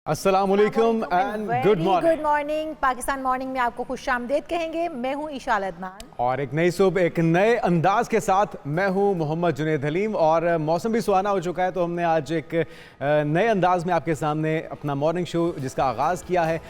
अस्सलामुअलैकुम and good morning. Good morning. Pakistan morning में आपको खुशामदीद कहेंगे। मैं हूं ईशाल अदनान और एक नई सुबह एक नए अंदाज के साथ मैं हूं मोहम्मद जुनैद हलीम। और मौसम भी सुहाना हो चुका है, तो हमने आज एक नए अंदाज में आपके सामने अपना मॉर्निंग शो जिसका आगाज़ किया है।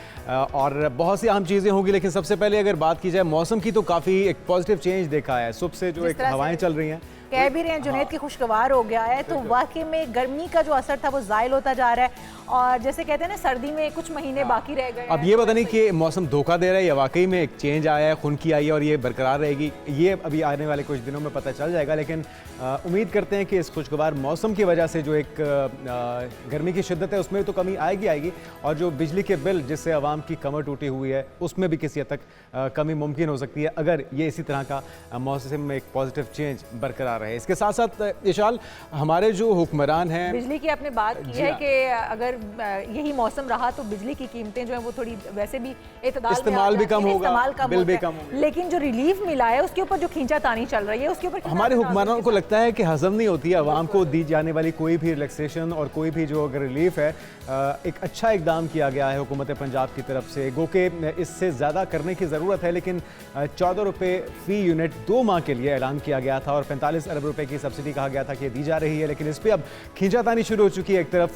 और बहुत सी अहम चीज़ें होंगी, लेकिन सबसे पहले अगर बात की जाए मौसम की, तो काफ़ी एक पॉजिटिव चेंज देखा है। सुबह से जो एक हवाएं चल रही हैं, कह भी रहे हैं जुनैद की खुशगवार हो गया है, तो वाकई में गर्मी का जो असर था वो ज़ायल होता जा रहा है। और जैसे कहते हैं ना, सर्दी में कुछ महीने बाकी रह गए। अब ये पता नहीं कि मौसम धोखा दे रहा है या वाकई में एक चेंज आया है, खुनकी आई है और ये बरकरार रहेगी, ये अभी आने वाले कुछ दिनों में पता चल जाएगा। लेकिन उम्मीद करते हैं कि इस खुशगवार मौसम की वजह से जो एक गर्मी की शिद्दत है उसमें तो कमी आएगी और जो बिजली के बिल जिससे आवाम की कमर टूटी हुई है उसमें भी किसी हद तक कमी मुमकिन हो सकती है, अगर ये इसी तरह का मौसम में एक पॉजिटिव चेंज बरकरार रहे। इसके साथ साथ इशाल, हमारे जो हुक्मरान हैं, बिजली की आपने बात की है कि अगर यही मौसम रहा तो बिजली की कीमतें जो है वो थोड़ी वैसे भी इस्तेमाल भी कम होगा, बिल भी कम होगा, लेकिन जो रिलीफ मिला है उसके ऊपर जो खींचातानी चल रही है उसके ऊपर हमारे हुक्मरानों को लगता है कि हजम नहीं होती है आवाम को दी जाने वाली कोई भी रिलैक्सेशन और कोई भी जो अगर रिलीफ है। एक अच्छा इकदाम किया गया है हुकूमत पंजाब की तरफ से, गो के इससे ज़्यादा करने की ज़रूरत है, लेकिन 14 रुपये फ़ी यूनिट 2 माह के लिए ऐलान किया गया था और 45 अरब रुपए की सब्सिडी कहा गया था कि दी जा रही है। लेकिन इस पर अब खींचातानी शुरू हो चुकी है। एक तरफ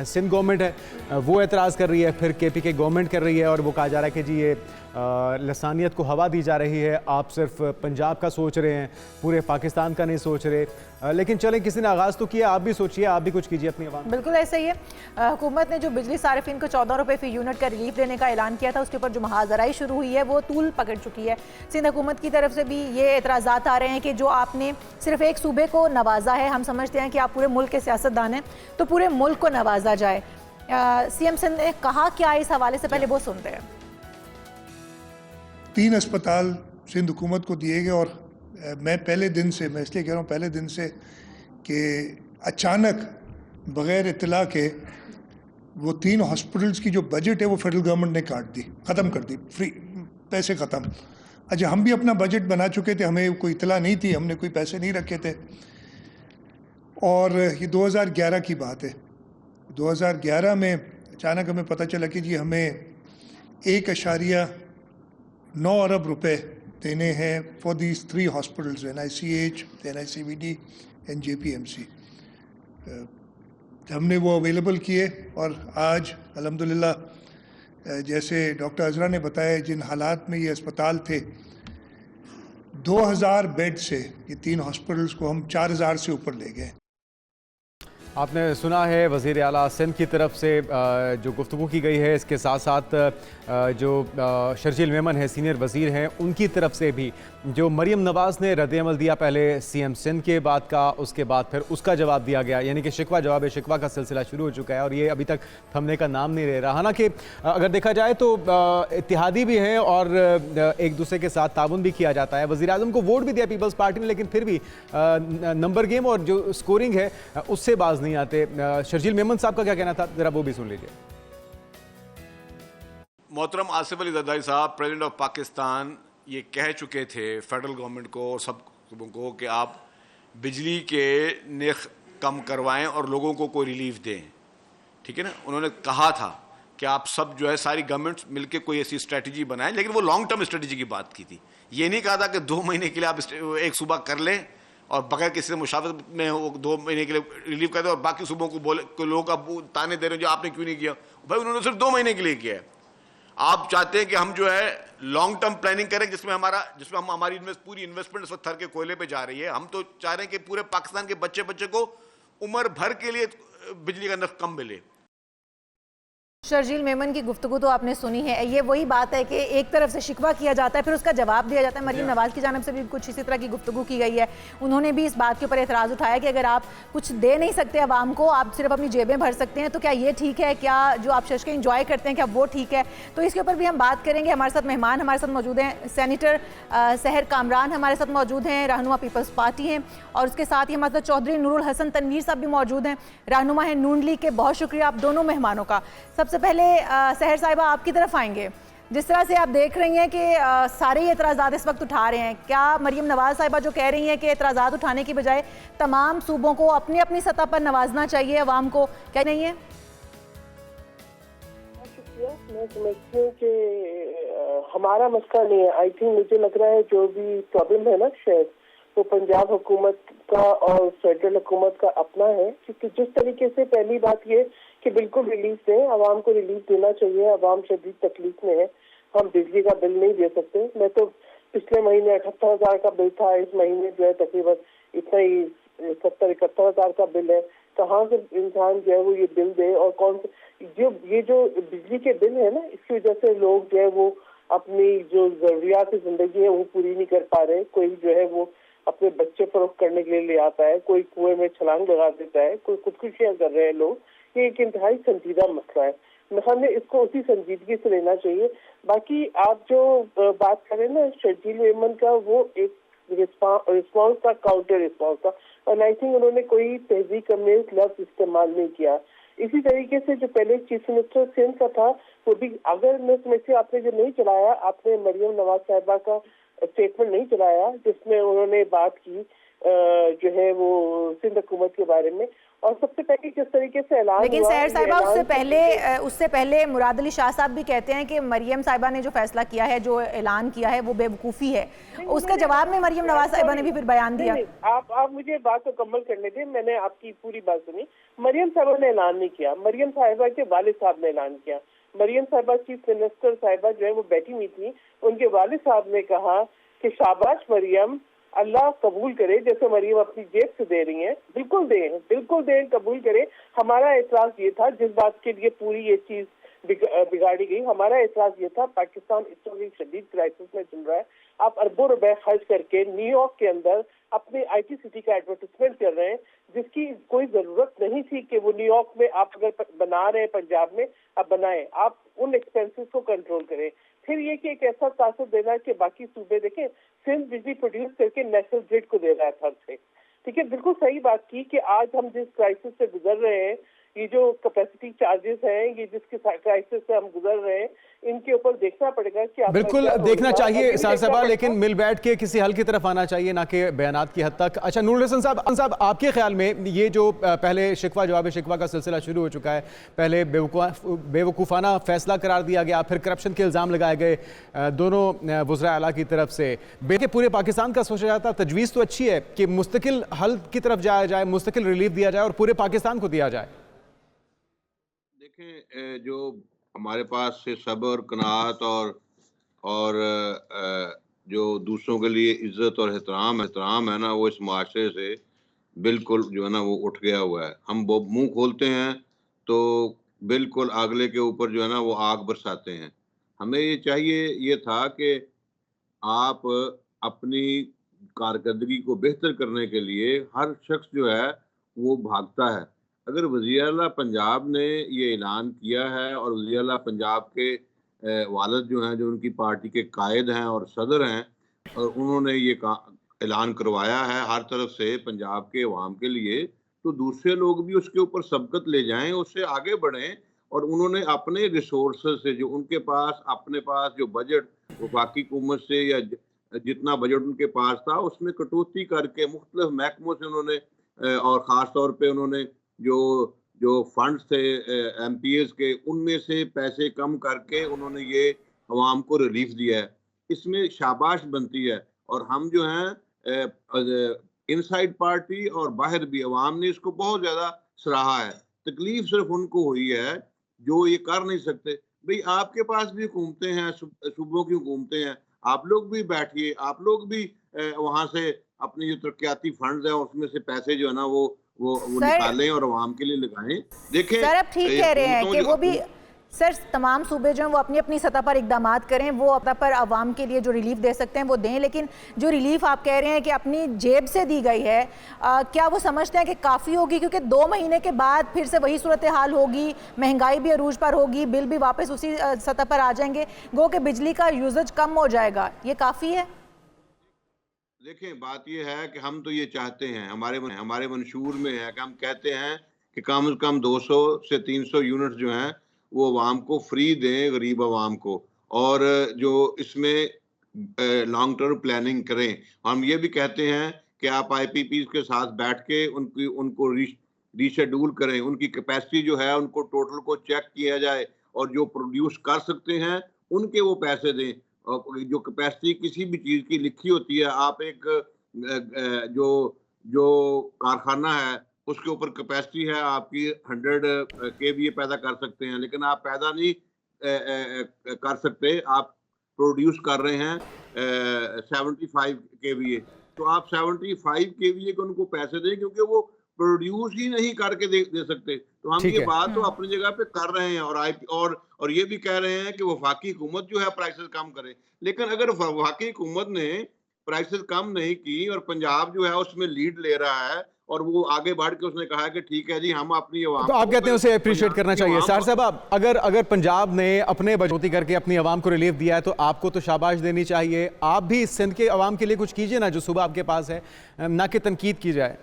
सिंध गवर्नमेंट है वो एतराज़ कर रही है, फिर KP के गवर्नमेंट कर रही है और वो कहा जा रहा है कि जी ये लसानियत को हवा दी जा रही है, आप सिर्फ पंजाब का सोच रहे हैं, पूरे पाकिस्तान का नहीं सोच रहे। लेकिन चलें, किसी ने आगाज़ तो किया, आप भी सोचिए, आप भी कुछ कीजिए अपनी आवाम। बिल्कुल ऐसा ही है। हुकूमत ने जो बिजली सार्फिन को 14 रुपये फ़ी यूनिट का रिलीफ देने का ऐलान किया था, उसके ऊपर जो मुहाज़राई शुरू हुई है वो तूल पकड़ चुकी है। सिंध हुकूमत की तरफ से भी ये एतराज़ात आ रहे हैं कि जो आपने सिर्फ एक सूबे को नवाजा है, हम समझते हैं कि आप पूरे मुल्क के सियासतदान हैं, तो पूरे मुल्क को नवाजा जाए। CM सिंध ने कहा क्या इस हवाले से, पहले वो सुनते हैं। 3 अस्पताल सिंध हुकूमत को दिए गए और मैं पहले दिन से, मैं इसलिए कह रहा हूँ पहले दिन से, कि अचानक बग़ैर इत्तला के वो 3 हॉस्पिटल्स की जो बजट है वो फेडरल गवर्नमेंट ने काट दी, ख़त्म कर दी, फ्री पैसे ख़त्म। अच्छा, हम भी अपना बजट बना चुके थे, हमें कोई इत्तला नहीं थी, हमने कोई पैसे नहीं रखे थे। और ये 2011 की बात है। 2011 में अचानक हमें पता चला कि जी हमें 1.9 अरब रुपए देने हैं for these 3 hospitals, NICH, NICVD and JPMC। हमने वो अवेलेबल किए और आज अल्हम्दुलिल्लाह जैसे डॉक्टर अजरा ने बताया, जिन हालात में ये अस्पताल थे, 2000 बेड से ये 3 हॉस्पिटल्स को हम 4000 से ऊपर ले गए। आपने सुना है वज़ीर आला सिंध की तरफ से जो गुफ्तगू की गई है, इसके साथ साथ जो शर्जील मेमन है सीनियर वज़ीर हैं, उनकी तरफ से भी जो मरीम नवाज़ ने रद्द-ए-अमल दिया पहले CM सिंध के बाद का, उसके बाद फिर उसका जवाब दिया गया, यानी कि शिकवा जवाब शिकवा का सिलसिला शुरू हो चुका है और ये अभी तक थमने का नाम नहीं ले रहा। हालांकि अगर देखा जाए तो इत्तेहादी भी हैं और एक दूसरे के साथ ताउन भी किया जाता है। वज़ीर आज़म को वोट भी दिया पीपल्स पार्टी ने, लेकिन फिर भी नंबर गेम और जो स्कोरिंग है उससे बाज नहीं आते। शर्जील मेमन साहब का क्या कहना था, जरा वो भी सुन लीजिए। मोहतरम आसिफ अली जरदारी साहब, प्रेसिडेंट ऑफ पाकिस्तान, ये कह चुके थे फेडरल गवर्नमेंट को और सब को कि आप बिजली के नर्ख कम करवाएं और लोगों को कोई रिलीफ दें, ठीक है ना। उन्होंने कहा था कि आप सब जो है सारी गवर्नमेंट्स मिलकर कोई ऐसी स्ट्रेटजी बनाएं, लेकिन वो लॉन्ग टर्म स्ट्रेटजी की बात की थी। ये नहीं कहा था कि 2 महीने के लिए आप एक सूबा कर लें और बगैर किसी से मुशावरत में वो 2 महीने के लिए रिलीव कर दे और बाकी सूबों को बोले, लोगों का ताने दे रहे हैं जो आपने क्यों नहीं किया। भाई उन्होंने सिर्फ 2 महीने के लिए किया है। आप चाहते हैं कि हम जो है लॉन्ग टर्म प्लानिंग करें, जिसमें हम हमारी पूरी इन्वेस्टमेंट इस वक्त थर के कोयले पे जा रही है। हम तो चाह रहे हैं कि पूरे पाकिस्तान के बच्चे को उम्र भर के लिए बिजली का नर्ख कम मिले। शर्जील मेमन की गुफ्तगू तो आपने सुनी है। ये वही बात है कि एक तरफ से शिकवा किया जाता है, फिर उसका जवाब दिया जाता है। मरीम नवाज़ की जानिब से भी कुछ इसी तरह की गुफ्तगू की गई है। उन्होंने भी इस बात के ऊपर एतराज़ उठाया कि अगर आप कुछ दे नहीं सकते आवाम को, आप सिर्फ अपनी जेबें भर सकते हैं, तो क्या ये ठीक है? क्या जो आप शश के इंजॉय करते हैं, क्या वो ठीक है? तो इसके ऊपर भी हम बात करेंगे। हमारे साथ मेहमान हमारे साथ मौजूद हैं। सेनेटर सहर कामरान हमारे साथ मौजूद हैं, रहनुमा पीपल्स पार्टी हैं, और उसके साथ ही हमारे साथ चौधरी नूरुल हसन तनवीर साहब भी मौजूद हैं, रहनुमा है नून लीग के। बहुत शुक्रिया आप दोनों मेहमानों का। सबसे पहले सहर साहिबा, आपकी तरफ आएंगे। जिस तरह से आप देख रही हैं कि सारे ही एतराज़ात इस वक्त उठा रहे हैं, क्या मरीम नवाज़ साहिबा जो कह रही हैं कि एतराज़ात उठाने की बजाय तमाम सूबों को अपनी अपनी सतह पर नवाजना चाहिए, अवाम को, क्या नहीं है? मैं समझती हूँ कि हमारा मसला नहीं है। आई थिंक मुझे लग रहा है जो भी प्रॉब्लम है ना शायद वो पंजाब हुकूमत का और फेडरल हुकूमत का अपना है, क्योंकि जिस तरीके से पहली बात ये कि बिल्कुल रिलीफ दें, आवाम को रिलीफ देना चाहिए। आवाम शदीद तकलीफ में है, हम बिजली का बिल नहीं दे सकते। मैं तो पिछले महीने 78,000 का बिल था, इस महीने जो है तकरीबन इतना ही 70-71,000 का बिल है। कहाँ से इंसान जो है वो ये बिल दे, और कौन से ये जो बिजली के बिल है ना, इसकी वजह से लोग जो है वो अपनी जो जरूरियात जिंदगी है वो पूरी नहीं कर पा रहे। कोई जो है वो अपने बच्चे फरोख्त करने के लिए ले आता है, कोई कुएं में छलांग लगा देता है, कोई खुदकुशियां कर रहे हैं लोग। ये एक इंतहाई संजीदा मसला है, हमें इसको उसी संजीदगी से लेना चाहिए। बाकी आप जो बात करें ना शर्जील मेमन का, वो एक रिस्पॉन्स था, काउंटर रिस्पॉन्स था, और आई थिंक उन्होंने कोई तहजीक अमेज लफ्ज इस्तेमाल नहीं किया। इसी तरीके से जो पहले चीफ मिनिस्टर सिंध का था, वो भी अगर मैं समझती हूँ आपने जो नहीं चलाया, आपने मरियम नवाज साहिबा का स्टेटमेंट नहीं चलाया जिसमें उन्होंने बात की जो है वो सिंध हुकूमत के बारे में। और सबसे पहले किस तरीके से ऐलान लेकिन हुआ, सहर साहिबा ऐलान उससे पहले मुराद अली शाह साहब भी कहते हैं कि मरियम साहिबा ने जो फैसला किया है, जो ऐलान किया है, वो बेवकूफ़ी है। उसके जवाब में मरियम नवाज साहिबा ने भी फिर बयान दिया। आप मुझे बात मुकम्मल करने दें, मैंने आपकी पूरी बात सुनी। मरियम साहिबा ने ऐलान नहीं किया, मरियम साहिबा के वालिद साहब ने ऐलान किया। मरियम साहिबा चीफ मिनिस्टर साहिबा जो है वो बैठी हुई थी, उनके वालिद साहब ने कहा कि शाबाश मरियम, अल्लाह कबूल करे, जैसे मरियम अपनी जेब से दे रही हैं, बिल्कुल दें, कबूल करें। हमारा एतराज ये था, जिस बात के लिए पूरी ये चीज बिगाड़ी गई, हमारा एतराज ये था, पाकिस्तान इस वक्त एक शदीद क्राइसिस में चल रहा है। आप अरबों रुपए खर्च करके न्यूयॉर्क के अंदर अपने IT सिटी का एडवर्टाइजमेंट कर रहे हैं, जिसकी कोई जरूरत नहीं थी कि वो न्यूयॉर्क में आप अगर बना रहे हैं पंजाब में, आप बनाएं, आप उन एक्सपेंसेस को कंट्रोल करें। फिर ये कि एक ऐसा तासर देना कि बाकी सूबे देखें, सिंध बिजली प्रोड्यूस करके नेशनल ग्रिड को दे रहा है फर्ज से। ठीक है, बिल्कुल सही बात की कि आज हम जिस क्राइसिस से गुजर रहे हैं, ये जो कैपेसिटी चार्जेस हैं, ये जिसके क्राइसिस से हम गुजर रहे हैं, इनके ऊपर देखना पड़ेगा कि बिल्कुल देखना चाहिए सहर साहिबा, लेकिन मिल बैठ के किसी हल की तरफ आना चाहिए, ना कि बयानात की हद तक। अच्छा नूरुल हसन साहब, आपके ख्याल में ये जो पहले शिकवा जवाब शिकवा का सिलसिला शुरू हो चुका है, पहले बेवकूफ़ाना फैसला करार दिया गया, फिर करप्शन के इल्ज़ाम लगाए गए दोनों वज़रा आला की तरफ से, के पूरे पाकिस्तान का सोचा जाता तजवीज़ तो अच्छी है कि मुस्तकिल हल की तरफ जाया जाए, मुस्तकिल रिलीफ दिया जाए और पूरे पाकिस्तान को दिया जाए। देखें, जो हमारे पास से सब्र, कनाअत और जो दूसरों के लिए इज्जत और एहतराम है ना, वो इस माशरे से बिल्कुल जो है ना वो उठ गया हुआ है। हम मुंह खोलते हैं तो बिल्कुल अगले के ऊपर जो है ना वो आग बरसाते हैं। हमें ये चाहिए ये था कि आप अपनी कारकर्दगी को बेहतर करने के लिए हर शख्स जो है वो भागता है। अगर वज़ीर आला पंजाब ने ये ऐलान किया है और वज़ीर आला पंजाब के वालिद जो हैं, जो उनकी पार्टी के कायद हैं और सदर हैं, और उन्होंने ये ऐलान करवाया है हर तरफ से पंजाब के अवाम के लिए, तो दूसरे लोग भी उसके ऊपर सबकत ले जाएं, उससे आगे बढ़ें। और उन्होंने अपने रिसोर्सेज से, जो उनके पास अपने पास जो बजट वफाकी हुकूमत से या जितना बजट उनके पास था उसमें कटौती करके मुख्तलिफ महकमों से उन्होंने और ख़ास तौर पे उन्होंने जो फंड्स थे MPs के, उनमें से पैसे कम करके उन्होंने ये अवाम को रिलीफ दिया है। इसमें शाबाश बनती है। और हम जो हैं इनसाइड पार्टी और बाहर भी अवाम ने इसको बहुत ज़्यादा सराहा है। तकलीफ सिर्फ उनको हुई है जो ये कर नहीं सकते। भाई आपके पास भी हुकूमतें हैं, सूबों की हुकूमतें हैं, आप लोग भी बैठिए, आप लोग भी वहाँ से अपनी जो तरक्याती फंड्स हैं उसमें से पैसे जो है ना वो निकालें और आवाम के लिए लगाएं। देखें सर, आप ठीक कह रहे हैं कि वो भी सर तमाम सूबे जो हैं वो अपनी अपनी सतह पर इकदाम करें, वो अपना पर आवाम के लिए जो रिलीफ दे सकते हैं वो दें। लेकिन जो रिलीफ आप कह रहे हैं कि अपनी जेब से दी गई है, क्या वो समझते हैं कि काफ़ी होगी? क्योंकि 2 महीने के बाद फिर से वही सूरत हाल होगी, महंगाई भी अरूज पर होगी, बिल भी वापस उसी सतह पर आ जाएंगे, गो कि बिजली का यूजेज कम हो जाएगा। ये काफ़ी है? देखें, बात यह है कि हम तो ये चाहते हैं, हमारे मंशूर में है कि हम कहते हैं कि कम से कम 200 से 300 यूनिट जो हैं वो आवाम को फ्री दें, गरीब आवाम को, और जो इसमें लॉन्ग टर्म प्लानिंग करें। हम ये भी कहते हैं कि आप IPPs के साथ बैठ के उनको रीशेड्यूल करें, उनकी कैपेसिटी जो है उनको टोटल को चेक किया जाए और जो प्रोड्यूस कर सकते हैं उनके वो पैसे दें। जो कैपेसिटी किसी भी चीज़ की लिखी होती है, आप एक जो कारखाना है उसके ऊपर कैपेसिटी है आपकी 100 केवीए पैदा कर सकते हैं, लेकिन आप पैदा नहीं कर सकते, आप प्रोड्यूस कर रहे हैं 75 केवीए, तो आप 75 केवीए को उनको पैसे दें, क्योंकि वो प्रोड्यूस ही नहीं करके दे सकते। तो हम ये बात तो अपनी जगह पे कर रहे हैं और ये भी कह रहे हैं कि वफाकी हुकूमत जो है प्राइसेस कम करे, लेकिन अगर वफाकी हुकूमत ने प्राइसेस कम नहीं की और पंजाब जो है उसमें लीड ले रहा है और वो आगे बढ़ के उसने कहा कि ठीक है जी हम अपनी आवाम, तो आप कहते हैं उसे अप्रिशिएट करना चाहिए। सर साहब, अगर पंजाब ने अपने बचौती करके अपनी आवाम को रिलीफ दिया है तो आपको तो शाबाश देनी चाहिए। आप भी सिंध के आवाम के लिए कुछ कीजिए ना, जो सुबह आपके पास है, ना कि तनकीद की जाए।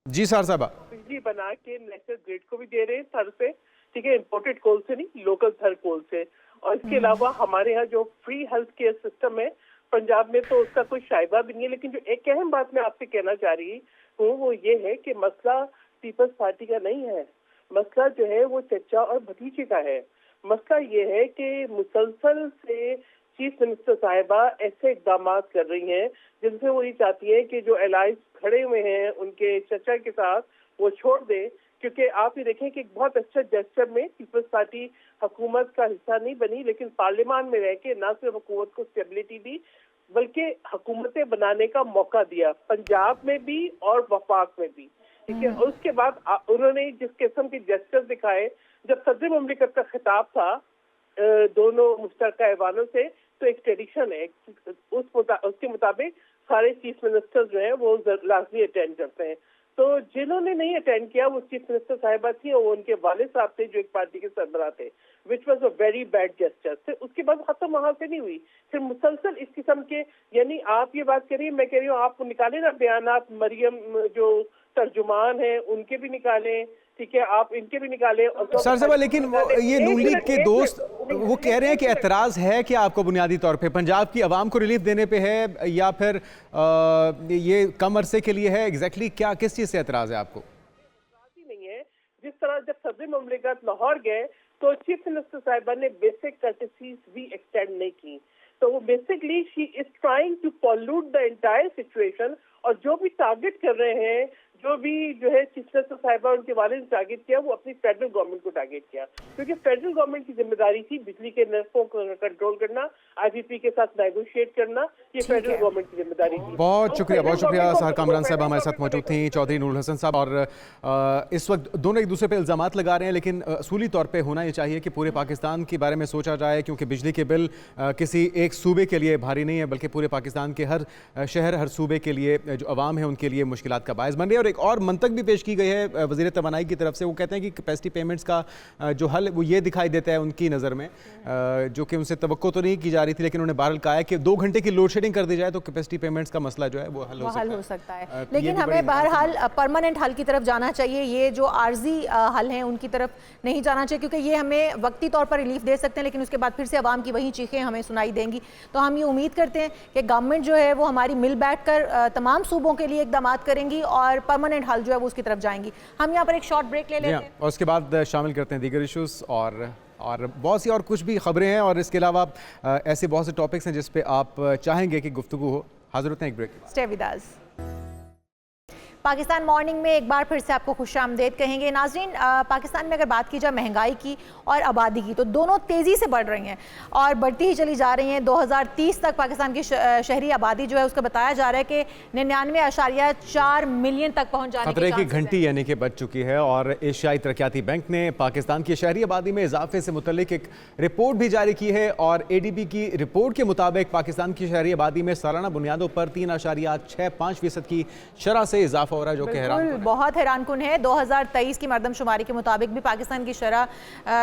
जी सर साहब, बिजली बना के नेशनल ग्रिड को भी दे रहे हैं थर से, ठीक है, इंपोर्टेड कोल से नहीं, लोकल थर कोल से। और इसके अलावा हमारे यहाँ जो फ्री हेल्थ केयर सिस्टम है पंजाब में, तो उसका कोई शायबा भी नहीं है। लेकिन जो एक अहम बात मैं आपसे कहना चाह रही हूँ वो ये है कि मसला पीपल्स पार्टी का नहीं है, मसला जो है वो चचा और भतीजे का है। मसला ये है कि मुसलसल से चीफ मिनिस्टर साहिबा ऐसे इकदाम कर रही हैं जिनसे वो ये चाहती है कि जो एलाइज खड़े हुए हैं उनके चचा के साथ वो छोड़ दें, क्योंकि आप ये देखें कि एक बहुत अच्छा जेस्चर में पीपल्स पार्टी हुकूमत का हिस्सा नहीं बनी, लेकिन पार्लियामान में रह के न सिर्फ हुकूमत को स्टेबिलिटी दी बल्कि हुकूमतें बनाने का मौका दिया, पंजाब में भी और वफाक में भी, ठीक है। और उसके बाद उन्होंने जिस किस्म के जेस्चर दिखाए, जब सदर मुमलिकत का खिताब था दोनों मुश्तरका ऐवानों से, तो एक ट्रेडिशन है उसके मुताबिक सारे चीफ मिनिस्टर जो है वो लाजमी अटेंड करते हैं। तो जिन्होंने नहीं अटेंड किया वो चीफ मिनिस्टर साहिबा थी और उनके वालिद साहब थे जो एक पार्टी के सरबराह थे, which was a very bad gesture. फिर उसके बाद खत्म वहां से नहीं हुई, फिर मुसलसल इस किस्म के, यानी आप ये बात करिए, मैं कह रही हूँ आप निकाले ना बयान, आप मरियम जो तर्जुमान है उनके भी निकालें, ठीक है, आप इनके भी निकालें। सर साहब, लेकिन ये नून लीग के दोस्त वो कह रहे हैं कि एतराज है कि आपको बुनियादी तौर पे पंजाब की आवाम को रिलीफ देने पे है या फिर ये कम अरसे के लिए है, एग्जैक्टली क्या किस चीज से एतराज है आपको? नहीं है, जिस तरह जब सदर मुमलिकत लाहौर गए तो चीफ मिनिस्टर साहिबा ने बेसिक कर्टेसीज भी एक्सटेंड नहीं की, तो वो basically she is trying to pollute the entire situation. और जो भी टारगेट कर रहे हैं, जो भी जो है चीफ मिनिस्टर साहिबा उनके वाले ने टारगेट किया, वो अपनी फेडरल गवर्नमेंट को टारगेट किया, क्योंकि फेडरल गवर्नमेंट की जिम्मेदारी थी बिजली के नरखों को कंट्रोल करना, आईपीपी के साथ नेगोशिएट करना, ये फेडरल गवर्नमेंट की जिम्मेदारी थी। बहुत शुक्रिया सहर कामरान साहब हमारे साथ मौजूद थी, चौधरी नूर हसन साहब। और इस वक्त दोनों एक दूसरे पे इल्जामात लगा रहे हैं, लेकिन असूली तौर पे होना ये चाहिए कि पूरे पाकिस्तान के बारे में सोचा जाए, क्योंकि बिजली के बिल किसी एक सूबे के लिए भारी नहीं है बल्कि पूरे पाकिस्तान के हर शहर, हर सूबे के लिए जो अवाम है उनके लिए मुश्किलात का बायस बन रही है। और एक और मंतक भी पेश की गई है वज़ीर तवानाई की तरफ से, वो कहते हैं कि कैपेसिटी पेमेंट्स का जो हल वो ये दिखाई देता है उनकी नज़र में, जो कि उनसे तवक्को तो नहीं की जा रही थी, लेकिन उन्होंने बहरहाल कहा है कि 2 घंटे की लोड शेडिंग कर दी जाए तो कैपेसिटी पेमेंट्स का मसला जो है वो हल हो सकता है। लेकिन हमें बहरहाल परमानेंट हल की तरफ जाना चाहिए, ये जो आर्जी हल हैं उनकी तरफ नहीं जाना चाहिए, क्योंकि ये हमें वक्ती तौर पर रिलीफ दे सकते हैं लेकिन उसके बाद फिर से आवाम की वही चीखें हमें सुनाई देंगी। तो हम ये उम्मीद करते हैं कि गवर्नमेंट जो है वो हमारी मिल बैठ कर तमाम सूबों के लिए इकदाम करेंगी और परमानेंट हल जो है वो उसकी तरफ जाएंगी। हम यहाँ पर एक शॉर्ट ब्रेक ले लेते हैं और उसके बाद शामिल करते हैं दीगर इशूज़ और बहुत सी और कुछ भी खबरें हैं, और इसके अलावा ऐसे बहुत से टॉपिक्स हैं जिस पे आप चाहेंगे कि गुफ्तगू हो। हाजिर होते हैं एक break. Stay with us. Pakistan morning में एक बार फिर से आपको खुशामदीद कहेंगे। नाज़रीन, पाकिस्तान में अगर बात की जाए महंगाई की और आबादी की, तो दोनों तेज़ी से बढ़ रही हैं और बढ़ती ही चली जा रही हैं। 2030 तक पाकिस्तान की शहरी आबादी जो है उसका बताया जा रहा है कि 99.4 मिलियन तक पहुंच जाने खतरे की घंटी यानी कि बज चुकी है। और एशियाई तरक्याती बैंक ने पाकिस्तान की शहरी आबादी में इजाफे से मुतल्लिक एक रिपोर्ट भी जारी की है, और ADB की रिपोर्ट के मुताबिक पाकिस्तान की शहरी आबादी में सालाना बुनियादों पर 3.65% की शरह से इजाफा हो रहा है, जो कि हैरान बहुत हैरानकुन है। 2023 की मरदमशुमारी के मुताबिक भी पाकिस्तान की शरह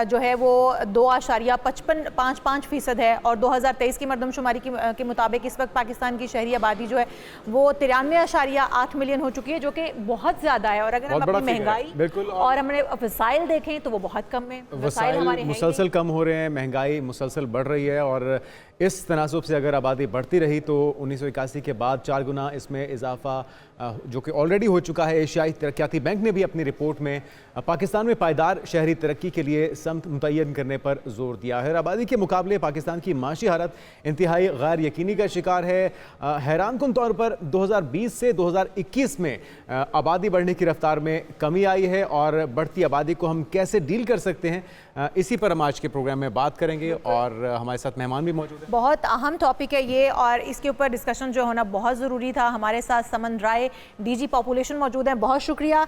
जो है वो 2.55% है, और 2023 की मरदमशुमारी के मुताबिक इस वक्त पाकिस्तान की शहरी आबादी जो है वो 93.8 मिलियन हो चुकी है, जो कि बहुत ज़्यादा है। और अगर हम अपनी महंगाई और हमने वसाइल देखें तो वो बहुत कम है, वसाइल हमारे मुसलसल कम हो रहे हैं, महंगाई मुसलसल बढ़ रही है। और इस तनासुब से अगर आबादी बढ़ती रही तो 1981 के बाद 4 गुना इसमें इजाफा जो कि ऑलरेडी हो चुका है। एशियाई तरक्याती बैंक ने भी अपनी रिपोर्ट में पाकिस्तान में पायदार शहरी तरक्की के लिए समत मुतय्यन करने पर जोर दिया है। आबादी के मुकाबले पाकिस्तान की माशी हालत इंतहाई गैर यकीनी का शिकार है। हैरानकुन तौर पर 2020 से 2021 में आबादी बढ़ने की रफ्तार में कमी आई है और बढ़ती आबादी को हम कैसे डील कर सकते हैं, इसी पर हम आज के प्रोग्राम में बात करेंगे और हमारे साथ मेहमान भी मौजूद हैं। बहुत अहम टॉपिक है ये और इसके ऊपर डिस्कशन जो होना बहुत ज़रूरी था। हमारे साथ समन राय डीजी पॉपुलेशन मौजूद हैं। बहुत शुक्रिया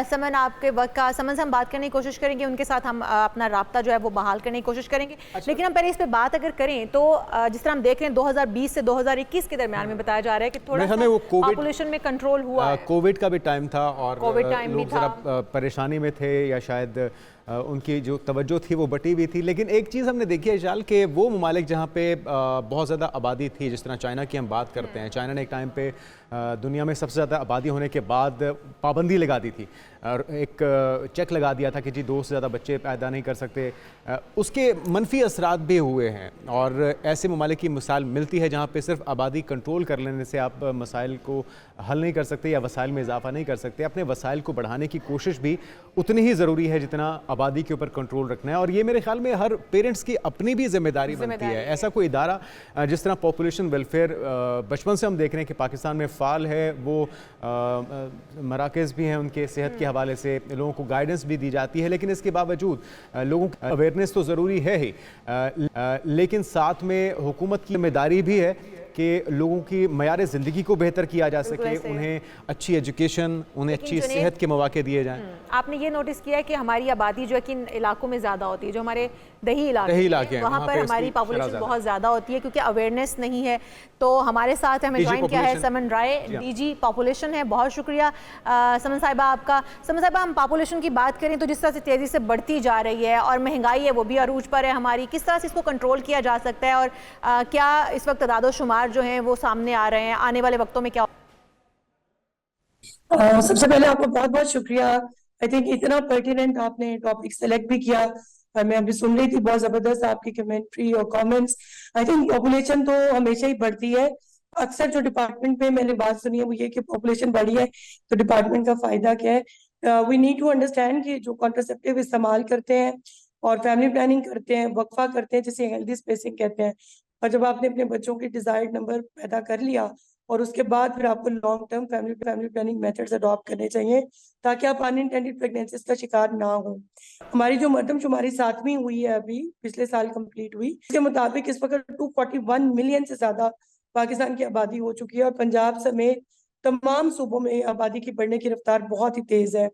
समन आपके वक्त का। समन से हम बात करने की कोशिश करेंगे, उनके साथ हम अपना राब्ता जो है वो बहाल करने की कोशिश करेंगे। लेकिन हम पहले इस पर बात अगर करें तो जिस तरह हम देख रहे हैं 2020 से 2021 के दरमियान में बताया जा रहा है कि थोड़ा सा पॉपुलेशन में कंट्रोल हुआ है। कोविड का भी टाइम था और कोविड टाइम भी लोग था, जरा परेशानी में थे या शायद उनकी जो तवज्जो थी वो बटी हुई थी। लेकिन एक चीज़ हमने देखी है शाल कि वो ममालिक जहाँ पे बहुत ज़्यादा आबादी थी, जिस तरह चाइना की हम बात करते हैं, चाइना ने एक टाइम पे दुनिया में सबसे ज़्यादा आबादी होने के बाद पाबंदी लगा दी थी और एक चेक लगा दिया था कि जी 2 से ज़्यादा बच्चे पैदा नहीं कर सकते। उसके मनफी असरात भी हुए हैं और ऐसे ममालिक की मिसाल मिलती है जहाँ पे सिर्फ आबादी कंट्रोल कर लेने से आप मसाइल को हल नहीं कर सकते या वसाइल में इजाफा नहीं कर सकते। अपने वसाइल को बढ़ाने की कोशिश भी उतनी ही ज़रूरी है जितना आबादी के ऊपर कंट्रोल रखना है। और ये मेरे ख्याल में हर पेरेंट्स की अपनी भी जिम्मेदारी बनती है। ऐसा कोई इदारा जिस तरह पॉपुलेशन वेलफेयर बचपन से हम देख रहे हैं कि पाकिस्तान में फ़ाल है, वो मराकज़ भी हैं, उनके सेहत के हवाले से लोगों को गाइडेंस भी दी जाती है। लेकिन इसके बावजूद लोगों की अवेयरनेस तो ज़रूरी है ही, लेकिन साथ में हुकूमत की जिम्मेदारी भी है कि लोगों की मयार ज़िंदगी को बेहतर किया जा सके, उन्हें अच्छी एजुकेशन, उन्हें अच्छी सेहत के मौके दिए जाएं। आपने ये नोटिस किया है कि हमारी आबादी जो है किन इलाकों में ज़्यादा होती है, जो हमारे दही इलाके हैं वहाँ पर हमारी पॉपुलेशन बहुत ज़्यादा होती है क्योंकि अवेयरनेस नहीं है। तो हमारे साथ हमें ज्वाइन किया है समन राय, डीजी पॉपुलेशन है। बहुत शुक्रिया समन साहिबा आपका। समन साहिबा, हम पॉपुलेशन की बात करें तो जिस तरह से तेज़ी से बढ़ती जा रही है और महंगाई है वो भी अरूज पर है हमारी, किस तरह से इसको कंट्रोल किया जा सकता है और क्या इस वक्त तादाद शुमार जो हैं वो सामने आ रहे हैं, आने वाले वक्तों में क्या? सबसे पहले आपका बहुत बहुत शुक्रिया। आई थिंक इतना पर्टिनेंट आपने टॉपिक सेलेक्ट भी किया और मैं अभी सुन रही थी बहुत जबरदस्त आपकी कमेंट्री और कमेंट्स। आई थिंक पॉपुलेशन तो हमेशा ही बढ़ती है। अक्सर जो डिपार्टमेंट पे मैंने बात सुनी है वो ये कि पॉपुलेशन बढ़ी है तो डिपार्टमेंट का फायदा क्या है। वी नीड टू अंडरस्टैंड कि जो कॉन्ट्रासेप्टिव इस्तेमाल करते हैं और फैमिली प्लानिंग करते हैं, वक्फा करते हैं, जिसे हेल्दी स्पेसिंग कहते हैं, और जब आपने अपने बच्चों के डिजायर्ड नंबर पैदा कर लिया और उसके बाद फिर आपको long term family planning methods adopt करने चाहिए ताकि आप अनइंटेंडेड प्रेगनेंसीज का शिकार ना हो। हमारी जो मरदमशुमारी 7वीं हुई है, अभी पिछले साल कंप्लीट हुई, उसके मुताबिक इस वक्त 241 मिलियन से ज्यादा पाकिस्तान की आबादी हो चुकी है और पंजाब समेत तमाम सूबों में आबादी की बढ़ने की रफ्तार बहुत ही तेज है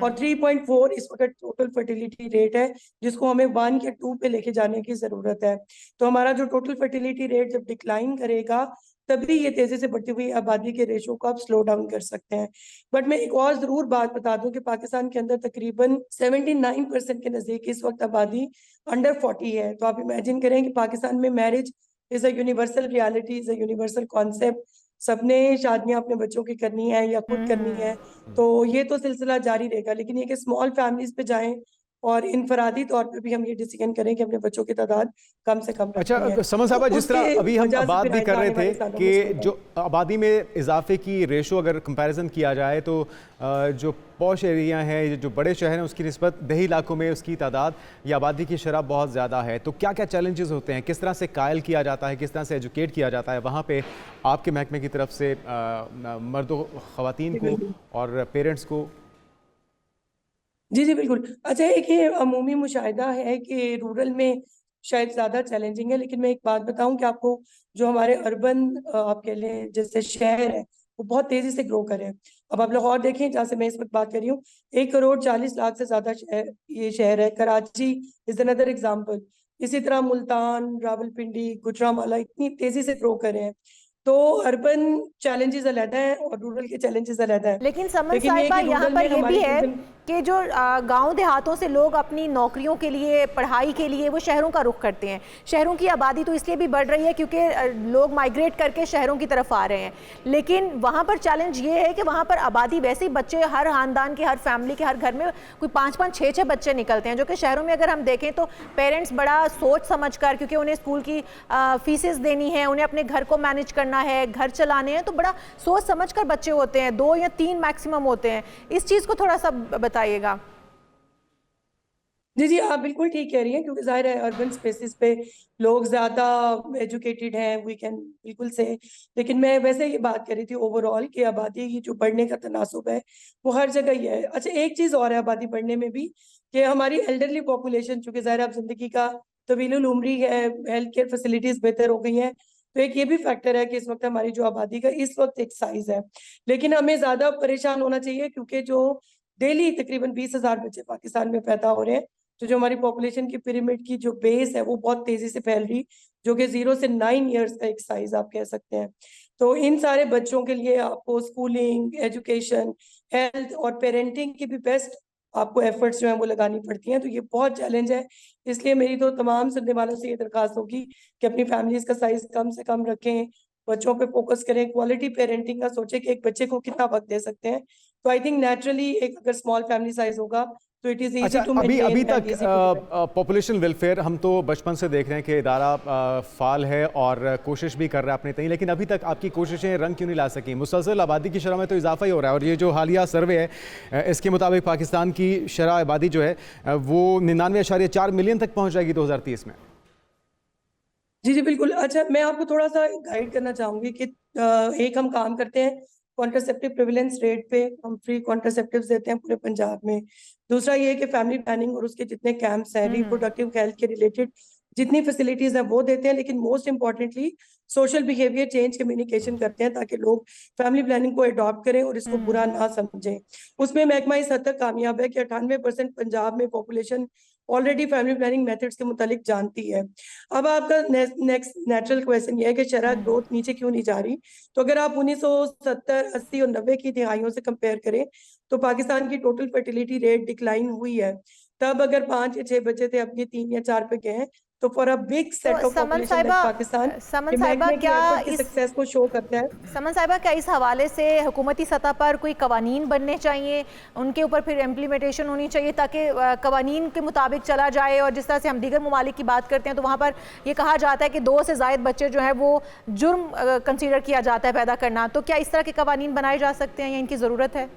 और 3.4 इस वक्त टोटल फर्टिलिटी रेट है, जिसको हमें 1 या 2 पे लेके जाने की जरूरत है। तो हमारा जो टोटल फर्टिलिटी रेट जब डिक्लाइन करेगा तभी ये तेजी से बढ़ती हुई आबादी के रेशो को आप स्लो डाउन कर सकते हैं। बट मैं एक और जरूर बात बता दूं कि पाकिस्तान के अंदर तकरीबन 79% के नजदीक इस वक्त आबादी अंडर 40 है। तो आप इमेजिन करें कि पाकिस्तान में marriage is a universal reality, is a universal concept. सबने शादियां अपने बच्चों की करनी है या खुद करनी है, तो ये तो सिलसिला जारी रहेगा। लेकिन ये कि स्मॉल फैमिलीज पे जाएं और इनफरादी तौर पे भी हम ये डिसीजन करें कि अपने बच्चों की तादाद कम से कम अच्छा समन साहबा, जिस तरह अभी हम बात भी कर रहे थे कि जो आबादी में इजाफे की रेशो अगर कंपैरिजन किया जाए तो जो पॉश एरिया हैं, जो बड़े शहर हैं, उसकी निस्बत देही इलाकों में उसकी तादाद या आबादी की शरह बहुत ज़्यादा है। तो क्या क्या चैलेंजेस होते हैं, किस तरह से कायल किया जाता है, किस तरह से एजुकेट किया जाता है वहाँ पे आपके महकमे की तरफ से मर्दों ख़वातीन को और पेरेंट्स को? जी जी बिल्कुल। अच्छा, एक ये अमूमी मुशाहिदा है कि रूरल में शायद ज़्यादा चैलेंजिंग है, लेकिन मैं एक बात बताऊं कि आपको जो हमारे अर्बन आप कह लें जैसे शहर है वो बहुत तेज़ी से ग्रो कर रहे हैं। अब आप लाहौर देखें जहाँ से मैं इस वक्त बात कर रही हूँ, 1,40,00,000 से ज़्यादा ये शहर है। Karachi is another example. इसी तरह मुल्तान, रावलपिंडी, गुजरांवाला इतनी तेज़ी से ग्रो कर रहे हैं। तो अर्बन चैलेंजेस अलग हैं और रूरल के चैलेंजेस अलग हैं। लेकिन समन साहिबा, यहाँ पर ये भी है कि जो गांव देहातों से लोग अपनी नौकरियों के लिए, पढ़ाई के लिए वो शहरों का रुख करते हैं। शहरों की आबादी तो इसलिए भी बढ़ रही है क्योंकि लोग माइग्रेट करके शहरों की तरफ आ रहे हैं, लेकिन वहाँ पर चैलेंज ये है कि वहाँ पर आबादी वैसे ही बच्चे, हर खानदान के, हर फैमिली के, हर घर में कोई 5-5, 6-6 बच्चे निकलते हैं, जो कि शहरों में अगर हम देखें तो पेरेंट्स बड़ा सोच समझ कर, क्योंकि उन्हें स्कूल की फीसेस देनी है, उन्हें अपने घर को मैनेज करना है, घर चलाने हैं, तो बड़ा सोच समझ कर बच्चे होते हैं, 2 या 3 मैक्सिमम होते हैं। इस चीज़ को थोड़ा सा बताइएगा। जी आप बिल्कुल ठीक कह रही हैं, क्योंकि जाहिर है अर्बन स्पेसेस पे लोग ज़्यादा एजुकेटेड हैं, वी कैन बिल्कुल से। लेकिन मैं वैसे ये बात कर रही थी ओवरऑल कि आबादी की जो बढ़ने का तनासुब है वो हर जगह ही है। अच्छा, एक चीज़ और है आबादी बढ़ने में भी, कि हमारी एल्डरली पॉपुलेशन, चूँकि ज़ाहिर अब ज़िंदगी का तवील उम्री है, हेल्थ केयर फैसिलिटीज़ बेहतर हो गई हैं, तो एक ये भी फैक्टर है कि इस वक्त हमारी जो आबादी का इस वक्त एक साइज है। लेकिन हमें ज़्यादा परेशान होना चाहिए, क्योंकि जो डेली तकरीबन 20,000 बच्चे पाकिस्तान में पैदा हो रहे हैं, तो जो हमारी पॉपुलेशन की पिरामिड की जो बेस है वो बहुत तेजी से फैल रही, जो कि 0 से 9 इयर्स का एक साइज आप कह सकते हैं। तो इन सारे बच्चों के लिए आपको स्कूलिंग, एजुकेशन, हेल्थ और पेरेंटिंग की भी बेस्ट आपको एफर्ट्स जो है वो लगानी पड़ती हैं। तो ये बहुत चैलेंज है, इसलिए मेरी तो तमाम सुनने वालों से ये दरख्वास्त होगी कि अपनी फैमिलीज का साइज कम से कम रखें, बच्चों पे फोकस करें, क्वालिटी पेरेंटिंग का सोचें कि एक बच्चे को कितना वक्त दे सकते हैं। तो आई थिंक नेचुरली एक अगर स्मॉल फैमिली साइज होगा तो इट इज अच्छा, इजी टू अभी तक पॉपुलेशन वेलफेयर हम तो बचपन से देख रहे हैं कि इदारा फाल है और कोशिश भी कर रहा है अपने तय, लेकिन अभी तक आपकी कोशिशें रंग क्यों नहीं ला सकी? मुसलसल आबादी की शरह में तो इजाफा ही हो रहा है, और ये जो हालिया सर्वे है इसके मुताबिक पाकिस्तान की शरह आबादी जो है वो 99.4 मिलियन तक पहुँच जाएगी 2030 में। जी बिल्कुल। अच्छा, मैं आपको थोड़ा सा गाइड करना चाहूंगी कि एक हम काम करते हैं कॉन्ट्रासेप्टिव प्रिविलेंस रेट पे, हम फ्री कॉन्ट्रासेप्टिव्स देते हैं पूरे पंजाब में। दूसरा ये है कि फैमिली प्लानिंग और उसके जितने कैंप्स हैं, रिप्रोडक्टिव हेल्थ के रिलेटेड जितनी फैसिलिटीज हैं वो देते हैं। लेकिन most importantly social behaviour change communication करते हैं, ताकि लोग फैमिली प्लानिंग को अडॉप्ट करें और इसको बुरा ना समझें। उसमें महकमा इस हद तक कामयाब है कि 98% पंजाब में population already family planning methods के मुतालिक जानती है। अब आपका नेक्स्ट नेचुरल क्वेश्चन ये है कि शरह ग्रोथ नीचे क्यों नहीं जा रही? तो अगर आप 1970, 80 और 90 की दिहाइयों से कंपेयर करें तो पाकिस्तान की टोटल फर्टिलिटी रेट डिक्लाइन हुई है। तब अगर 5 या 6 बच्चे थे, अब ये 3 या 4 पे गए हैं। तो for a big set of population like Pakistan, Saman Sahiba, क्या इस सक्सेस को शो करता है? समन साहिबा, क्या इस हवाले से हुकूमती सतह पर कोई कवानीन बनने चाहिए, उनके ऊपर फिर इम्प्लीमेंटेशन होनी चाहिए ताकि कवानीन के मुताबिक चला जाए? और जिस तरह से हम दीगर ममालिक की बात करते हैं तो वहाँ पर ये कहा जाता है कि 2 से ज़ायद बच्चे जो है वो जुर्म कंसीडर किया जाता है पैदा करना। तो क्या इस तरह के कवानीन बनाए जा सकते हैं या इनकी ज़रूरत है?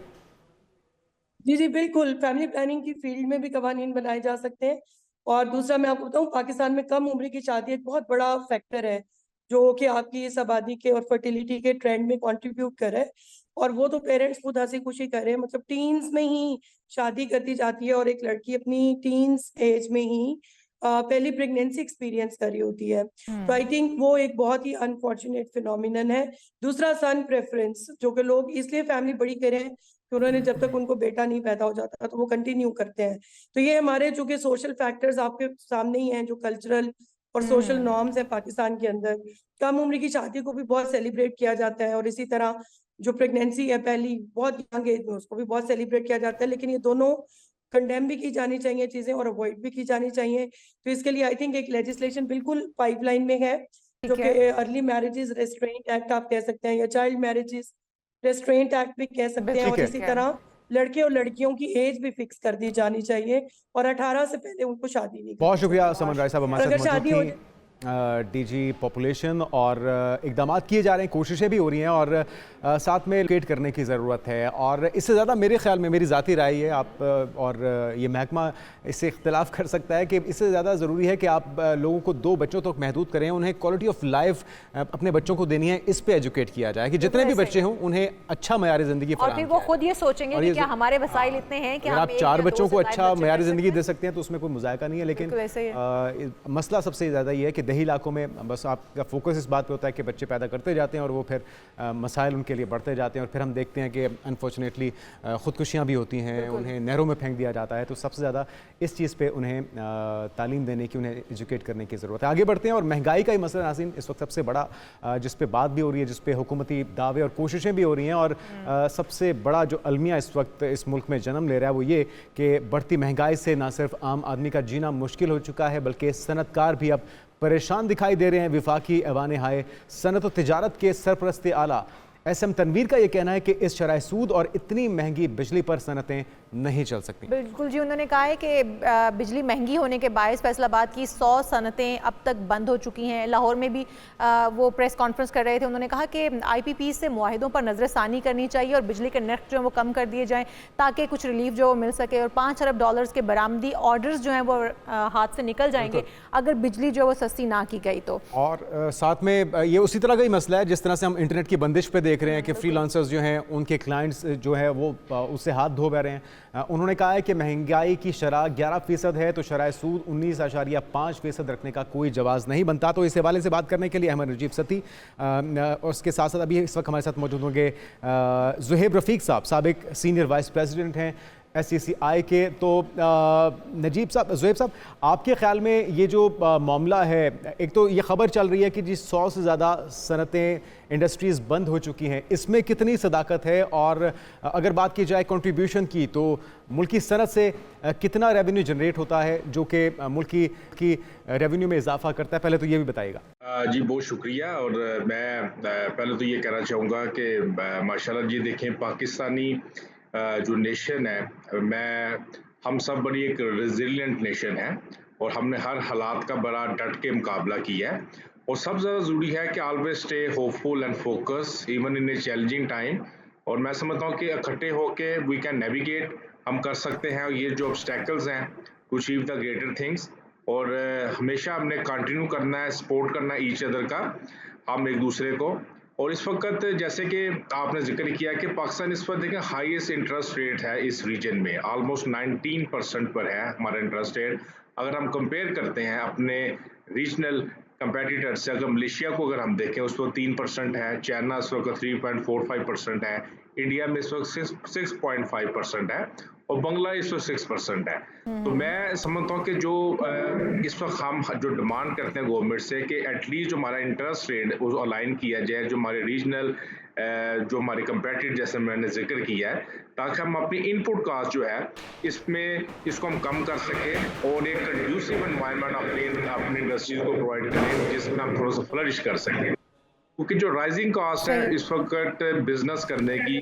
जी बिल्कुल, फैमिली प्लानिंग की फील्ड में भी कवानीन बनाए जा सकते हैं। और दूसरा मैं आपको बताऊं, पाकिस्तान में कम उम्र की शादी एक बहुत बड़ा फैक्टर है जो कि आपकी इस आबादी के और फर्टिलिटी के ट्रेंड में कंट्रीब्यूट कर रहा है। और वो तो पेरेंट्स खुद हंसी खुशी कर रहे हैं, मतलब टीन्स में ही शादी करती जाती है और एक लड़की अपनी टीन्स एज में ही पहली प्रेगनेंसी एक्सपीरियंस कर रही होती है। तो आई थिंक वो एक बहुत ही अनफॉर्चुनेट फिनोमिनन है। दूसरा सन प्रेफरेंस, जो कि लोग इसलिए फैमिली बड़ी करें कि उन्होंने जब तक उनको बेटा नहीं पैदा हो जाता तो वो कंटिन्यू करते हैं। तो ये हमारे चूंकि सोशल फैक्टर्स आपके सामने ही हैं, जो कल्चरल और सोशल नॉर्म्स हैं पाकिस्तान के अंदर। कम उम्र की शादी को भी बहुत सेलिब्रेट किया जाता है, और इसी तरह जो प्रेगनेंसी है पहली बहुत यंग एज में, उसको भी बहुत सेलिब्रेट किया जाता है। लेकिन ये दोनों कंडेम भी की जानी चाहिए चीजें और अवॉइड भी की जानी चाहिए। तो इसके लिए आई थिंक एक लेजिस्लेशन बिल्कुल पाइपलाइन में है, जो कि अर्ली मैरिजेस रेस्ट्रेंट एक्ट आप कह सकते हैं, या चाइल्ड मैरिजेस रेस्ट्रेंट एक्ट भी कह सकते हैं। और इसी तरह लड़के और लड़कियों की एज भी फिक्स कर दी जानी चाहिए और 18 से पहले उनको शादी नहीं। बहुत शुक्रिया समन राय साहब, हमारे साथ शादी मौजूद थी डीजी पॉपुलेशन। और इकदाम किए जा रहे हैं, कोशिशें भी हो रही हैं, और साथ में लोकेट करने की ज़रूरत है। और इससे ज़्यादा मेरे ख्याल में, मेरी ज़ाती राय है, आप और ये महकमा इससे इख्तलाफ कर सकता है कि इससे ज़्यादा ज़रूरी है कि आप लोगों को 2 बच्चों तक महदूद करें, उन्हें क्वालिटी ऑफ लाइफ अपने बच्चों को देनी है, इस पर एजुकेट किया जाए कि जितने भी बच्चे हों उन्हें अच्छा मयारी ज़िंदगी, और फिर वो खुद ये सोचेंगे कि क्या हमारे वसाइल इतने हैं कि आप 4 बच्चों को अच्छा मयारी ज़िंदगी दे सकते हैं तो उसमें कोई मुज़ायका नहीं है। लेकिन मसला सबसे ज़्यादा ये है कि दही इलाकों में बस आपका फोकस इस बात पे होता है कि बच्चे पैदा करते जाते हैं और वो फिर मसाइल उनके लिए बढ़ते जाते हैं और फिर हम देखते हैं कि अनफॉर्चुनेटली ख़ुदकुशियाँ भी होती हैं, उन्हें नहरों में फेंक दिया जाता है। तो सबसे ज़्यादा इस चीज़ पे उन्हें तालीम देने की, उन्हें एजुकेट करने की ज़रूरत है। आगे बढ़ते हैं और महंगाई का ही मसला नाज़रीन इस वक्त सबसे बड़ा जिस पे बात भी हो रही है, जिस पे हुकूमती दावे और कोशिशें भी हो रही हैं और सबसे बड़ा जो अलमिया इस वक्त इस मुल्क में जन्म ले रहा है वो ये कि बढ़ती महंगाई से ना सिर्फ आम आदमी का जीना मुश्किल हो चुका है बल्कि सनतकार भी अब परेशान दिखाई दे रहे हैं। विफाकी ऐवान हाय सनत और तिजारत के सरपरस्त आला SM तनवीर का ये कहना है कि इस शरह सूद और इतनी महंगी बिजली पर सनतें नहीं चल सकती। बिल्कुल जी, उन्होंने कहा है कि बिजली महंगी होने के बायस फैसलाबाद की 100 सनतें अब तक बंद हो चुकी हैं। लाहौर में भी वो प्रेस कॉन्फ्रेंस कर रहे थे। उन्होंने कहा कि IPP से मुआहिदों पर नज़रसानी करनी चाहिए और बिजली के नर्ख जो है वो कम कर दिए जाएँ ताकि कुछ रिलीफ जो मिल सके और $5 अरब के बरामदी ऑर्डर्स जो हैं वो हाथ से निकल जाएंगे अगर बिजली जो है वो सस्ती ना की गई तो। और साथ में ये उसी तरह का ही मसला है जिस तरह से हम इंटरनेट की बंदिश पे देख रहे हैं कि फ्रीलांसर्स जो हैं उनके क्लाइंट्स जो है वो उससे हाथ धो बैठ रहे हैं। उन्होंने कहा है कि महंगाई की शरह 11% है तो शरह सूद 19.5% रखने का कोई जवाज़ नहीं बनता। तो इस हवाले से बात करने के लिए अहमद नजीब सती और उसके साथ साथ अभी इस वक्त हमारे साथ मौजूद होंगे ज़ुहैब रफ़ीक साहब, साबिक सीनियर वाइस प्रेसिडेंट हैं SCCI के। तो नजीब साहब, ज़ुहैब साहब, आपके ख्याल में ये जो मामला है, एक तो ये ख़बर चल रही है कि जी 100 से ज़्यादा सनतें इंडस्ट्रीज़ बंद हो चुकी हैं, इसमें कितनी सदाकत है? और अगर बात की जाए कंट्रीब्यूशन की तो मुल्की सनत से कितना रेवेन्यू जनरेट होता है जो कि मुल्की की रेवेन्यू में इजाफा करता है? पहले तो ये भी बताइएगा। जी बहुत शुक्रिया। और मैं पहले तो ये कहना चाहूँगा कि माशाल्लाह जी देखें पाकिस्तानी जो नेशन है, हम सब बड़ी एक रेजिलिएंट नेशन है और हमने हर हालात का बड़ा डट के मुकाबला किया है। और सबसे ज़्यादा ज़रूरी है कि always stay hopeful and focus even in A challenging time. और मैं समझता हूँ कि इकट्ठे होके वी कैन नेविगेट, हम कर सकते हैं ये जो ऑब्स्टेकल्स हैं to achieve the greater things. और हमेशा हमने कंटिन्यू करना है, सपोर्ट करना है ईच अदर का, हम एक दूसरे को। और इस वक्त जैसे कि आपने जिक्र किया कि पाकिस्तान इस वक्त देखें हाईएस्ट इंटरेस्ट रेट है इस रीजन में, ऑलमोस्ट 19% पर है हमारा इंटरेस्ट रेट। अगर हम कंपेयर करते हैं अपने रीजनल कंपेटिटर्स से, अगर मलेशिया को अगर हम देखें उस वक्त 3% है, चाइना इस वक्त 3.45% है, इंडिया में इस वक्त 6.5% है और बांग्ला इस वक्त 6% है। तो मैं समझता हूँ कि जो इस वक्त हम जो डिमांड करते हैं गवर्नमेंट से कि एटलीस्ट जो हमारा इंटरेस्ट रेट वो अलाइन किया जाए जो हमारे रीजनल जो हमारे कंपेटिटर जैसे मैंने जिक्र किया है, ताकि हम अपनी इनपुट कास्ट जो है इसको हम कम कर सकें और एक कंड्यूसिव एनवायरनमेंट अपनी इंडस्ट्रीज को प्रोवाइड करें जिसमें हम थोड़ा सा फ्लरिश कर सकें। क्योंकि जो राइजिंग कास्ट है इस वक्त बिजनेस करने की,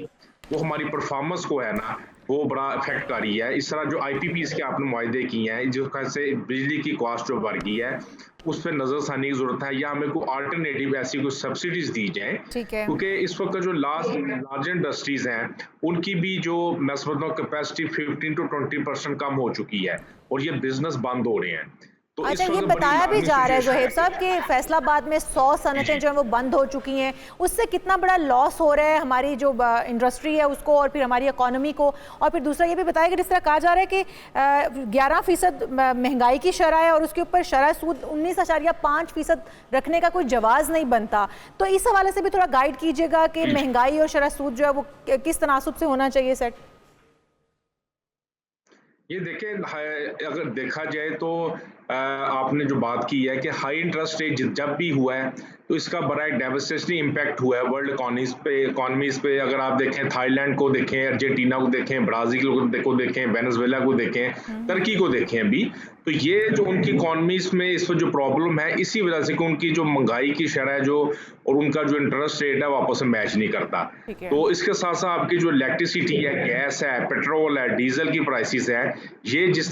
वो हमारी परफॉर्मेंस को है ना वो बड़ा इफेक्ट कर रही है। इस तरह जो IPPs के आपने मुआहदे किए हैं जिससे बिजली की कॉस्ट जो बढ़ गई है उस पर नजरसानी की जरूरत है, या हमें कोई अल्टरनेटिव ऐसी कोई सब्सिडीज दी जाए। क्योंकि इस वक्त जो लार्ज इंडस्ट्रीज हैं उनकी भी जो मैं समझता हूँ कैपेसिटी 15 to 20% कम हो चुकी है और ये बिजनेस बंद हो रहे हैं। तो अच्छा, ये बताया भी जा रहा है ज़ुहैब साहब कि फैसलाबाद में 100 सनतें जो हैं वो बंद हो चुकी हैं, उससे कितना बड़ा लॉस हो रहा है हमारी जो इंडस्ट्री है उसको और फिर हमारी इकोनॉमी को। और फिर दूसरा ये भी बताया कि जिस तरह कहा जा रहा है कि 11% महंगाई की शरह है और उसके ऊपर शरह सूद 19.5% रखने का कोई जवाज़ नहीं बनता। तो इस हवाले से भी थोड़ा गाइड कीजिएगा कि महंगाई और शरह सूद जो है वो किस तनासुब से होना चाहिए सेट। ये देखें अगर देखा जाए तो आपने जो बात की है कि हाई इंटरेस्ट रेट जब भी हुआ है तो इसका बड़ा एक डेवास्टेटिंग इम्पैक्ट हुआ है वर्ल्ड इकोनॉमीज पे। अगर आप देखें थाईलैंड को देखें, अर्जेंटीना को देखें, ब्राजील को देखें, वेनेजुएला को देखें, तुर्की को देखें अभी, तो ये जो उनकी इकोनॉमीज में इस वक्त जो प्रॉब्लम है इसी वजह से कि उनकी जो महंगाई की शरह जो और उनका जो इंटरेस्ट रेट है वो आपस में मैच नहीं करता। तो इसके साथ साथ आपकी जो इलेक्ट्रिसिटी है, गैस है, पेट्रोल है, डीजल की प्राइसेस है, ये जिस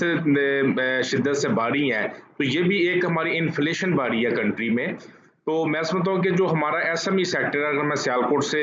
शिद्दत से बढ़ रही है तो ये भी एक हमारी इन्फ्लेशन बढ़ रही है कंट्री में। तो मैं समझता हूँ कि जो हमारा SME सेक्टर है, अगर मैं सियालकोट से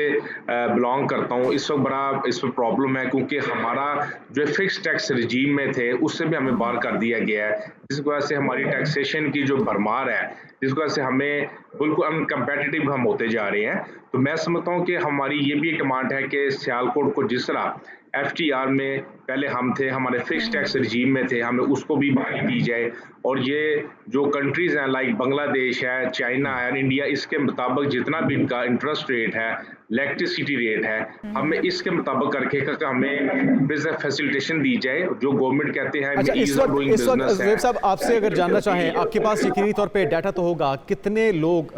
बिलोंग करता हूँ, इस वक्त बड़ा इस पर प्रॉब्लम है क्योंकि हमारा जो फिक्स टैक्स रिजीम में थे उससे भी हमें बाहर कर दिया गया है, जिस वजह से हमारी टैक्सेशन की जो भरमार है जिस वजह से हमें बिल्कुल अनकम्पेटिटिव हम होते जा रहे हैं। तो मैं समझता हूँ कि हमारी ये भी एक डिमांड है कि सियालकोट को जिस तरह FTR में पहले हम थे, हमारे फिक्स टैक्स रिजीम में थे, हमें उसको भी बहाली दी जाए। और ये जो कंट्रीज हैं लाइक बांग्लादेश है, चाइना है, इंडिया, इसके मुताबिक जितना भी इनका इंटरेस्ट रेट है, इलेक्ट्रिसिटी रेट है, हमें इसके मुताबिक करके हमें बिजनेस फैसिलिटेशन दी जाए, जो गवर्नमेंट कहते हैं अच्छा, इस वक्त ज़ुहैब साहब आपसे अगर जानना चाहें, आपके पास यकीनी तौर पे डाटा तो होगा, कितने लोग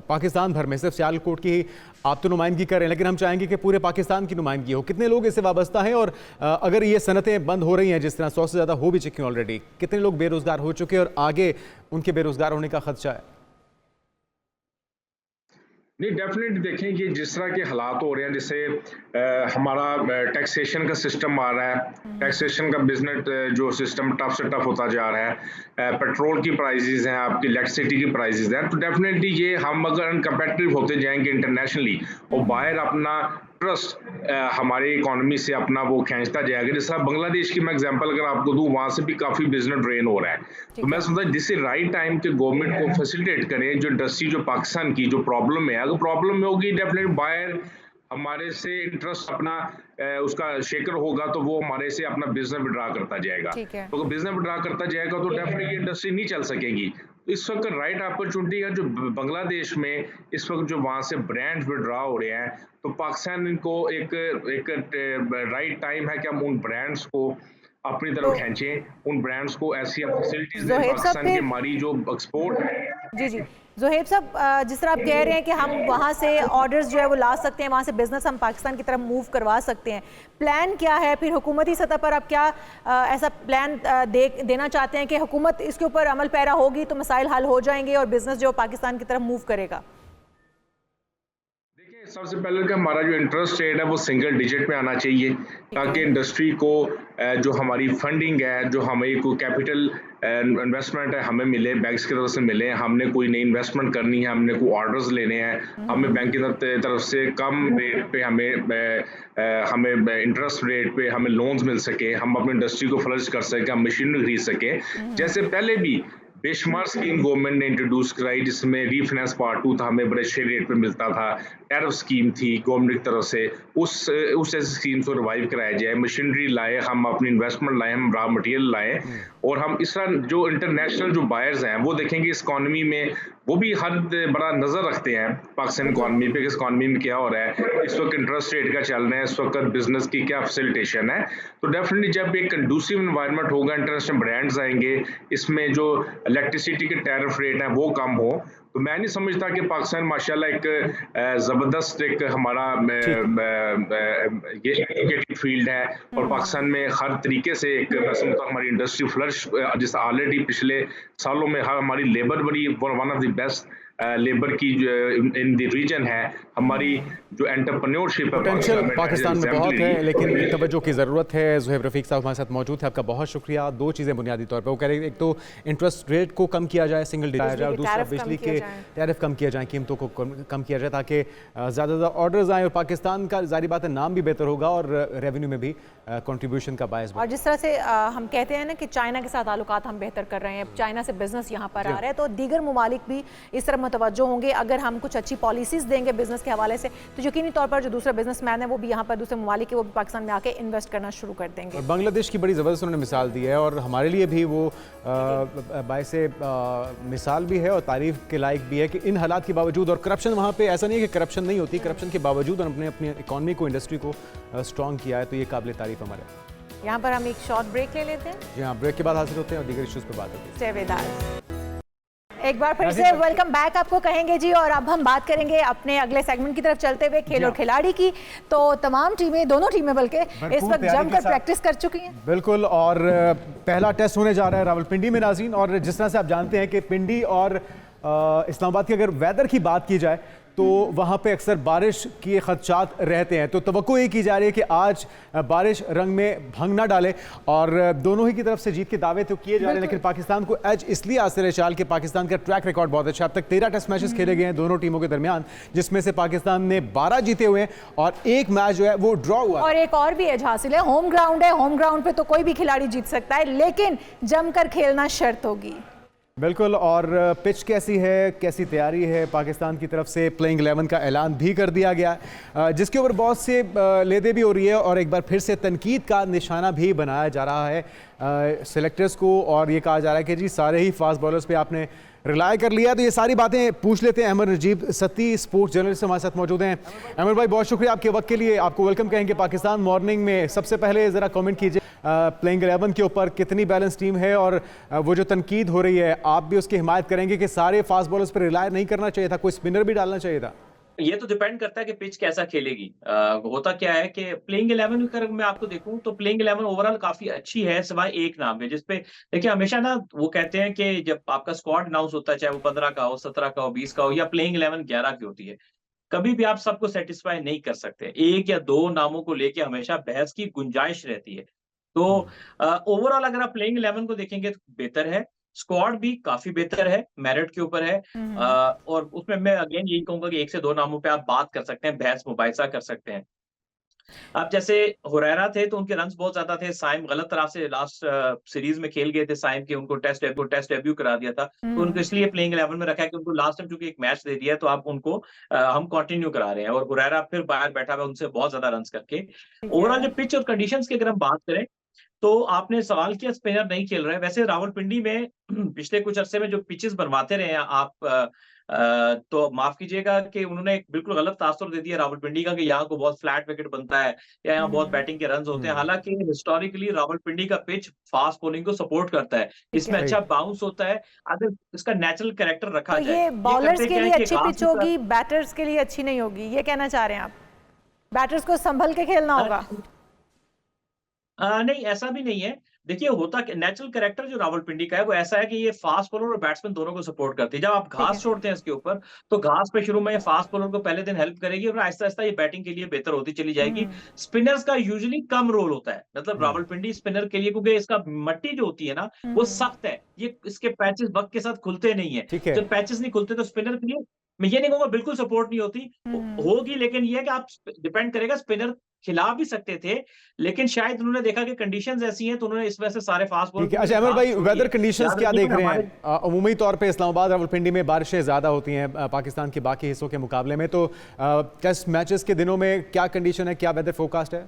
पाकिस्तान भर में, सिर्फ सियालकोट की आप तो नुमाइंदगी कर रहे हैं, लेकिन हम चाहेंगे कि पूरे पाकिस्तान की नुमाइंदगी हो, कितने लोग इससे वाबस्ता हैं? और अगर ये सनतें बंद हो रही हैं जिस तरह 100 से ज़्यादा हो भी चुकी हैं ऑलरेडी, कितने लोग बेरोज़गार हो चुके हैं और आगे उनके बेरोज़गार होने का खदशा है? नहीं, डेफिनेटली देखें, ये जिस तरह के हालात हो रहे हैं, जैसे हमारा टैक्सेशन का सिस्टम आ रहा है, टैक्सेशन का बिजनेस जो सिस्टम टफ से टफ होता जा रहा है, पेट्रोल की प्राइसेस हैं, आपकी इलेक्ट्रिसिटी की प्राइसेस हैं, तो डेफिनेटली ये हम अगर अनकम्पेटिटिव होते जाएंगे इंटरनेशनली और बाहर अपना ट्रस्ट हमारी इकोनॉमी से अपना वो खींचता जाएगा। जैसा बांग्लादेश की मैं एग्जांपल अगर आपको दूं, वहां से भी काफी बिजनेस ड्रेन हो रहा है, तो मैं समझता हूं दिस इज राइट टाइम कि गवर्नमेंट को फैसिलिटेट करें जो इंडस्ट्री, जो पाकिस्तान की जो प्रॉब्लम है, अगर प्रॉब्लम में होगी डेफिनेटली बायर हमारे से इंटरेस्ट अपना उसका शेकर होगा, तो वो हमारे से अपना बिजनेस विड्रा करता जाएगा। तो बिजनेस विड्रा करता जाएगा तो डेफिनेटली इंडस्ट्री नहीं चल सकेगी। इस वक्त राइट अपॉर्चुनिटी है जो बांग्लादेश में इस वक्त जो वहां से ब्रांड्स विड्रा हो रहे हैं, तो पाकिस्तान इनको एक राइट टाइम है कि हम उन ब्रांड्स को अपनी तरफ खींचें, उन ब्रांड्स को ऐसी फैसिलिटीज दें पाकिस्तान की हमारी जो एक्सपोर्ट है। जी ज़ुहैब साहब, जिस तरह आप कह रहे हैं कि हम वहाँ से ऑर्डर्स जो है वो ला सकते हैं, वहाँ से बिजनेस हम पाकिस्तान की तरफ मूव करवा सकते हैं, प्लान क्या है फिर हुकूमती सतह पर? आप क्या ऐसा प्लान देना चाहते हैं कि हुकूमत इसके ऊपर अमल पैरा होगी तो मसाइल हल हो जाएंगे और बिजनेस जो पाकिस्तान की तरफ मूव करेगा? सबसे पहले कि हमारा जो इंटरेस्ट रेट है वो सिंगल डिजिट में आना चाहिए, ताकि इंडस्ट्री को जो हमारी फंडिंग है, जो हमें कोई कैपिटल इन्वेस्टमेंट है, हमें मिले, बैंक्स की तरफ से मिले। हमने कोई नई इन्वेस्टमेंट करनी है, हमने कोई ऑर्डर्स लेने हैं, हमें बैंक की तरफ से कम रेट पे हमें इंटरेस्ट रेट पे हमें लोन्स मिल सके, हम अपनी इंडस्ट्री को फ्लरिश कर सके, हम मशीनरी खरीद सके। जैसे पहले भी बेशुमार स्कीम गवर्नमेंट ने इंट्रोड्यूस कराई, जिसमें रीफाइनेंस पार्ट 2 था, हमें बड़े अच्छे रेट पे मिलता था, टैरिफ स्कीम थी गवर्नमेंट की तरफ से, उस ऐसी स्कीम को रिवाइव कराया जाए, मशीनरी लाए, हम अपनी इन्वेस्टमेंट लाए, हम रॉ मटेरियल लाए, और हम इस तरह जो इंटरनेशनल जो बायर्स हैं वो देखेंगे इस इकॉनमी में, वो भी हर बड़ा नजर रखते हैं पाकिस्तान इकॉनमी पे, इस इकॉनमी में क्या हो रहा है, इस वक्त इंटरेस्ट रेट का चल रहा है, इस वक्त बिजनेस की क्या फैसिलिटेशन है। तो डेफिनेटली जब एक कंडूसिव एनवायरनमेंट होगा, इंटरनेशनल ब्रांड्स आएंगे, इसमें जो इलेक्ट्रिसिटी के टैरिफ रेट है वो कम हो, तो मैं नहीं समझता कि पाकिस्तान माशाल्लाह एक ज़बरदस्त एक हमारा ये एजुकेटेड फील्ड है, और पाकिस्तान में हर तरीके से एक मैं समझता हूँ हमारी इंडस्ट्री फ्लरिश, जिस ऑलरेडी पिछले सालों में हमारी लेबर बड़ी one of the best labour की इन द रीजन है, हमारी जो एंटरप्रेन्योरशिप पोटेंशियल पाकिस्तान में बहुत है, लेकिन तवज्जो की ज़रूरत है। ज़ुहैब रफ़ीक साहब हमारे साथ मौजूद है, आपका बहुत शुक्रिया। दो चीज़ें बुनियादी तौर पर वो कह रहे हैं, एक तो इंटरेस्ट रेट को कम किया जाए, सिंगल डिजिट जाए, और दूसरा बिजली के टैरिफ कम किया जाए, कीमतों को कम किया जाए, ताकि ज़्यादा ऑर्डर्स आएँ, और पाकिस्तान का ज़ाहिर बात है नाम भी बेहतर होगा और रेवेन्यू में भी कंट्रीब्यूशन का बायस। और जिस तरह से हम कहते हैं ना कि चाइना के साथ ताल्लुकात हम बेहतर कर रहे हैं, चाइना से बिजनेस यहाँ पर आ रहा है, तो दीगर ममालिक भी इस तरह मुतवज्जो होंगे। अगर हम कुछ अच्छी पॉलिसीज देंगे बिजनेस के हवाले से, तो यकीनी तौर पर जो दूसरे बिजनेसमैन है वो भी यहाँ पर दूसरे ममालिक के, वो भी पाकिस्तान में आके इन्वेस्ट करना शुरू कर देंगे। और बांग्लादेश की बड़ी ज़बरदस्त उन्होंने मिसाल दी है, और हमारे लिए भी वो बायसे मिसाल भी है और तारीफ के लायक भी है कि इन हालात के बावजूद, और करप्शन वहाँ पे ऐसा नहीं है कि करप्शन नहीं होती, करप्शन के बावजूद उन्होंने अपनी इकॉनमी को, इंडस्ट्री को स्ट्रॉन्ग किया है, तो ये काबिल तारीफ हमारे। यहाँ पर हम एक शॉर्ट ब्रेक ले लेते हैं। जी हाँ, ब्रेक के बाद हासिल होते हैं और दीगर इश्यूज़ पर बात होती है। एक बार फिर से वेलकम बैक आपको कहेंगे जी, और अब हम बात करेंगे अपने अगले सेगमेंट की तरफ चलते हुए खेल और खिलाड़ी की। तो तमाम टीमें, दोनों टीमें बल्कि इस वक्त जमकर प्रैक्टिस कर चुकी हैं। बिल्कुल, और पहला टेस्ट होने जा रहा है रावलपिंडी में नाज़रीन, और जिस तरह से आप जानते हैं कि पिंडी और इस्लामाबाद की अगर वेदर की बात की जाए तो वहाँ पे अक्सर बारिश के खदशात रहते हैं, तो तवक्को ये की जा रही है कि आज बारिश रंग में भंग ना डाले, और दोनों ही की तरफ से जीत के दावे तो किए जा रहे हैं, लेकिन पाकिस्तान को एज इसलिए हासिल है चाल कि पाकिस्तान का ट्रैक रिकॉर्ड बहुत अच्छा। अब तक 13 टेस्ट मैचेस खेले गए हैं दोनों टीमों के दरमियान, जिसमें से पाकिस्तान ने 12 जीते हुए हैं और एक मैच जो है वो ड्रॉ हुआ, और एक और भी एज हासिल है, होम ग्राउंड है, होम ग्राउंड पे तो कोई भी खिलाड़ी जीत सकता है, लेकिन जमकर खेलना शर्त होगी। बिल्कुल। और पिच कैसी है, कैसी तैयारी है पाकिस्तान की तरफ से? प्लेइंग 11 का ऐलान भी कर दिया गया है, जिसके ऊपर बहुत से लेदे भी हो रही है और एक बार फिर से तनकीद का निशाना भी बनाया जा रहा है सेलेक्टर्स को, और ये कहा जा रहा है कि जी सारे ही फास्ट बॉलर्स पे आपने रिलाय कर लिया। तो ये सारी बातें पूछ लेते हैं। अहमद नजीब सत्ती स्पोर्ट्स जर्नलिस्ट हमारे साथ मौजूद हैं। अहमद भाई, बहुत शुक्रिया आपके वक्त के लिए, आपको वेलकम कहेंगे पाकिस्तान मॉर्निंग में। सबसे पहले ज़रा कमेंट कीजिए प्लेइंग 11 के ऊपर, कितनी बैलेंस टीम है और वो जो तनकीद हो रही है आप भी उसकी हिमायत करेंगे कि सारे फास्ट बॉलर्स पर रिलाय नहीं करना चाहिए था, कोई स्पिनर भी डालना चाहिए था? ये तो डिपेंड करता है कि पिच कैसा खेलेगी। होता क्या है कि प्लेइंग 11 अगर मैं आपको देखूं तो प्लेइंग 11 ओवरऑल काफी अच्छी है, सिवाय एक नाम के जिसपे देखिए हमेशा ना वो कहते हैं कि जब आपका स्क्वाड अनाउंस होता है, चाहे वो 15 का हो, 17 का हो, 20 का हो, या प्लेइंग 11 11 की होती है, कभी भी आप सबको सेटिस्फाई नहीं कर सकते। एक या दो नामों को लेके हमेशा बहस की गुंजाइश रहती है। तो ओवरऑल अगर आप प्लेइंग 11 को देखेंगे तो बेहतर है, स्क्वाड भी काफी बेहतर है, मेरिट के ऊपर है। और उसमें मैं अगेन यही कहूंगा कि 1 से 2 नामों पे आप बात कर सकते हैं, बहस मुबाहिसा कर सकते हैं। अब जैसे हुरैरा थे तो उनके रन्स बहुत ज्यादा थे, साइम गलत तरह से लास्ट सीरीज में खेल गए थे, साइम के उनको टेस्ट डेब्यू करा दिया था, तो उनको इसलिए प्लेइंग 11 में रखा है कि उनको लास्ट टाइम चूंकि एक मैच दे दिया है तो आप उनको हम कंटिन्यू करा रहे हैं, और हुरैरा फिर बाहर बैठा हुआ उनसे बहुत ज्यादा रन्स करके। ओवरऑल जो पिच और कंडीशंस की अगर हम बात करें तो आपने सवाल किया स्पिनर नहीं खेल रहे हैं। वैसे रावलपिंडी में पिछले कुछ अरसे में जो पिचेस बनवाते रहे हैं आप तो माफ कीजिएगा कि उन्होंने एक बिल्कुल गलत तासुर दे दिया रावलपिंडी का कि यहाँ को बहुत फ्लैट विकेट बनता है या यहाँ बहुत बैटिंग के रन होते हैं। हालांकि हिस्टोरिकली रावलपिंडी का पिच फास्ट बॉलिंग को सपोर्ट करता है, इसमें अच्छा बाउंस होता है अगर इसका नेचुरल कैरेक्टर रखा तो जाए। ये बॉलर्स के लिए अच्छी पिच होगी, बैटर्स के लिए अच्छी नहीं होगी, ये कहना चाह रहे हैं आप? बैटर्स को संभल के खेलना होगा? नहीं, ऐसा भी नहीं है। देखिए होता नेचुरल कैरेक्टर जो रावलपिंडी का है वो ऐसा है कि ये फास्ट बॉलर और बैट्समैन दोनों को सपोर्ट करती है। जब आप घास छोड़ते हैं इसके ऊपर तो घास पे शुरू में ये फास्ट बॉलर को पहले दिन हेल्प करेगी और आहिस्ता आहिस्ता ये बैटिंग के लिए बेहतर होती चली जाएगी। स्पिनर्स का यूजुअली कम रोल होता है, मतलब रावलपिंडी स्पिनर के लिए, क्योंकि इसका मट्टी जो होती है ना वो सख्त है, ये इसके पैचेस वक्त के साथ खुलते नहीं है। जब पैचेस नहीं खुलते तो स्पिनर के लिए मैं ये नहीं कहूंगा बिल्कुल सपोर्ट नहीं होती, होगी, लेकिन ये है कि आप डिपेंड करेगा। स्पिनर खिला भी सकते थे लेकिन शायद उन्होंने देखा कि कंडीशंस ऐसी हैं तो उन्होंने इस वजह से सारे फास्ट बॉलर। अच्छा अमर भाई, वेदर कंडीशंस क्या देख रहे हैं? अमूमी तौर पे इस्लामाबाद रावलपिंडी में बारिशें ज़्यादा होती हैं पाकिस्तान के बाकी हिस्सों के मुकाबले में, तो टेस्ट मैचेस के दिनों में क्या कंडीशन है, क्या वेदर फोरकास्ट है?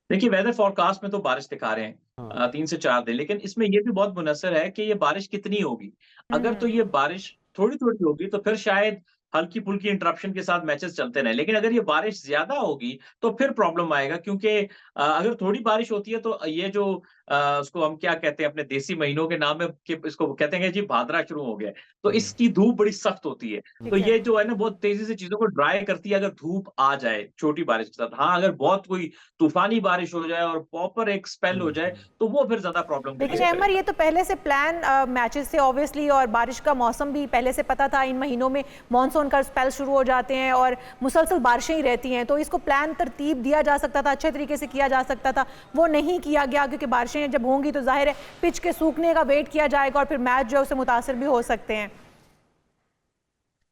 देखिए वेदर फोरकास्ट में तो बारिश दिखा रहे हैं 3 से 4 दिन, लेकिन इसमें ये भी बहुत मुनस्सर है कि ये बारिश कितनी होगी। अगर तो ये बारिश थोड़ी थोड़ी होगी तो फिर शायद हल्की फुल्की इंटरप्शन के साथ मैचेस चलते रहे, लेकिन अगर ये बारिश ज्यादा होगी तो फिर प्रॉब्लम आएगा, क्योंकि अगर थोड़ी बारिश होती है तो ये जो उसको हम क्या कहते हैं अपने देसी महीनों के नाम में कि इसको कहते हैं जी भाद्रा शुरू हो गया, तो इसकी धूप बड़ी सख्त होती है, तो ये जो है ना बहुत तेजी से चीजों को ड्राई करती है अगर धूप आ जाए छोटी बारिश के साथ। हाँ, अगर बहुत कोई तूफानी बारिश हो जाए और प्रॉपर एक स्पेल हो जाए तो वो फिर ज्यादा प्रॉब्लम। लेकिन अमर ये तो पहले से प्लान मैचेस से ऑब्वियसली, और बारिश का मौसम भी पहले से पता था, इन महीनों में मानसून का स्पेल शुरू हो जाते हैं और मुसलसल बारिशें ही रहती हैं, तो इसको प्लान तरतीब दिया जा सकता था, अच्छे तरीके से किया जा सकता था, वो नहीं किया गया क्योंकि बारिशें जब होंगी तो जाहिर है पिच के सूखने का वेट किया जाएगा और फिर मैच जो है उससे मुतासर भी हो सकते हैं।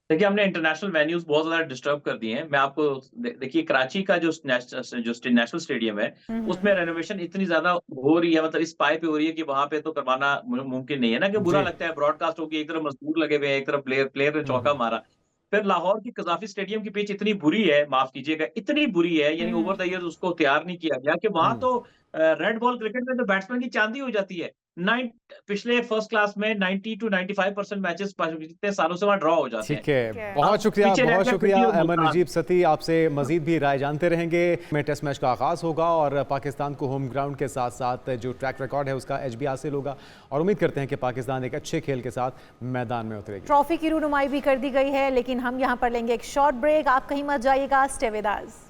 देखिए हमने इंटरनेशनल वेन्यूज बहुत ज्यादा डिस्टर्ब कर दिए हैं। मैं आपको देखिए कराची का जो नेशनल स्टेडियम है उसमें रेनोवेशन इतनी ज्यादा हो रही है, मतलब इस पाए पे हो रही है कि वहां पे तो करवाना मुमकिन नहीं है ना, कि बुरा लगता है ब्रॉडकास्ट होगी, एक तरफ मजदूर लगे हुए हैं, एक तरफ प्लेयर ने चौका मारा। फिर लाहौर की कजाफी स्टेडियम की पिच इतनी बुरी है, माफ कीजिएगा इतनी बुरी है, यानी ओवर द ईयर्स उसको तैयार नहीं किया गया, कि वहां तो रेड बॉल क्रिकेट में तो बैट्समैन की चांदी हो जाती है। पिछले फर्स्ट क्लास में 90 to 95% मैचेस कितने सालों से वहां ड्रॉ हो जाते हैं। ठीक है, बहुत शुक्रिया अहमद नजीब सती, आपसे मजीद भी राय जानते रहेंगे। में टेस्ट मैच का आगाज होगा और पाकिस्तान को होम ग्राउंड के साथ साथ जो ट्रैक रिकॉर्ड है उसका एज भी हासिल होगा और उम्मीद करते हैं कि पाकिस्तान एक अच्छे खेल के साथ मैदान में उतरेगी। ट्रॉफी की रूनुमाई भी कर दी गई है, लेकिन हम यहाँ पर लेंगे एक शॉर्ट ब्रेक, आप कहीं मत जाइएगा, स्टे विद अस।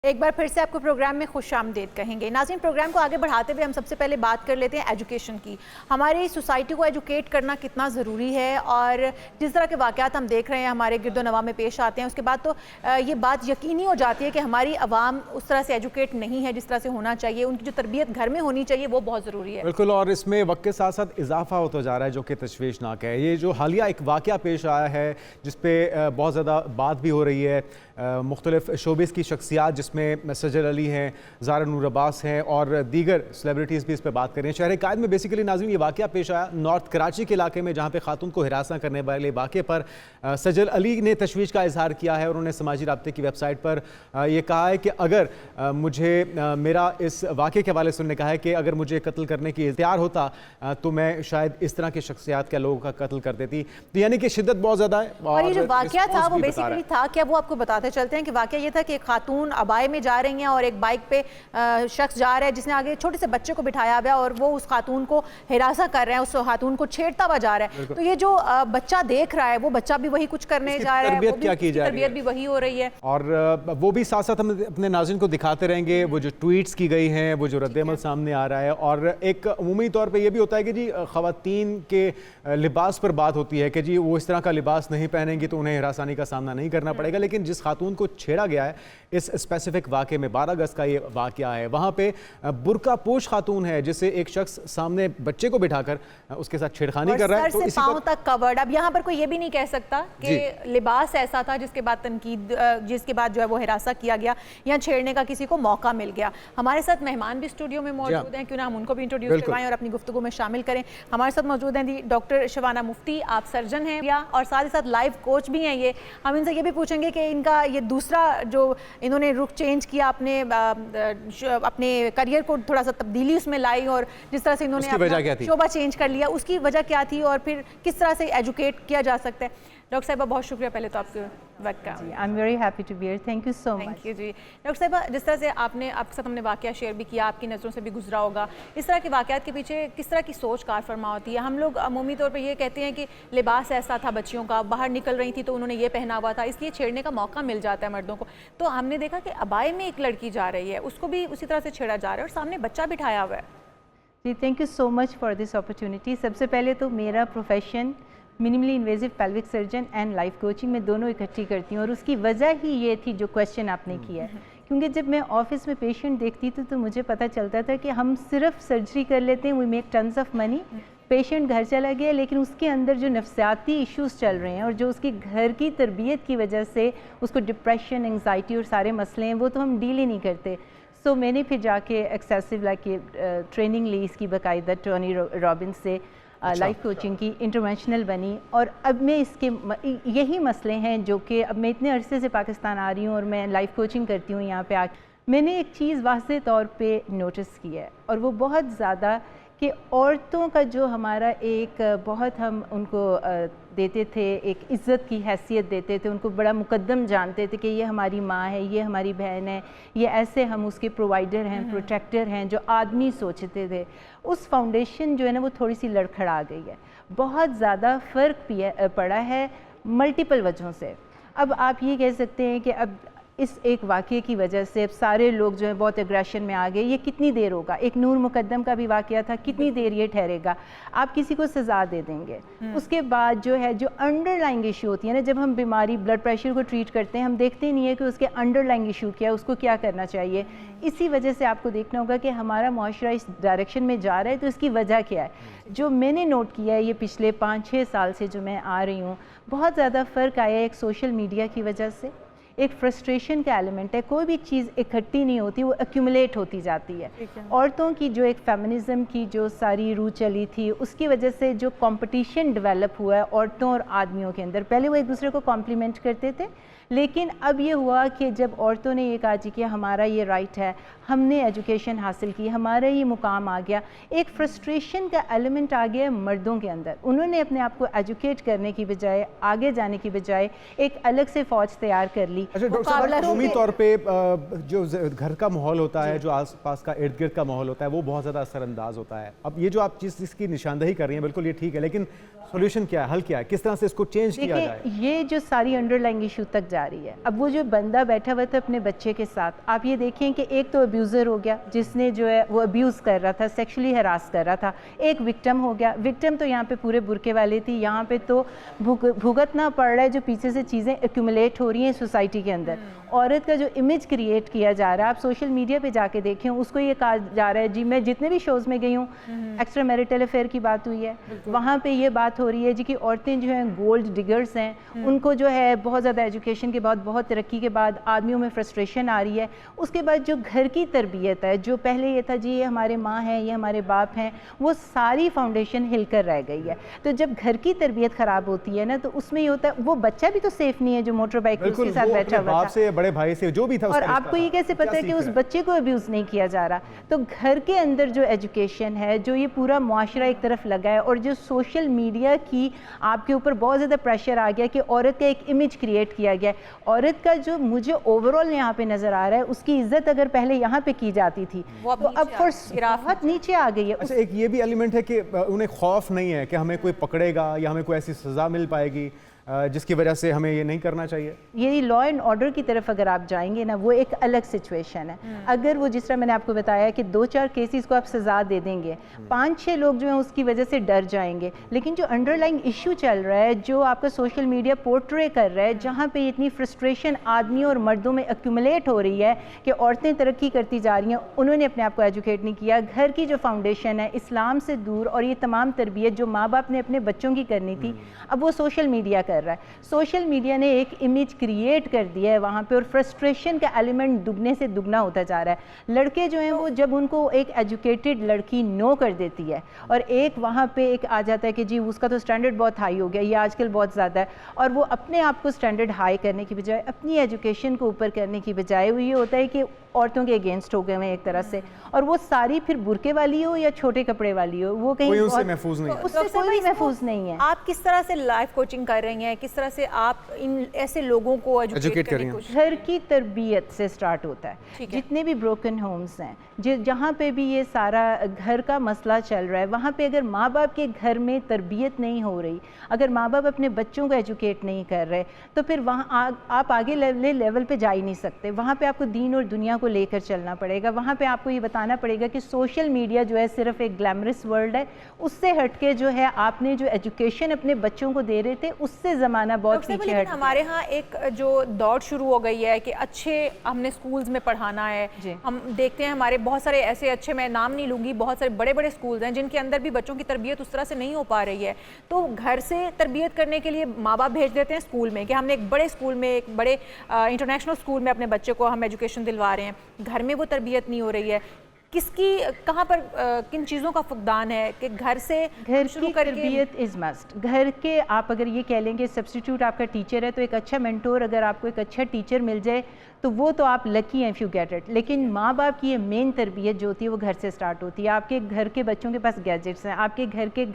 एक बार फिर से आपको प्रोग्राम में खुशामदीद कहेंगे। नाज़रीन, प्रोग्राम को आगे बढ़ाते हुए हम सबसे पहले बात कर लेते हैं एजुकेशन की। हमारी सोसाइटी को एजुकेट करना कितना ज़रूरी है, और जिस तरह के वाक़यात हम देख रहे हैं हमारे गिरदोनवा में पेश आते हैं, उसके बाद तो ये बात यकीनी हो जाती है कि हमारी आवाम उस तरह से एजुकेट नहीं है जिस तरह से होना चाहिए। उनकी जो तरबियत घर में होनी चाहिए वो बहुत ज़रूरी है। बिल्कुल, और इसमें वक्त के साथ साथ इजाफा होता जा रहा है जो कि तशवीशनाक है। ये जो हालिया एक वाक़या पेश आया है जिस पे बहुत ज़्यादा बात भी हो रही है, मुख्तलिफ शोबिस की शख्सियात जिस जिसमें सजल अली हैं, ज़ारा नूर अब्बास हैं और दीगर सेलिब्रिटीज़ भी इस पर बात कर रहे हैं। शहर कायद में बेसिकली नाज़रीन ये वाक़या पेश आया नॉर्थ कराची के इलाके में, जहाँ पे खातून को हिरासत करने वाले वाक़े पर सजल अली ने तशवीश का इजहार किया है और उन्होंने समाजी राब्ते की वेबसाइट पर यह कहा है कि अगर मुझे मेरा इस वाक़े के हवाले से उन्होंने कहा है कि अगर मुझे कत्ल करने की इख्तियार होता तो मैं शायद इस तरह की शख्सियात के लोगों का कत्ल कर देती। तो यानी कि शिद्दत बहुत ज़्यादा है। और ये जो वाक़या था वो बेसिकली था क्या, वो आपको बताते चलते हैं कि वाक़या ये था कि एक खातून अबाए में जा रही हैं और एक बाइक पे शख्स जा रहा है जिसने आगे छोटे से बच्चे को बिठाया हुआ और वो उस खातून को हिरासत कर रहे हैं, उस खातून को छेड़ता हुआ जा रहा है। तो ये जो बच्चा देख रहा है वो बच्चा भी वही कुछ करने जा रहा है, तरबियत भी वही हो रही है। और वो भी साथ साथ हम अपने नाज़रीन को दिखाते रहेंगे वो जो ट्वीट्स की गई हैं, वो जो रद्द-ए-अमल सामने आ रहा है। और एक अमूमी तौर पे ये भी होता है कि जी ख़वातीन के लिबास पर बात होती है कि जी वो इस तरह का लिबास नहीं पहनेंगी तो उन्हें हिरासानी का सामना नहीं करना पड़ेगा। लेकिन जिस खातून को छेड़ा गया है इस स्पेसिफिक वाक़े में, 12 अगस्त का ये वाक़या है, वहाँ पे बुर्का पोश खातून है जिसे एक शख्स सामने बच्चे को बिठाकर उसके साथ छेड़खानी कर रहा है। तो इसी पाँव तक कवर्ड। अब यहाँ पर कोई ये भी नहीं कह सकता कि लिबास ऐसा था जिसके बाद तनकीद, जिसके बाद जो है वो हिरासत किया गया या छेड़ने का किसी को मौका मिल गया। हमारे साथ मेहमान भी स्टूडियो में मौजूद हैं, क्यों ना हम उनको भी इंट्रोड्यूस करवाएं और अपनी गुफ्तगू में शामिल करें। हमारे साथ मौजूद हैं डॉक्टर शबाना मुफ्ती, आप सर्जन हैं और साथ ही साथ लाइफ कोच भी हैं। ये हम इनसे ये भी पूछेंगे कि इनका ये दूसरा जो इन्होंने रुख चेंज किया, अपने करियर को थोड़ा सा तब्दीली उसमें लाई और जिस तरह से इन्होंने अपना शोबा चेंज कर लिया, उसकी वजह क्या थी और फिर किस तरह से एजुकेट किया जा सकता है। डॉक्टर साहिबा बहुत शुक्रिया पहले तो आपके वक्त का। I am very happy to be here, thank you so much. Thank you ji. Doctor साहिबा, जिस तरह से आपके साथ हमने वाक़या शेयर भी किया, आपकी नज़रों से भी गुजरा होगा, इस तरह के वाक़यात के पीछे किस तरह की सोच कार फरमा होती है? हम लोग अमूमी तौर पे ये कहते हैं कि लिबास ऐसा था बच्चियों का, बाहर निकल रही थी तो उन्होंने ये पहना हुआ था, इसलिए छेड़ने का मौका मिल जाता है मर्दों को। तो हमने देखा कि अबाए में एक लड़की जा रही है, उसको भी उसी तरह से छेड़ा जा रहा है और सामने बच्चा बिठाया हुआ है। जी, thank you so much for this opportunity. सबसे पहले तो मेरा profession minimally invasive pelvic surgeon and life coaching में दोनों इकट्ठी करती हूँ और उसकी वजह ही ये थी जो क्वेश्चन आपने किया है। क्योंकि जब मैं ऑफिस में पेशेंट देखती थी तो मुझे पता चलता था कि हम सिर्फ सर्जरी कर लेते हैं, we make tons of money, patient घर चला गया, लेकिन उसके अंदर जो नफ्सियाती इश्यूज़ चल रहे हैं और जो उसकी घर की तरबियत की वजह से उसको डिप्रेशन, एंग्जाइटी और सारे मसले हैं, वो तो हम डील ही नहीं करते। सो मैंने फिर जाके एक्सेसिव ट्रेनिंग ली इसकी बाकायदा टोनी रॉबिन्स से, लाइफ कोचिंग की, इंटरवेंशनल बनी और अब मैं इसके यही मसले हैं जो कि अब मैं इतने अरसे से पाकिस्तान आ रही हूँ और मैं लाइफ कोचिंग करती हूँ यहाँ पे आके। मैंने एक चीज़ वाज़ेह तौर पे नोटिस की है और वो बहुत ज़्यादा कि औरतों का जो हमारा एक बहुत हम उनको देते थे, एक इज़्ज़त की हैसियत देते थे, उनको बड़ा मुकद्दम जानते थे कि ये हमारी माँ है, ये हमारी बहन है, ये ऐसे हम उसके प्रोवाइडर हैं, प्रोटेक्टर हैं, जो आदमी सोचते थे। उस फाउंडेशन जो है ना वो थोड़ी सी लड़खड़ा गई है, बहुत ज़्यादा फ़र्क पड़ा है मल्टीपल वजहों से। अब आप ये कह सकते हैं कि अब इस एक वाक़े की वजह से अब सारे लोग जो है बहुत एग्रेशन में आ गए। ये कितनी देर होगा? एक नूर मुकद्दम का भी वाक़या था, कितनी देर ये ठहरेगा? आप किसी को सज़ा दे देंगे, उसके बाद जो है जो अंडरलाइंग इशू होती है ना, जब हम बीमारी ब्लड प्रेशर को ट्रीट करते हैं हम देखते ही नहीं है कि उसके अंडरलाइंग इशू क्या है, उसको क्या करना चाहिए। इसी वजह से आपको देखना होगा कि हमारा मुआशरा इस डायरेक्शन में जा रहा है, तो इसकी वजह क्या है? जो मैंने नोट किया है ये पिछले 5-6 साल से जो मैं आ रही हूँ, बहुत ज़्यादा फ़र्क आया है एक सोशल मीडिया की वजह से। एक फ्रस्ट्रेशन का एलिमेंट है, कोई भी चीज़ इकट्ठी नहीं होती, वो एक्यूमुलेट होती जाती है। औरतों की जो एक फेमिनिज़म की जो सारी रूह चली थी, उसकी वजह से जो कंपटीशन डेवलप हुआ है औरतों और आदमियों के अंदर, पहले वो एक दूसरे को कॉम्प्लीमेंट करते थे, लेकिन अब ये हुआ कि जब औरतों ने ये कहा जी कि हमारा ये राइट है, हमने एजुकेशन हासिल की, हमारा ये मुकाम आ गया, एक फ्रस्ट्रेशन का एलिमेंट आ गया मर्दों के अंदर। उन्होंने अपने आप को एजुकेट करने की बजाय, आगे जाने की बजाय एक अलग से फ़ौज तैयार कर ली। अच्छा डॉक्टर साहब, अमूमी तौर पे जो घर का माहौल होता है, जो आसपास का इर्द गिर्द का माहौल होता है, वो बहुत ज़्यादा असरअंदाज होता है। अब ये जो आप जिसकी निशानदही कर रही हैं बिल्कुल ये ठीक है, लेकिन सोल्यूशन क्या है, हल क्या है, किस तरह से इसको चेंज किया जाए? ये जो सारी अंडरलाइंग इशू तक जा रही है, अब वो जो बंदा बैठा हुआ था अपने बच्चे के साथ, आप ये देखें कि एक तो अब्यूज़र हो गया जिसने जो है वो अब्यूज़ कर रहा था, सेक्सुअली हरास कर रहा था, एक विक्टिम हो गया। विक्टिम तो यहाँ पे पूरे बुरके वाले थी, यहाँ पे तो भुगतना पड़ रहा है जो पीछे से चीज़ें एक्यूमुलेट हो रही हैं सोसाइटी के अंदर। औरत का जो इमेज क्रिएट किया जा रहा है, आप सोशल मीडिया पे जाके देखें, उसको ये कहा जा रहा है जी, मैं जितने भी शोज़ में गई हूँ, एक्स्ट्रा मैरिटल अफेयर की बात हुई है, वहाँ पे ये बात हो रही है जी कि औरतें जो हैं गोल्ड डिगर्स हैं, उनको जो है बहुत ज़्यादा एजुकेशन ग्लोबलाइजेशन के बाद, बहुत तरक्की के बाद आदमियों में फ्रस्ट्रेशन आ रही है, उसके बाद जो घर की तरबियत है, जो पहले ये था जी ये हमारे माँ हैं, ये हमारे बाप हैं, वो सारी फाउंडेशन हिलकर रह गई है। तो जब घर की तरबियत ख़राब होती है ना, तो उसमें ये होता है वो बच्चा भी तो सेफ नहीं है जो मोटर बाइक पे उसके साथ बैठा हुआ था, से बड़े भाई से जो भी था, और आपको ये कैसे पता है कि उस बच्चे को अब्यूज़ नहीं किया जा रहा। तो घर के अंदर जो एजुकेशन है, जो ये पूरा मुआशरा एक तरफ लगा है, और जो सोशल मीडिया की आपके ऊपर बहुत ज़्यादा प्रेशर आ गया कि औरत का एक इमेज क्रिएट किया गया है, औरत का जो मुझे ओवरऑल यहाँ पे नज़र आ रहा है उसकी इज्जत अगर पहले यहाँ पे की जाती थी तो अब बहुत नीचे आ गई है। अच्छा, एक ये भी एलिमेंट है कि उन्हें खौफ नहीं है कि हमें कोई पकड़ेगा या हमें कोई ऐसी सज़ा मिल पाएगी जिसकी वजह से हमें ये नहीं करना चाहिए। ये लॉ एंड ऑर्डर की तरफ अगर आप जाएंगे ना, वो एक अलग सिचुएशन है। अगर वो जिस तरह मैंने आपको बताया कि 2-4 केसेस को आप सज़ा दे देंगे, 5-6 लोग जो हैं उसकी वजह से डर जाएंगे, लेकिन जो अंडरलाइंग इशू चल रहा है, जो आपका सोशल मीडिया पोर्ट्रे कर रहा है, जहाँ पे इतनी फ्रस्ट्रेशन आदमियों और मर्दों में एक्यूमुलेट हो रही है कि औरतें तरक्की करती जा रही हैं, उन्होंने अपने आप को एजुकेट नहीं किया। घर की जो फाउंडेशन है इस्लाम से दूर, और ये तमाम तरबियत जो माँ बाप ने अपने बच्चों की करनी थी, अब वो सोशल मीडिया कर रहा है। सोशल मीडिया ने एक इमेज क्रिएट कर दिया है वहाँ पे, और फ्रस्ट्रेशन का एलिमेंट दुगने से दुगना होता जा रहा है। लड़के जो हैं वो जब उनको एक एजुकेटेड लड़की नो कर देती है, और एक वहाँ पे एक आ जाता है कि जी उसका तो स्टैंडर्ड बहुत हाई हो गया, ये आजकल बहुत ज़्यादा है, और वो अपने आप को स्टैंडर्ड हाई करने की बजाय, अपनी एजुकेशन को ऊपर करने की बजाय, वो ये होता है कि औरतों के अगेंस्ट हो गए हैं एक तरह से, और वो सारी फिर बुरके वाली हो या छोटे कपड़े वाली हो, वो कहीं उससे महफूज नहीं है, उससे कोई महफूज नहीं है। आप किस तरह से लाइफ कोचिंग कर रही हैं, किस तरह से आप इन ऐसे लोगों को एजुकेट कर रही हैं? घर की तरबियत से स्टार्ट होता है। जितने भी ब्रोकन होम्स हैं, जहाँ पे भी ये सारा घर का मसला चल रहा है, वहाँ पे अगर माँ बाप के घर में तरबियत नहीं हो रही, अगर माँ बाप अपने बच्चों को एजुकेट नहीं कर रहे, तो फिर वहाँ आप आगे लेवल पे जा ही नहीं सकते। वहाँ पे आपको दीन और दुनिया को लेकर चलना पड़ेगा। वहाँ पे आपको ये बताना पड़ेगा कि सोशल मीडिया जो है सिर्फ एक ग्लैमरस वर्ल्ड है, उससे हटके जो है आपने जो एजुकेशन अपने बच्चों को दे रहे थे उससे ज़माना बहुत पीछे हट। हमारे यहाँ एक जो दौड़ शुरू हो गई है कि अच्छे हमने स्कूल्स में पढ़ाना है। हम देखते हैं हमारे बहुत सारे ऐसे अच्छे, मैं नाम नहीं लूँगी, बहुत सारे बड़े बड़े स्कूल्स हैं जिनके अंदर भी बच्चों की तरबियत उस तरह से नहीं हो पा रही है। तो घर से तरबियत करने के लिए माँ बाप भेज देते हैं स्कूल में कि हमने एक बड़े स्कूल में, एक बड़े इंटरनेशनल स्कूल में अपने बच्चे को हम एजुकेशन दिलवा रहे हैं, घर में वो तरबियत नहीं हो रही है। किसकी कहाँ पर किन चीज़ों का फुकदान है कि घर से घर की तरबियत इज़ मस्ट। घर के आप अगर ये कह लेंगे सब्स्टिट्यूट आपका टीचर है, तो एक अच्छा मेंटोर, अगर आपको एक अच्छा टीचर मिल जाए तो वो तो आप लकी हैं इफ़ यू गेट इट। लेकिन माँ बाप की ये मेन तरबियत जो होती है वो घर से स्टार्ट होती है। आपके घर के बच्चों के पास गैजेट्स हैं, आपके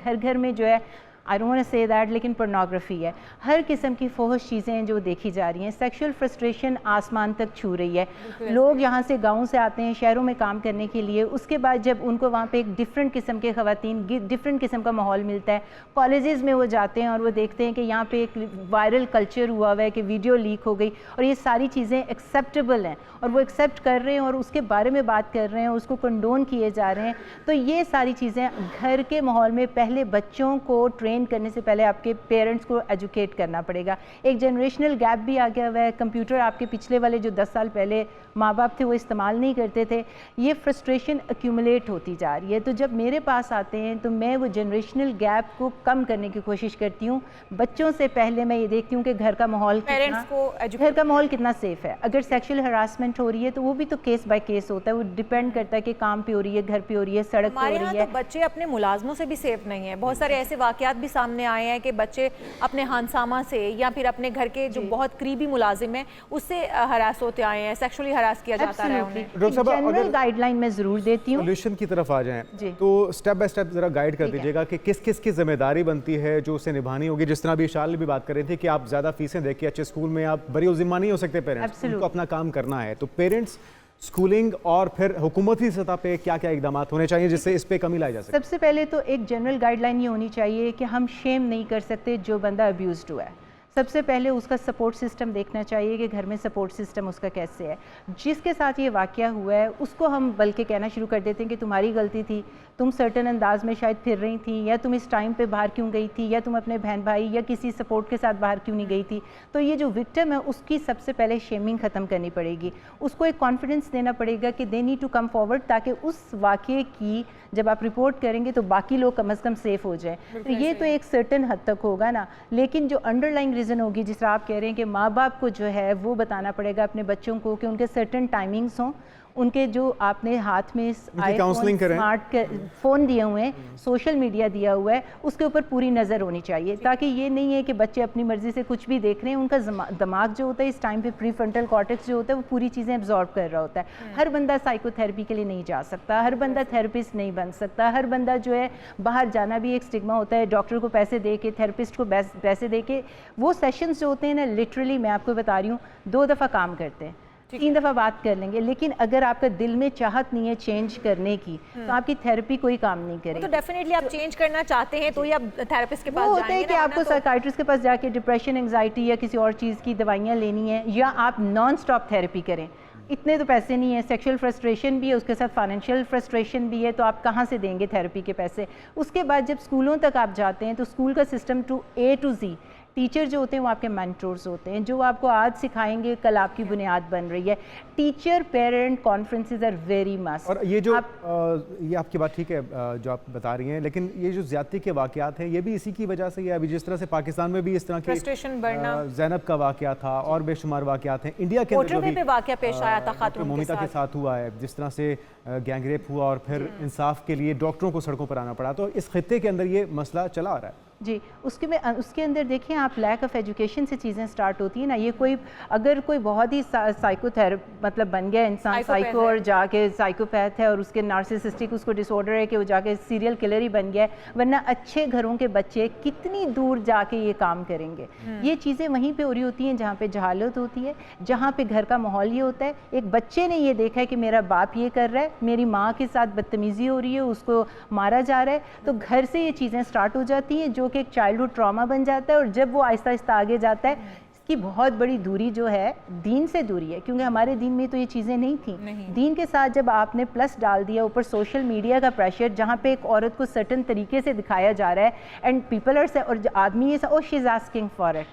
घर में जो है I don't want to say that, लेकिन पोर्नोग्राफी है, हर किस्म की फोहश चीज़ें जो देखी जा रही हैं, सेक्सुअल फ्रस्ट्रेशन आसमान तक छू रही है। लोग यहाँ से गाँव से आते हैं शहरों में काम करने के लिए, उसके बाद जब उनको वहाँ पे एक डिफरेंट किस्म के ख़वातीन, डिफरेंट किस्म का माहौल मिलता है, कॉलेजेस में वो जाते हैं और वो देखते हैं कि यहाँ पे एक वायरल कल्चर हुआ हुआ है कि वीडियो लीक हो गई, और ये सारी चीज़ें एक्सेप्टेबल हैं और वो एक्सेप्ट कर रहे हैं और उसके बारे में बात कर रहे हैं, उसको कंडोन किए जा रहे हैं। तो ये सारी चीज़ें घर के माहौल में पहले बच्चों को करने से पहले आपके पेरेंट्स को एजुकेट करना पड़ेगा। एक जनरेशनल गैप भी आ गया हुआ है। कंप्यूटर आपके पिछले वाले जो 10 साल पहले माँ बाप थे वो इस्तेमाल नहीं करते थे, ये फ्रस्ट्रेशन एक्यूमुलेट होती जा रही है। तो जब मेरे पास आते हैं तो मैं वो जनरेशनल गैप को कम करने की कोशिश करती हूँ। बच्चों से पहले मैं ये देखती हूँ कि घर का माहौल कितना सेफ है। अगर सेक्सुअल हरासमेंट हो रही है तो वो भी तो केस बाय केस होता है, वो डिपेंड करता है कि काम पे हो रही है, घर पे हो रही है, सड़क पे हो रही है। तो बच्चे अपने मुलाजमों से भी सेफ नहीं है। बहुत सारे ऐसे वाकयात भी सामने आए हैं कि बच्चे अपने हानसामा से या फिर अपने घर के जो बहुत करीबी मुलाजिम है उससे हरास होते आए हैं, सेक्सुअली हरास किया जाता है उन्हें। जनरल गाइडलाइन मैं जरूर देती हूँ। सॉल्यूशन की तरफ आ जाएं तो स्टेप बाय स्टेप जरा गाइड कर दीजिएगा कि किस किस की जिम्मेदारी बनती है जो उसे निभानी होगी। जिस तरह अभी शाल भी बात कर रही थी कि आप ज्यादा फीसें दे के अच्छे स्कूल में आप बरी जिम्मा नहीं हो सकते, पेरेंट्स उनको अपना काम करना है। तो पेरेंट्स, स्कूलिंग और फिर हुकूमती सतह पे क्या क्या इकदाम होने चाहिए जिससे इस पे कमी लाई जा सके? सबसे पहले तो एक जनरल गाइडलाइन ये होनी चाहिए कि हम शेम नहीं कर सकते जो बंदा अब्यूज्ड हुआ है। सबसे पहले उसका सपोर्ट सिस्टम देखना चाहिए कि घर में सपोर्ट सिस्टम उसका कैसे है। जिसके साथ ये वाक़या हुआ है उसको हम बल्कि कहना शुरू कर देते हैं कि तुम्हारी गलती थी, तुम सर्टन अंदाज में शायद फिर रही थी, या तुम इस टाइम पे बाहर क्यों गई थी, या तुम अपने बहन भाई या किसी सपोर्ट के साथ बाहर क्यों नहीं गई थी। तो ये जो विक्टिम है उसकी सबसे पहले शेमिंग ख़त्म करनी पड़ेगी। उसको एक कॉन्फिडेंस देना पड़ेगा कि they need to come forward, ताकि उस वाक़े की जब आप रिपोर्ट करेंगे तो बाकी लोग कम अज़ कम सेफ़ हो जाए। तो ये तो एक सर्टन हद तक होगा ना, लेकिन जो अंडरलाइंग सुपरविज़न होगी, जिस तरह आप कह रहे हैं कि माँ बाप को जो है वो बताना पड़ेगा अपने बच्चों को कि उनके सर्टन टाइमिंग्स हों, उनके जो आपने हाथ में काउंसलिंग करें, स्मार्ट फ़ोन दिए हुए हैं, सोशल मीडिया दिया हुआ है, उसके ऊपर पूरी नज़र होनी चाहिए, ताकि ये नहीं है कि बच्चे अपनी मर्ज़ी से कुछ भी देख रहे हैं। उनका दिमाग जो होता है इस टाइम पे प्री फ्रंटल कॉर्टेक्स जो होता है वो पूरी चीज़ें एब्जॉर्ब कर रहा होता है। हर बंदा साइकोथेरेपी के लिए नहीं जा सकता, हर बंदा थेरेपिस्ट नहीं बन सकता, हर बंदा जो है बाहर जाना भी एक स्टिग्मा होता है, डॉक्टर को पैसे दे के, थेरेपिस्ट को पैसे दे के। वो सेशंस जो होते हैं ना, लिटरली मैं आपको बता रही हूँ 2 दफ़ा काम करते हैं, 3 दफ़ा बात कर लेंगे, लेकिन अगर आपका दिल में चाहत नहीं है चेंज करने की तो आपकी थेरेपी कोई काम नहीं करेगी। तो डेफिनेटली आप चेंज करना चाहते हैं तो ही आप थेरेपिस्ट के पास होता है कि आपको साइकाइट्रिस्ट के पास जाके डिप्रेशन, एंजाइटी या किसी और चीज़ की दवाइयाँ लेनी है, या आप नॉन स्टॉप थेरेपी करें। इतने तो पैसे नहीं है, सेक्सुअल फ्रस्ट्रेशन भी है, उसके साथ फाइनेंशियल फ्रस्ट्रेशन भी है, तो आप कहाँ से देंगे थेरेपी के पैसे। उसके बाद जब स्कूलों तक आप जाते हैं तो स्कूल का system to A to Z, teacher जो होते हैं वो आपके मेंटोर्स होते हैं, जो आपको आज सिखाएंगे कल आपकी बुनियाद बन रही है। Teacher parent conferences are very must. और ये जो ये आपकी बात ठीक है जो आप बता रही हैं, लेकिन ये जो ज्यादती के वाक़यात हैं ये भी इसी की वजह से ही है। अभी जिस तरह से पाकिस्तान में भी इस तरह की ज़ैनब का वाक़या था और बेशुमार वाक़यात हैं, इंडिया के अंदर भी वाक़या पेश आया था खातून मोमिता के साथ हुआ है, जिस तरह से गैंगरेप हुआ और फिर इंसाफ के लिए डॉक्टरों को सड़कों पर आना पड़ा। तो इस खित्ते के अंदर ये मसला चला आ रहा है जी। उसके अंदर देखिए आप, लैक ऑफ एजुकेशन से चीज़ें स्टार्ट होती है ना। ये कोई अगर कोई बहुत ही मतलब बन गया इंसान साइको और जाके साइकोपैथ है और उसके नार्सिसिस्टिक उसको डिसऑर्डर है कि वो जाके सीरियल किलर ही बन गया है, वरना अच्छे घरों के बच्चे कितनी दूर जाके ये काम करेंगे। ये चीज़ें वहीं पे हो रही होती हैं जहाँ पे जहालत होती है, जहाँ पे घर का माहौल ये होता है। एक बच्चे ने ये देखा है कि मेरा बाप ये कर रहा है, मेरी माँ के साथ बदतमीज़ी हो रही है, उसको मारा जा रहा है, तो घर से ये चीज़ें स्टार्ट हो जाती हैं जो कि एक चाइल्डहुड ट्रॉमा बन जाता है। और जब वो आहिस्ता आहिस्ता आगे जाता है, इसकी बहुत बड़ी दूरी जो है दीन से दूरी है, क्योंकि हमारे दीन में तो ये चीज़ें नहीं थी। दीन के साथ जब आपने प्लस डाल दिया ऊपर सोशल मीडिया का प्रेशर, जहाँ पे एक औरत को सर्टन तरीके से दिखाया जा रहा है एंड पीपल आर, और आदमी ये oh she is asking for it,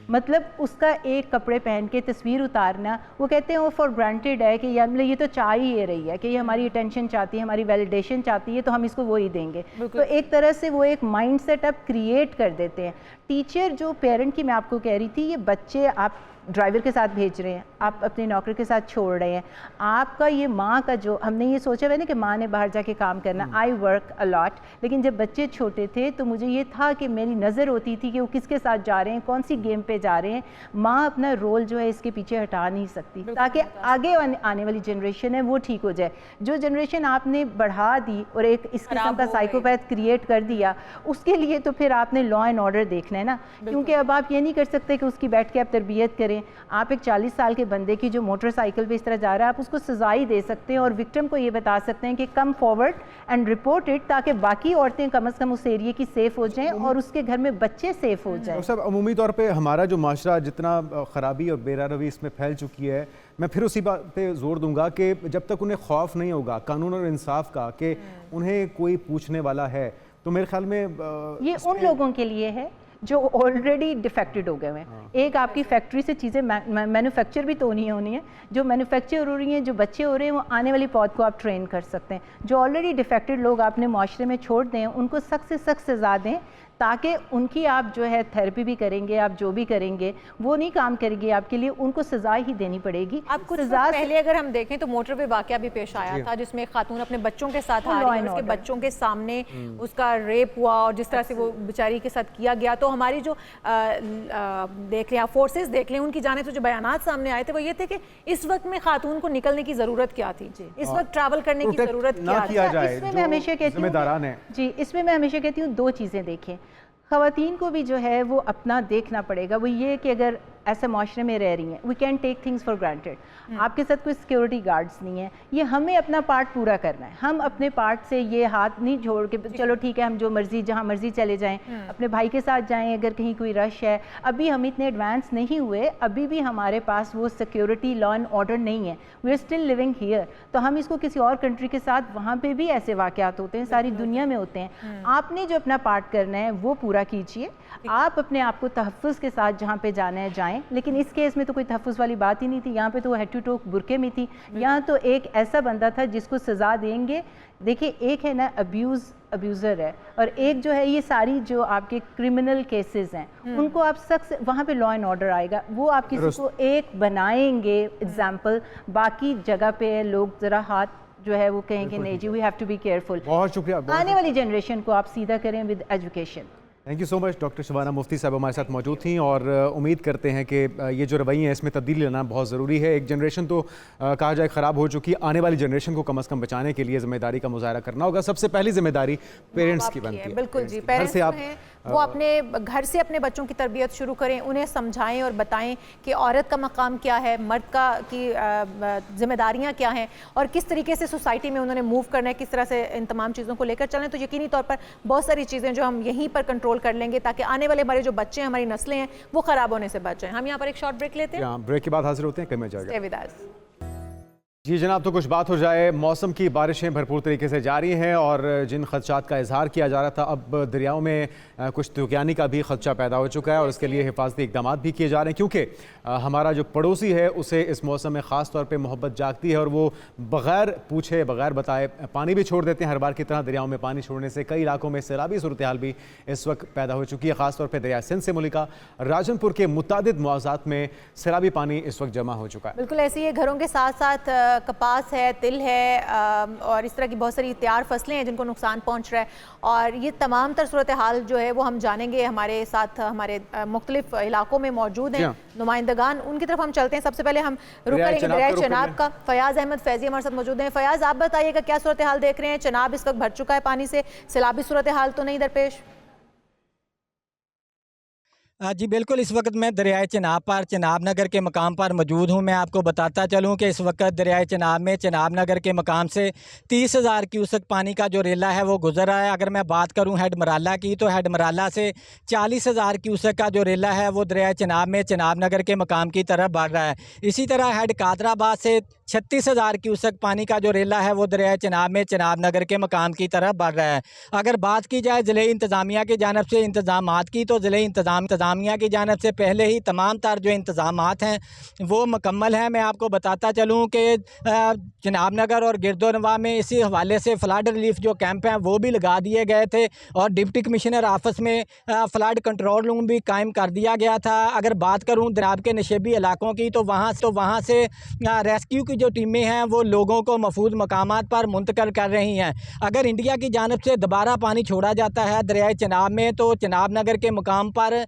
मतलब उसका एक कपड़े पहन के तस्वीर उतारना, वो कहते हैं वो फॉर ग्रांटेड है कि ये तो चाह ही ये रही है कि ये हमारी अटेंशन चाहती है, हमारी वैलिडेशन चाहती है, तो हम इसको वो ही देंगे। तो एक तरह से वो एक माइंड सेट अप क्रिएट कर देते हैं। टीचर जो पेरेंट की मैं आपको कह रही थी, ये बच्चे आप ड्राइवर के साथ भेज रहे हैं, आप अपने नौकर के साथ छोड़ रहे हैं, आपका ये माँ का जो हमने ये सोचा हुआ है ना कि माँ ने बाहर जाके काम करना, आई वर्क अलॉट, लेकिन जब बच्चे छोटे थे तो मुझे ये था कि मेरी नज़र होती थी कि वो किसके साथ जा रहे हैं, कौन सी गेम पे जा रहे हैं। माँ अपना रोल जो है इसके पीछे हटा नहीं सकती, ताकि आगे आने वाली जनरेशन है वो ठीक हो जाए। जो जनरेशन आपने बढ़ा दी और एक इस किस्म का साइकोपैथ क्रिएट कर दिया, उसके लिए तो फिर आपने लॉ एंड ऑर्डर देखना है ना, क्योंकि अब आप ये नहीं कर सकते कि उसकी बैठ के आप तरबियत करें। आप एक 40 साल के बंदे की जो मोटरसाइकिल पे इस तरह जा रहा है, आप उसको सजा ही दे सकते हैं और विक्टिम को ये बता सकते हैं कि come forward and report it, ताकि बाकी औरतें कम से कम उस एरिया की सेफ हो जाएं और उसके घर में बच्चे सेफ हो जाएं। सब अमूमी तौर पे हमारा जो माशरा जितना ख़राबी और बेरारवी इसमें फैल चुकी है, मैं फिर उसी बात पे जोर दूंगा कि जब तक उन्हें खौफ नहीं होगा कानून और इंसाफ का कि उन्हें कोई पूछने वाला है, तो मेरे ख्याल में ये उन लोगों के लिए है जो ऑलरेडी डिफेक्टेड हो गए हैं। एक आपकी फैक्ट्री से चीज़ें मैन्युफैक्चर भी तो नहीं होनी है, जो मैन्युफैक्चर हो रही हैं, जो बच्चे हो रहे हैं, वो आने वाली पौध को आप ट्रेन कर सकते हैं। जो ऑलरेडी डिफेक्टेड लोग आपने माशरे में छोड़ दें, उनको सख्त से सख्त सज़ा दें, ताकि उनकी आप जो है थेरेपी भी करेंगे, आप जो भी करेंगे वो नहीं काम करेगी आपके लिए, उनको सज़ा ही देनी पड़ेगी। आपको सज़ा पहले अगर हम देखें तो मोटरवे वाक़या भी पेश आया था, जिसमें एक खातून अपने बच्चों के साथ आ रही है, उसके बच्चों के सामने उसका रेप हुआ और जिस तरह से वो बेचारी के साथ किया गया। तो हमारी जो देख लें, फोर्सेस देख लें, उनकी जानिब से जो बयानात सामने आए थे वो ये थे कि इस वक्त में खातून को निकलने की ज़रूरत क्या थी, इस वक्त ट्रैवल करने की ज़रूरत क्या थी। इसमें मैं हमेशा कहती हूँ जी, इसमें मैं हमेशा कहती हूँ 2 चीज़ें देखें। ख़वातीन को भी जो है वो अपना देखना पड़ेगा। वो ये कि अगर ऐसे माशरे में रह रही हैं, we can take things for granted, आपके साथ कोई सिक्योरिटी गार्ड्स नहीं है, ये हमें अपना पार्ट पूरा करना है। हम अपने पार्ट से ये हाथ नहीं छोड़ के चलो ठीक है हम जो मर्जी जहाँ मर्जी चले जाएं, अपने भाई के साथ जाएं अगर कहीं कोई रश है। अभी हम इतने एडवांस नहीं हुए, अभी भी हमारे पास वो सिक्योरिटी लॉ एंड ऑर्डर नहीं है, we are still living here. तो हम इसको किसी और कंट्री के साथ, वहाँ पर भी ऐसे वाक़यात होते हैं, सारी दुनिया में होते हैं। आपने जो अपना पार्ट करना है वो पूरा कीजिए, आप अपने आप को तहफ़्फ़ुज़ के साथ जहाँ पे जाना है जाएं, जाएं, लेकिन इस केस में तो कोई तहफ़्फ़ुज़ वाली बात ही नहीं थी। यहाँ पे तो वो हेड टू टो बुरके में थी, यहाँ तो एक ऐसा बंदा था जिसको सज़ा देंगे। देखिए, एक है ना अब्यूज़र है, और एक जो है ये सारी जो आपके क्रिमिनल केसेस हैं उनको आप सख्त वहाँ पे लॉ एंड ऑर्डर आएगा, वो आप किसी को एक बनाएंगे एग्जाम्पल, बाकी जगह पे लोग ज़रा हाथ जो है वो कहेंगे नहीं जी, we have to be careful. बहुत शुक्रिया। आने वाली जनरेशन को आप सीधा करें with education. Thank you so much. Doctor Shabana Mufti साहब हमारे साथ मौजूद थी, और उम्मीद करते हैं कि ये जो रवैये हैं इसमें तब्दीली लाना बहुत ज़रूरी है। एक जनरेशन तो कहा जाए ख़राब हो चुकी, आने वाली जनरेशन को कम से कम बचाने के लिए ज़िम्मेदारी का मुजाहरा करना होगा। सबसे पहली जिम्मेदारी पेरेंट्स की बनती है। बिल्कुल जी, पेरेंट्स से आप वो अपने घर से अपने बच्चों की तरबियत शुरू करें, उन्हें समझाएं और बताएं कि औरत का मकाम क्या है, मर्द का की जिम्मेदारियां क्या हैं, और किस तरीके से सोसाइटी में उन्होंने मूव करना है, किस तरह से इन तमाम चीज़ों को लेकर चलें। तो यकीनी तौर पर बहुत सारी चीज़ें जो हम यहीं पर कंट्रोल कर लेंगे, ताकि आने वाले हमारे जो बच्चे हैं, हमारी नस्लें हैं, वो ख़राब होने से बच जाएं। हम यहाँ पर एक शॉर्ट ब्रेक लेते हैं, ब्रेक के बाद हाजिर होते हैं। कहीं में जाएगा। Stay with us। जी जनाब, तो कुछ बात हो जाए। मौसम की बारिशें भरपूर तरीके से जारी हैं, और जिन खदशात का इजहार किया जा रहा था, अब दरियाओं में कुछ तुगयानी का भी खदशा पैदा हो चुका है, और इसके लिए हिफाजती इकदाम भी किए जा रहे हैं, क्योंकि हमारा जो पड़ोसी है उसे इस मौसम में ख़ास तौर पे मोहब्बत जागती है, और वो बग़ैर पूछे बग़ैर बताए पानी भी छोड़ देते हैं। हर बार की तरह दरियाओं में पानी छोड़ने से कई इलाकों में सैलाबी सूरत हाल भी इस वक्त पैदा हो चुकी है। ख़ास तौर पर दरिया सिंध से मुल्का राजनपुर के मुतादिद मुआवजात में सैलाबी पानी इस वक्त जमा हो चुका है। बिल्कुल ऐसी है, घरों के साथ साथ कपास है, तिल है, और इस तरह की बहुत सारी तैयार फसलें हैं जिनको नुकसान पहुंच रहा है, और ये तमाम तर सूरत हाल जो है वो हम जानेंगे। हमारे साथ हमारे मुख्तलिफ इलाकों में मौजूद हैं नुमाइंदगान, उनकी तरफ हम चलते हैं। सबसे पहले हम रुक करेंगे दरिया चनाब का। फयाज अहमद फैजी हमारे साथ मौजूद हैं। फयाज, आप बताइएगा क्या सूरत हाल देख रहे हैं? चनाब इस वक्त भर चुका है पानी से, सैलाबी सूरत हाल तो नहीं दरपेश? जी बिल्कुल, इस वक्त मैं दरियाए चनाब पर चनाब नगर के मकाम पर मौजूद हूँ। मैं आपको बताता चलूँ कि इस वक्त दरियाए चनाब में चनाब नगर के मकाम से 30,000 क्यूसेक पानी का जो रेला है वो गुजर रहा है। अगर मैं बात करूँ हेड मराला की, तो हेड मराला से 40,000 क्यूसेक का जो रेला है वो दरियाए चनाब में चनाब नगर के मकाम की तरफ बढ़ रहा है। इसी तरह हेड कादराबाद से 36,000 क्यूसेक पानी का जो रेला है वो दरियाए चनाब में चनाब नगर के मकाम की तरफ बढ़ रहा है। अगर बात की जाए ज़िले इंतज़ामिया की जानिब से इंतज़ामात की, तो ज़िले इंतज़ामिया की जानिब से पहले ही तमाम तर जो इंतज़ामात हैं वो मुकम्मल हैं। मैं आपको बताता चलूँ कि चनाब नगर और गिरदोनवा में इसी हवाले से फ़्लड रिलीफ जो कैंप हैं वो भी लगा दिए गए थे, और डिप्टी कमिश्नर ऑफिस में फ़्लड कंट्रोल रूम भी कायम कर दिया गया था। अगर बात करूँ दरियाब के नशेबी इलाकों की, तो वहाँ से रेस्क्यू की जो टीमें हैं वो लोगों को महफूज मकामात पर मुंतकिल कर रही हैं। अगर इंडिया की जानिब से दोबारा पानी छोड़ा जाता है दरियाए चनाब में, तो चनाब नगर के मकाम पर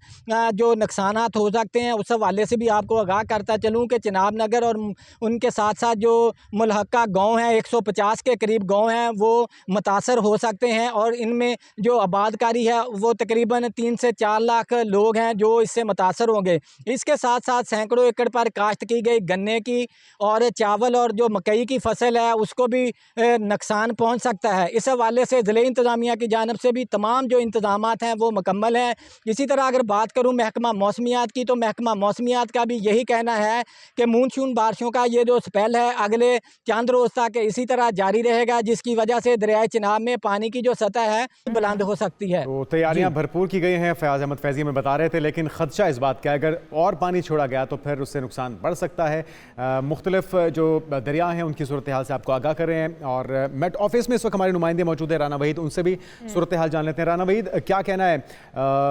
जो नुकसानात हो सकते हैं उस हवाले से भी आपको आगाह करता चलूँ कि चनाब नगर और उनके साथ साथ जो मुल्हका गाँव हैं, 150 के करीब गाँव हैं, वो मुतासर हो सकते हैं, और इनमें जो आबादकारी है वो तकरीबन 3 से 4 लाख लोग हैं जो इससे मुतासर होंगे। इसके साथ साथ सैकड़ों एकड़ पर काश्त की गई गन्ने की और चावल और जो मकई की फसल है उसको भी नुकसान पहुंच सकता है। इस हवाले से ज़िले इंतज़ामिया की जानिब से भी तमाम जो इंतज़ामात हैं वो मुकम्मल हैं। इसी तरह अगर बात करूं महकमा मौसमियात की, तो महकमा मौसमियात का भी यही कहना है कि मानसून बारिशों का ये जो स्पेल है अगले चंद रोज़ तक इसी तरह जारी रहेगा, जिसकी वजह से दरियाए चिनाब में पानी की जो सतह है बुलंद हो सकती है। तो तैयारियां भरपूर की गई हैं, फयाज अहमद फैजी में बता रहे थे, लेकिन खदशा इस बात का अगर और पानी छोड़ा गया तो फिर उससे नुकसान बढ़ सकता है। मुख्तलिफ जो दरिया हैं उनकी सूरत हाल से आपको आगाह कर रहे हैं, और मेट ऑफिस में इस वक्त हमारे नुमाइंदे मौजूद है राना वहीद, उनसे भी सूरत हाल जान लेते हैं। राना वहीद, क्या कहना है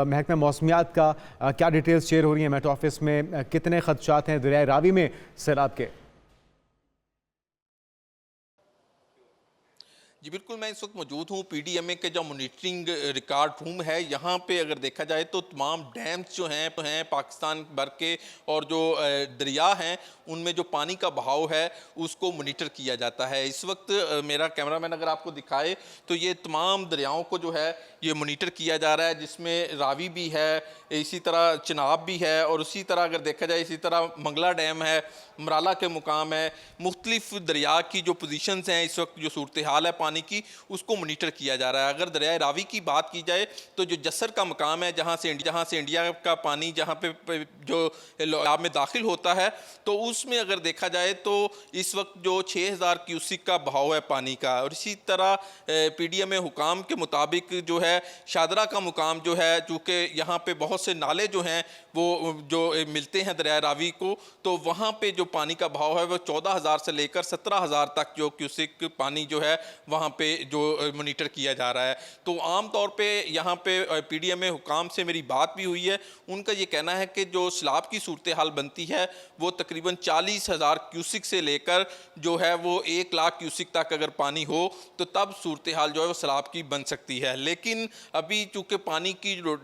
महकमा मौसमियात का, क्या डिटेल्स शेयर हो रही हैं मेट ऑफिस में, कितने खदशात हैं दरिया रावी में सैलाब के? जी बिल्कुल, मैं इस वक्त मौजूद हूँ पीडीएमए के जो मॉनिटरिंग रिकॉर्ड रूम है। यहाँ पे अगर देखा जाए तो तमाम डैम्स जो हैं पाकिस्तान भर के और जो दरिया हैं उनमें जो पानी का बहाव है उसको मॉनिटर किया जाता है। इस वक्त मेरा कैमरामैन अगर आपको दिखाए तो ये तमाम दरियाओं को जो है ये मॉनिटर किया जा रहा है, जिसमें रावी भी है, इसी तरह चिनाब भी है, और उसी तरह अगर देखा जाए इसी तरह मंगला डैम है, मराला के मुकाम है, मुख्तलिफ दरिया की जो पोजीशंस हैं इस वक्त जो सूरत हाल है पानी की उसको मॉनिटर किया जा रहा है। अगर दरिया रावी की बात की जाए तो जो जसर का मुकाम है जहाँ से इंडिया का पानी जहाँ पे जो लाब में दाखिल होता है, तो उसमें अगर देखा जाए तो इस वक्त जो 6000 क्यूसिक का बहाव है पानी का। और इसी तरह पीडीएमए हुकाम के मुताबिक जो है शादरा का मुकाम जो है, चूँकि यहाँ पे बहुत से नाले जो हैं वो जो मिलते हैं दरिया रावी को, तो वहाँ पे जो पानी का भाव है वो 14,000 से लेकर 17,000 तक जो क्यूसिक पानी जो है वहाँ पे जो मॉनिटर किया जा रहा है। तो आम तौर पे यहाँ पे PDMA हुकाम से मेरी बात भी हुई है, उनका ये कहना है कि जो सैलाब की सूरत हाल बनती है वो तकरीबन 40,000 क्यूसिक से लेकर जो है वो 1 लाख क्यूसिक तक अगर पानी हो तो तब सूरत हाल जो है वो सैलाब की बन सकती है। लेकिन अभी चूँकि पानी की जो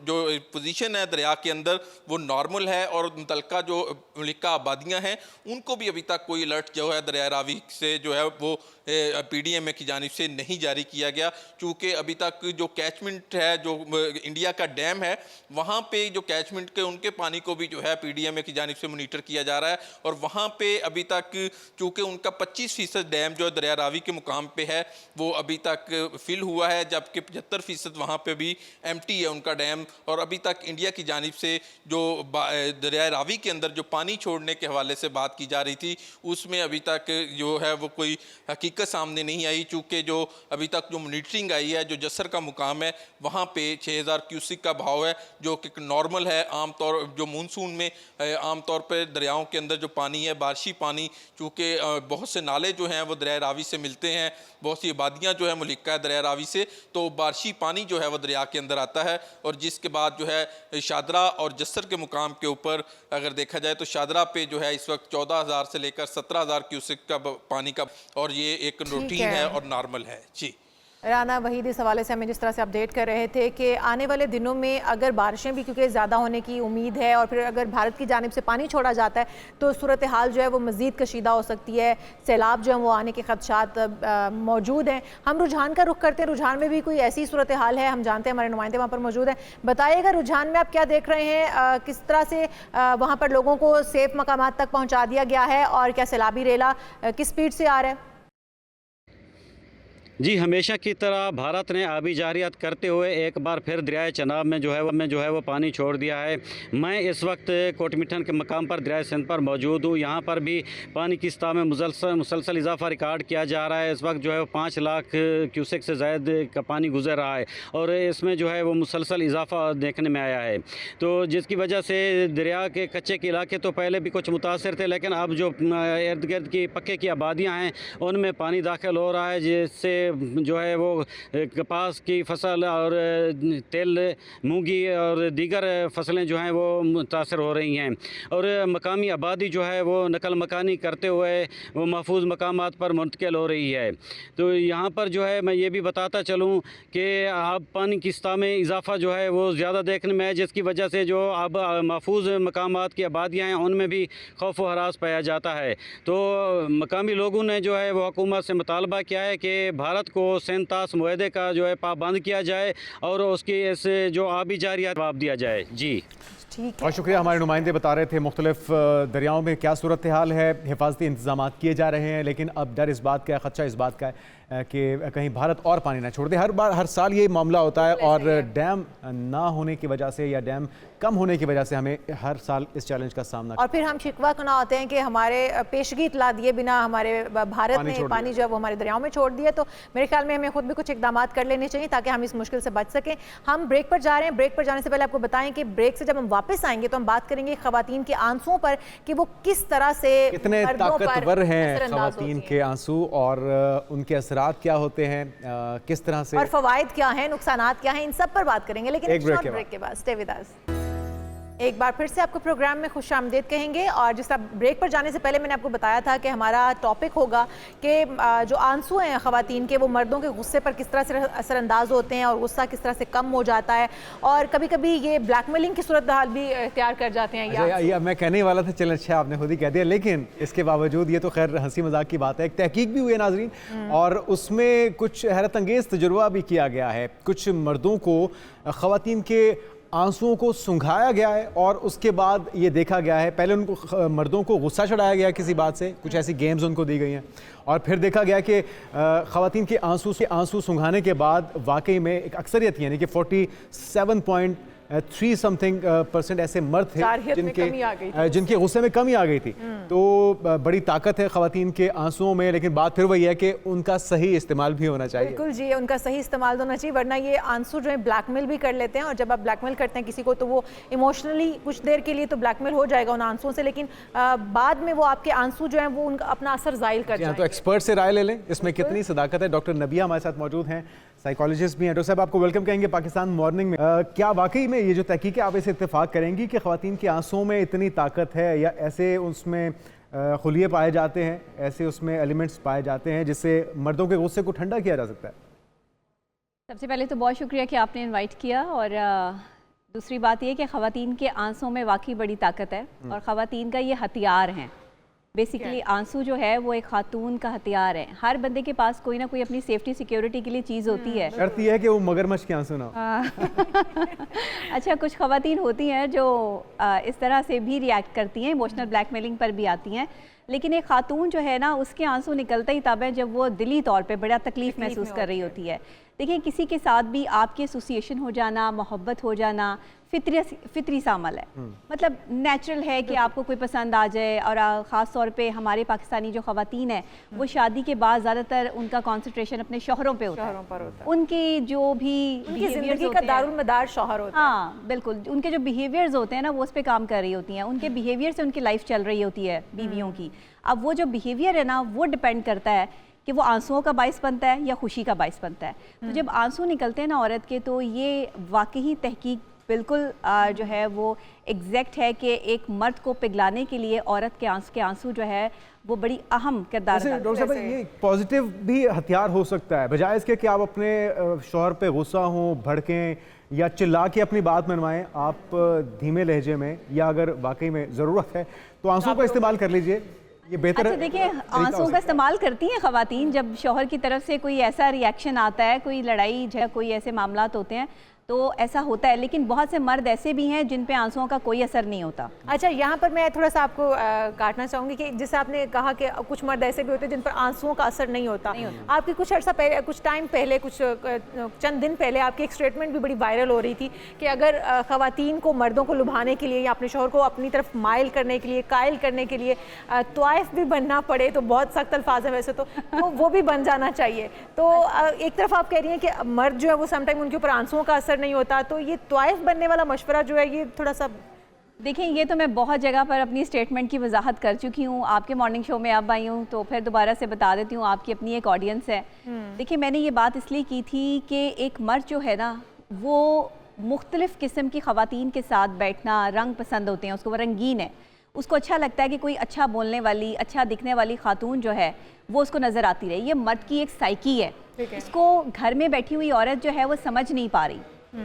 पोजीशन है दरिया के अंदर वो नॉर्मल है और मुतलका जो मुलिका आबादियाँ हैं उनको भी अभी तक कोई अलर्ट जो है दरिया रावी से जो है वो PDMA की जानिब से नहीं जारी किया गया, चूँकि अभी तक जो कैचमेंट है जो इंडिया का डैम है वहाँ पे जो कैचमेंट के उनके पानी को भी जो है PDMA की जानिब से मॉनिटर किया जा रहा है और वहाँ पे अभी तक चूँकि उनका 25% डैम जो दरिया रावी के मुकाम पे है वो अभी तक फिल हुआ है, जबकि 75% वहाँ पे भी एम्प्टी है उनका डैम। और अभी तक इंडिया की जानिब से जो दरिया रावी के अंदर जो पानी छोड़ने के हवाले से बात की जा रही थी उसमें अभी तक जो है वो कोई हकीकत सामने नहीं आई, चूँकि जो अभी तक जो मॉनिटरिंग आई है जो जसर का मुकाम है वहाँ पे 6,000 क्यूसिक का भाव है जो कि नॉर्मल है। आमतौर जो मानसून में आमतौर पर दरियाओं के अंदर जो पानी है बारिशी पानी, चूँकि बहुत से नाले जो हैं वो दरिया रावी से मिलते हैं, बहुत सी आबादियाँ जो है मुलिका है दरिया रावी से, तो बारिशी पानी जो है वो दरिया के अंदर आता है और जिसके बाद जो है शादरा और जसर के मुकाम के ऊपर अगर देखा जाए तो शादरा पे जो है इस वक्त 14,000 से लेकर 17,000 क्यूसिक का पानी का, और ये एक रूटीन है और नॉर्मल है। जी राना वहीद, इस हवाले से हमें जिस तरह से अपडेट कर रहे थे कि आने वाले दिनों में अगर बारिशें भी क्योंकि ज़्यादा होने की उम्मीद है और फिर अगर भारत की जानिब से पानी छोड़ा जाता है तो सूरत हाल जो है वो मज़ीद कशीदा हो सकती है, सैलाब जो है वो आने के खदशात मौजूद हैं। हम रुझान का रुख करते हैं, रुझान में भी कोई ऐसी सूरत हाल है? हम जानते हैं हमारे नुमाइंदे वहाँ पर मौजूद हैं, बताइएगा रुझान में आप क्या देख रहे हैं, किस तरह से वहाँ पर लोगों को सेफ मकामात तक पहुँचा दिया गया है और क्या सैलाबी रेला किस स्पीड से आ रहा है? जी, हमेशा की तरह भारत ने आबी जारियत करते हुए एक बार फिर दरियाए चनाब में जो है वो पानी छोड़ दिया है। मैं इस वक्त कोटमिठन के मकाम पर दरियाए सिंध पर मौजूद हूँ। यहाँ पर भी पानी की सतह में मुसलसल इजाफा रिकॉर्ड किया जा रहा है। इस वक्त जो है वो 5 लाख क्यूसेक से ज़ायद का पानी गुजर रहा है और इसमें जो है वो मुसलसल इजाफा देखने में आया है, तो जिसकी वजह से दरिया के कच्चे के इलाके तो पहले भी कुछ मुतासर थे, लेकिन अब जो इर्द गिर्द की पक्के की आबादियाँ हैं उनमें पानी दाखिल हो रहा है, जिससे जो है वो कपास की फसल और तेल, मूंगी और दीगर फसलें जो हैं वो मुतासर हो रही हैं और मकामी आबादी जो है वो नकल मकानी करते हुए वो महफूज मकामात पर मुंतकिल हो रही है। तो यहाँ पर जो है मैं ये भी बताता चलूँ कि अब पानी की सतह में इजाफा जो है वो ज़्यादा देखने में है, जिसकी वजह से जो अब महफूज मकामात की आबादियाँ हैं उनमें भी खौफ व हरास पाया जाता है। तो मकामी लोगों ने जो है वो हुकूमत से मुतालबा किया है कि भारत को सेंतास मुआहदे का जो है पाबंद किया जाए और उसकी इस जो आबी जारियत जवाब दिया जाए। जी बहुत शुक्रिया। हमारे नुमाइंदे बता रहे थे मुख्तलिफ दरियाओं में क्या सूरत हाल है, हिफाजती इंतजाम किए जा रहे हैं, लेकिन अब डर इस बात का है, खदशा इस बात का है कि कहीं भारत और पानी ना छोड़ दे। हर साल ये मामला होता है और डैम ना होने की वजह से या डैम कम होने की वजह से हमें हर साल इस चैलेंज का सामना और फिर हम शिकवा करना होते हैं कि हमारे पेशगी इतला दिए बिना हमारे भारत ने पानी जो है वो हमारे दरियाओं में छोड़ दिया। तो मेरे ख्याल में हमें खुद भी कुछ इकदाम कर लेने चाहिए ताकि हम इस मुश्किल से बच सकें। हम ब्रेक पर जा रहे हैं, ब्रेक पर जाने से पहले आपको बताएं कि ब्रेक से जब हम वापस आएंगे तो हम बात करेंगे खवातीन के आंसुओं पर कि वो किस तरह से कितने ताकतवर हैं खवातीन के आंसू और उनके असरात क्या होते हैं, किस तरह से और फवायद क्या हैं, नुकसानात क्या हैं, इन सब पर बात करेंगे, लेकिन एक शॉर्ट ब्रेक के बाद। स्टे विद अस। एक बार फिर से आपको प्रोग्राम में खुश आमदीद कहेंगे और जिस ब्रेक पर जाने से पहले मैंने आपको बताया था कि हमारा टॉपिक होगा कि जो आंसू हैं ख़वातीन के वो मर्दों के गुस्से पर किस तरह से असरअंदाज होते हैं और गुस्सा किस तरह से कम हो जाता है और कभी कभी ये ब्लैकमेलिंग की सूरत हाल भी इख्तियार कर जाते हैं। ये मैं कहने वाला था, चल अच्छा आपने खुद ही कह दिया, लेकिन इसके बावजूद ये तो खैर हंसी मजाक की बात है। एक तहकीक भी हुई है नाजरीन और उसमें कुछ हैरत अंगेज़ तजुर्बा भी किया गया है। कुछ मर्दों को ख़वातीन के आंसुओं को सुंघाया गया है और उसके बाद ये देखा गया है, पहले उनको मर्दों को गुस्सा चढ़ाया गया किसी बात से, कुछ ऐसी गेम्स उनको दी गई हैं और फिर देखा गया कि ख़वातीन के आंसू सुंघाने के बाद वाकई में एक अक्सरियत यानी कि 3% ऐसे मर्द थे जारहियत में कमी आ गई थी जिनके गुस्से में कमी आ गई थी। तो बड़ी ताकत है ख़वातीन के आंसुओं में, लेकिन बात फिर वही है कि उनका सही इस्तेमाल भी होना चाहिए। बिल्कुल जी, उनका सही इस्तेमाल होना चाहिए, वरना ये आंसू जो है ब्लैकमेल भी कर लेते हैं, और जब आप ब्लैकमेल करते हैं किसी को तो वो इमोशनली कुछ देर के लिए तो ब्लैकमेल हो जाएगा उन आंसुओं से, लेकिन बाद में वो आपके आंसू जो हैं वो उनका अपना असर ज़ाहिर कर जाएंगे। तो एक्सपर्ट से राय ले लें इसमें कितनी सदाकत है। डॉक्टर नबिया हमारे साथ मौजूद हैं, साइकोलॉजिस्ट भी हैं। डॉक्टर साहब, आपको वेलकम कहेंगे पाकिस्तान मॉर्निंग में। क्या वाकई में ये जो तहकीक है आप इसे इत्तेफाक करेंगी कि ख़वातीन के आंसुओं में इतनी ताकत है, या ऐसे उसमें खुलिये पाए जाते हैं, ऐसे उसमें एलिमेंट्स पाए जाते हैं जिससे मर्दों के गुस्से को ठंडा किया जा सकता है? सबसे पहले तो बहुत शुक्रिया कि आपने इनवाइट किया, और दूसरी बात ये कि ख़वातीन के आंसुओं में वाकई बड़ी ताकत है, और ख़वातीन का ये हथियार हैं। बेसिकली आंसू जो है वो एक खातून का हथियार है। हर बंदे के पास कोई ना कोई अपनी सेफ्टी सिक्योरिटी के लिए चीज़ होती है। शर्त यह है कि वो मगरमच्छ के आंसू ना हो। अच्छा, कुछ ख़वातीन होती हैं जो इस तरह से भी रिएक्ट करती हैं, इमोशनल ब्लैकमेलिंग पर भी आती हैं, लेकिन एक खातून जो है ना उसके आंसू निकलते ही तब है जब वो दिली तौर पे बड़ा तकलीफ़ महसूस कर रही होती है। देखिए, किसी के साथ भी आपकी एसोसिएशन हो जाना, मोहब्बत हो जाना फितरी सा अमल है। मतलब नेचुरल है कि आपको कोई पसंद आ जाए, और ख़ास तौर पे हमारे पाकिस्तानी जो ख़वातीन हैं वो शादी के बाद ज़्यादातर उनका कंसंट्रेशन अपने शौहरों पे होता है। उनके जो भी उनकी ज़िंदगी का दारुल मदार शौहर होता है। हाँ बिल्कुल, उनके जो बिहेवियर्स होते हैं ना वो उस पर काम कर रही होती हैं, उनके बिहेवियर से उनकी लाइफ चल रही होती है बीवियों की। अब वो जो बिहेवियर है ना वो डिपेंड करता है कि वो आंसुओं का बाइस बनता है या खुशी का बाइस बनता है। तो जब आंसू निकलते हैं ना औरत के, तो ये वाकई तहकीक बिल्कुल जो है वो एग्जैक्ट है कि एक मर्द को पिघलाने के लिए औरत के आंसू जो है वो बड़ी अहम किरदार अदा करते हैं। डॉक्टर साहब, ये पॉजिटिव भी हथियार हो सकता है, बजाय इसके कि आप अपने शौहर पे गुस्सा हों, भड़कें या चिल्ला के अपनी बात मनवाएं, आप धीमे लहजे में, या अगर वाकई में ज़रूरत है तो आंसू का इस्तेमाल कर लीजिए। ये बेहतर। अच्छा देखिए, आंसुओं का इस्तेमाल करती हैं ख़वातीन जब शौहर की तरफ से कोई ऐसा रिएक्शन आता है, कोई लड़ाई झगड़ा, कोई ऐसे मामलात होते हैं तो ऐसा होता है, लेकिन बहुत से मर्द ऐसे भी हैं जिन पे आंसुओं का कोई असर नहीं होता। अच्छा, यहाँ पर मैं थोड़ा सा आपको काटना चाहूँगी कि जैसे आपने कहा कि कुछ मर्द ऐसे भी होते हैं जिन पर आंसुओं का असर नहीं होता। आपकी कुछ अर्सा पहले, कुछ टाइम पहले, कुछ चंद दिन पहले आपकी एक स्टेटमेंट भी बड़ी वायरल हो रही थी कि अगर ख़वातीन को मर्दों को लुभाने के लिए या अपने शौहर को अपनी तरफ माइल करने के लिए, कायल करने के लिए तवाइफ भी बनना पड़े, तो बहुत सख्त अल्फाज है वैसे तो वो भी बन जाना चाहिए। तो एक तरफ आप कह रही हैं कि मर्द जो है वो समटाइम उनके ऊपर आंसुओं का असर नहीं होता, तो ये तवाइफ बनने वाला मशवरा जो है ये थोड़ा सा। देखें, ये तो मैं बहुत जगह पर अपनी स्टेटमेंट की वजाहत कर चुकी हूँ, आपके मॉर्निंग शो में अब आई हूँ तो फिर दोबारा से बता देती हूँ, आपकी अपनी एक ऑडियंस है। देखिए, मैंने ये बात इसलिए की थी कि एक मर्द जो है ना वो मुख्तलिफ़ किस्म की ख़वातीन के साथ बैठना, रंग पसंद होते हैं उसको, वो रंगीन है, उसको अच्छा लगता है कि कोई अच्छा बोलने वाली, अच्छा दिखने वाली खातून जो है वो उसको नज़र आती रहे। ये मर्द की एक साइकी है, इसको घर में बैठी हुई औरत जो है वो समझ नहीं पा रही।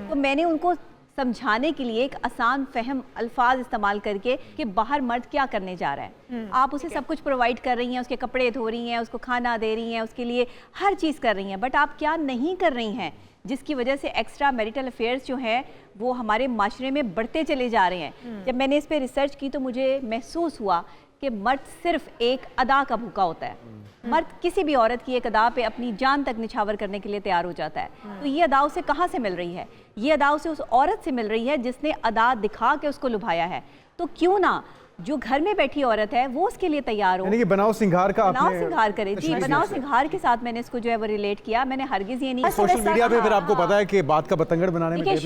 तो मैंने उनको समझाने के लिए एक आसान फहम अल्फाज इस्तेमाल करके कि बाहर मर्द क्या करने जा रहा है, आप उसे सब कुछ प्रोवाइड कर रही हैं, उसके कपड़े धो रही हैं, उसको खाना दे रही हैं, उसके लिए हर चीज़ कर रही हैं, बट आप क्या नहीं कर रही हैं जिसकी वजह से एक्स्ट्रा मैरिटल अफेयर्स जो हैं वो हमारे माशरे में बढ़ते चले जा रहे हैं। जब मैंने इस पर रिसर्च की तो मुझे महसूस हुआ कि मर्द सिर्फ एक अदा का भूखा होता है। मर्द किसी भी औरत की एक अदा पे अपनी जान तक निछावर करने के लिए तैयार हो जाता है। तो ये अदा उसे कहाँ से मिल रही है? ये अदा उसे उस औरत से मिल रही है जिसने अदा दिखा के उसको लुभाया है। तो क्यों ना जो घर में बैठी औरत है वो उसके लिए तैयार हो, यानी कि बनाओ सिंगार का, बनाओ सिंगार करे। जी, बनाओ सिंगार के साथ मैंने इसको जो है वो रिलेट किया। मैंने हरगिज ये नहीं, सोशल मीडिया पे फिर आपको पता है कि बात का बतंगड़ बनाने में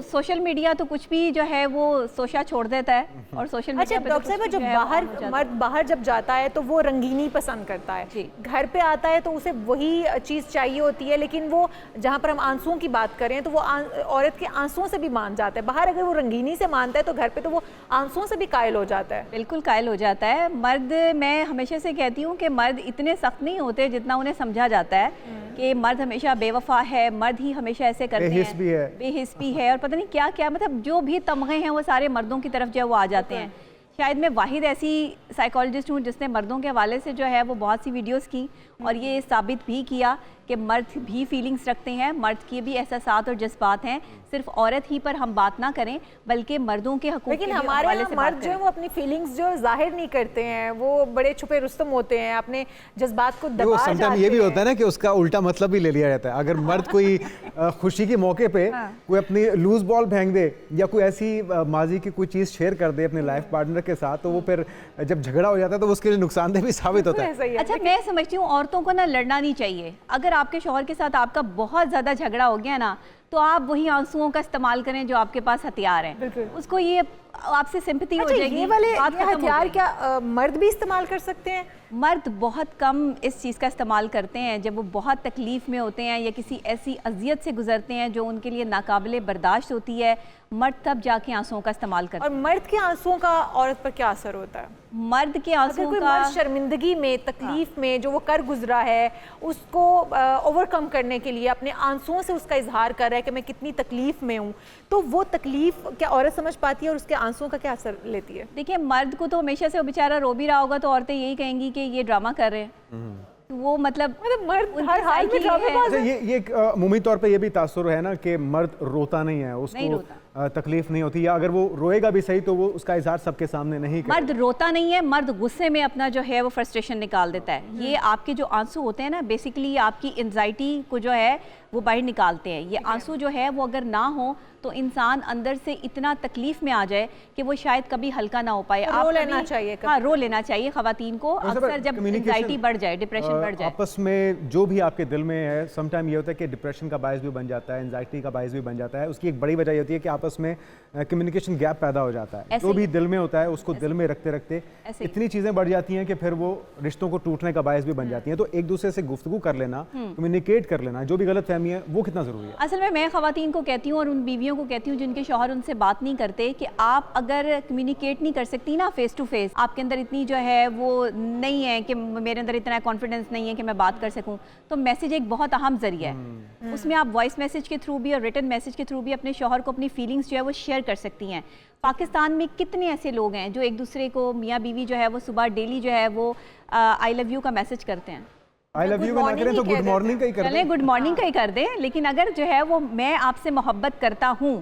सोशल मीडिया तो कुछ भी जो है वो सोशा छोड़ देता है, और सोशल मीडिया पे डॉक्टर साहब, जब मर्द बाहर जब जाता है तो वो रंगीनी पसंद करता है, घर पे आता है तो उसे वही चीज़ चाहिए होती है, लेकिन वो जहाँ पर हम आंसुओं की बात करें तो वो औरत के आंसुओं से भी मान जाता है। बाहर अगर वो रंगीनी से मानता है तो घर पे तो वो आंसुओं से भी कायल हो जाता है। बिल्कुल कायल हो जाता है मर्द। मैं हमेशा से कहती हूँ कि मर्द इतने सख्त नहीं होते जितना उन्हें समझा जाता है कि मर्द हमेशा बेवफा है, मर्द ही हमेशा ऐसे करते हैं, बेहिस भी है, और पता नहीं क्या क्या, मतलब जो भी तमगे हैं वो सारे मर्दों की तरफ जो है वो आ जाते हैं। शायद मैं वाहिद ऐसी साइकोलॉजिस्ट हूँ जिसने मर्दों के हवाले से जो है वो बहुत सी वीडियोस की और ये साबित भी किया कि मर्द भी फीलिंग्स रखते हैं, मर्द के भी एहसासात और जज्बात हैं, सिर्फ औरत ही पर हम बात ना करें बल्कि मर्दों के हकूक़ लेकिन के भी हमारे हवाले यहाँ से मर्द बात जो है करें। वो अपनी फीलिंग्स जो जाहिर नहीं करते हैं, वो बड़े छुपे रुस्तम होते हैं, अपने जज्बात को वो दबा समटाइम जाते ये भी हैं। होता है ना कि उसका उल्टा मतलब भी ले लिया जाता है। अगर मर्द कोई खुशी के मौके पे कोई अपनी लूज बॉल फेंक दे या कोई ऐसी माजी की कोई चीज़ शेयर कर दे अपने लाइफ पार्टनर के साथ, तो वो फिर जब झगड़ा हो जाता है तो उसके लिए नुकसानदेह भी साबित होता है। अच्छा, मैं समझती हूँ औरतों को ना लड़ना नहीं चाहिए। अगर आपके शौहर के साथ आपका बहुत ज़्यादा झगड़ा हो गया ना, तो आप वही आंसुओं का इस्तेमाल करें जो आपके पास हथियार हैं, उसको ये आपसे सिंपैथी हो जाएगी। ये वाले बात खत्म हो हथियार जाएगी। क्या मर्द भी इस्तेमाल कर सकते हैं? मर्द बहुत कम इस चीज़ का इस्तेमाल करते हैं। जब वो बहुत तकलीफ़ में होते हैं या किसी ऐसी अजियत से गुजरते हैं जो उनके लिए नाकाबिले बर्दाश्त होती है, मर्द तब जाके आंसुओं का इस्तेमाल करते हैं। और मर्द के आंसुओं का औरत पर क्या असर होता है? मर्द के आंसुओं कोई का मर्द शर्मिंदगी में, तकलीफ में जो वो कर गुजरा है, उसको ओवरकम करने के लिए अपने आंसुओं से उसका इजहार कर रहा है कि मैं कितनी तकलीफ में हूँ, तो वो तकलीफ क्या औरत समझ पाती है और उसके आंसुओं का क्या असर लेती है? देखिए, मर्द को तो हमेशा से वो बेचारा रो भी रहा होगा तो औरतें यही कहेंगी कि ये ड्रामा कर रहे हैं। तो वो मतलब मर्द उनकी हर हाल में साइकिल ड्रामेबाज है। ये एक अमूमी तौर पे ये भी तासुर है ना कि मर्द रोता नहीं है, उसको तकलीफ नहीं होती, या अगर वो रोएगा भी सही तो वो उसका इजहार सबके सामने नहीं करेगा। मर्द रोता नहीं है, मर्द गुस्से में अपना जो है वो फ्रस्ट्रेशन निकाल देता है। ये आपके जो आंसू होते हैं ना, बेसिकली आपकी एंजाइटी को जो है वो बाहर निकालते हैं। ये आंसू जो है वो अगर ना हो तो इंसान अंदर से इतना तकलीफ में आ जाए कि वो शायद कभी हल्का ना हो पाए। रो लेना चाहिए कभी। हाँ, रो लेना चाहिए खवातीन को, अक्सर जब एंजाइटी बढ़ जाए, डिप्रेशन बढ़ जाए। आपस में जो भी आपके दिल में है, समटाइम ये होता है कि डिप्रेशन का बायस भी बन जाता है, एंजाइटी का बायस भी बन जाता है। उसकी एक बड़ी वजह ये होती है कि आपस में कम्युनिकेशन गैप पैदा हो जाता है। जो भी दिल में होता है उसको दिल में रखते रखते इतनी चीज़ें बढ़ जाती हैं कि फिर वो रिश्तों को टूटने का बायस भी बन जाती हैं। तो एक दूसरे से गुफ्तगू कर लेना, कम्युनिकेट कर लेना, जो भी गलत फहमी है वो कितना ज़रूरी है। असल में मैं खवातीन को कहती हूँ और उन बीवियों को कहती हूँ जिनके शौहर उनसे बात नहीं करते, कि आप अगर कम्युनिकेट नहीं कर सकती ना फेस टू फेस, आपके अंदर इतनी जो है वो नहीं है कि मेरे अंदर इतना कॉन्फिडेंस नहीं है कि मैं बात कर सकूँ, तो मैसेज एक बहुत अहम जरिया है। उसमें आप वॉइस मैसेज के थ्रू भी और रिटन मैसेज के थ्रू भी अपने शौहर को अपनी फीलिंग्स जो है वो शेयर कर सकती हैं। पाकिस्तान में कितने ऐसे लोग हैं जो एक दूसरे को, मियाँ बीवी जो है वो सुबह डेली जो है वो आई लव यू का मैसेज करते हैं। आई लव यू ना करें तो गुड मॉर्निंग का ही कर दें। चलें, गुड मॉर्निंग का ही कर दें, लेकिन अगर जो है वो मैं आपसे मोहब्बत करता हूँ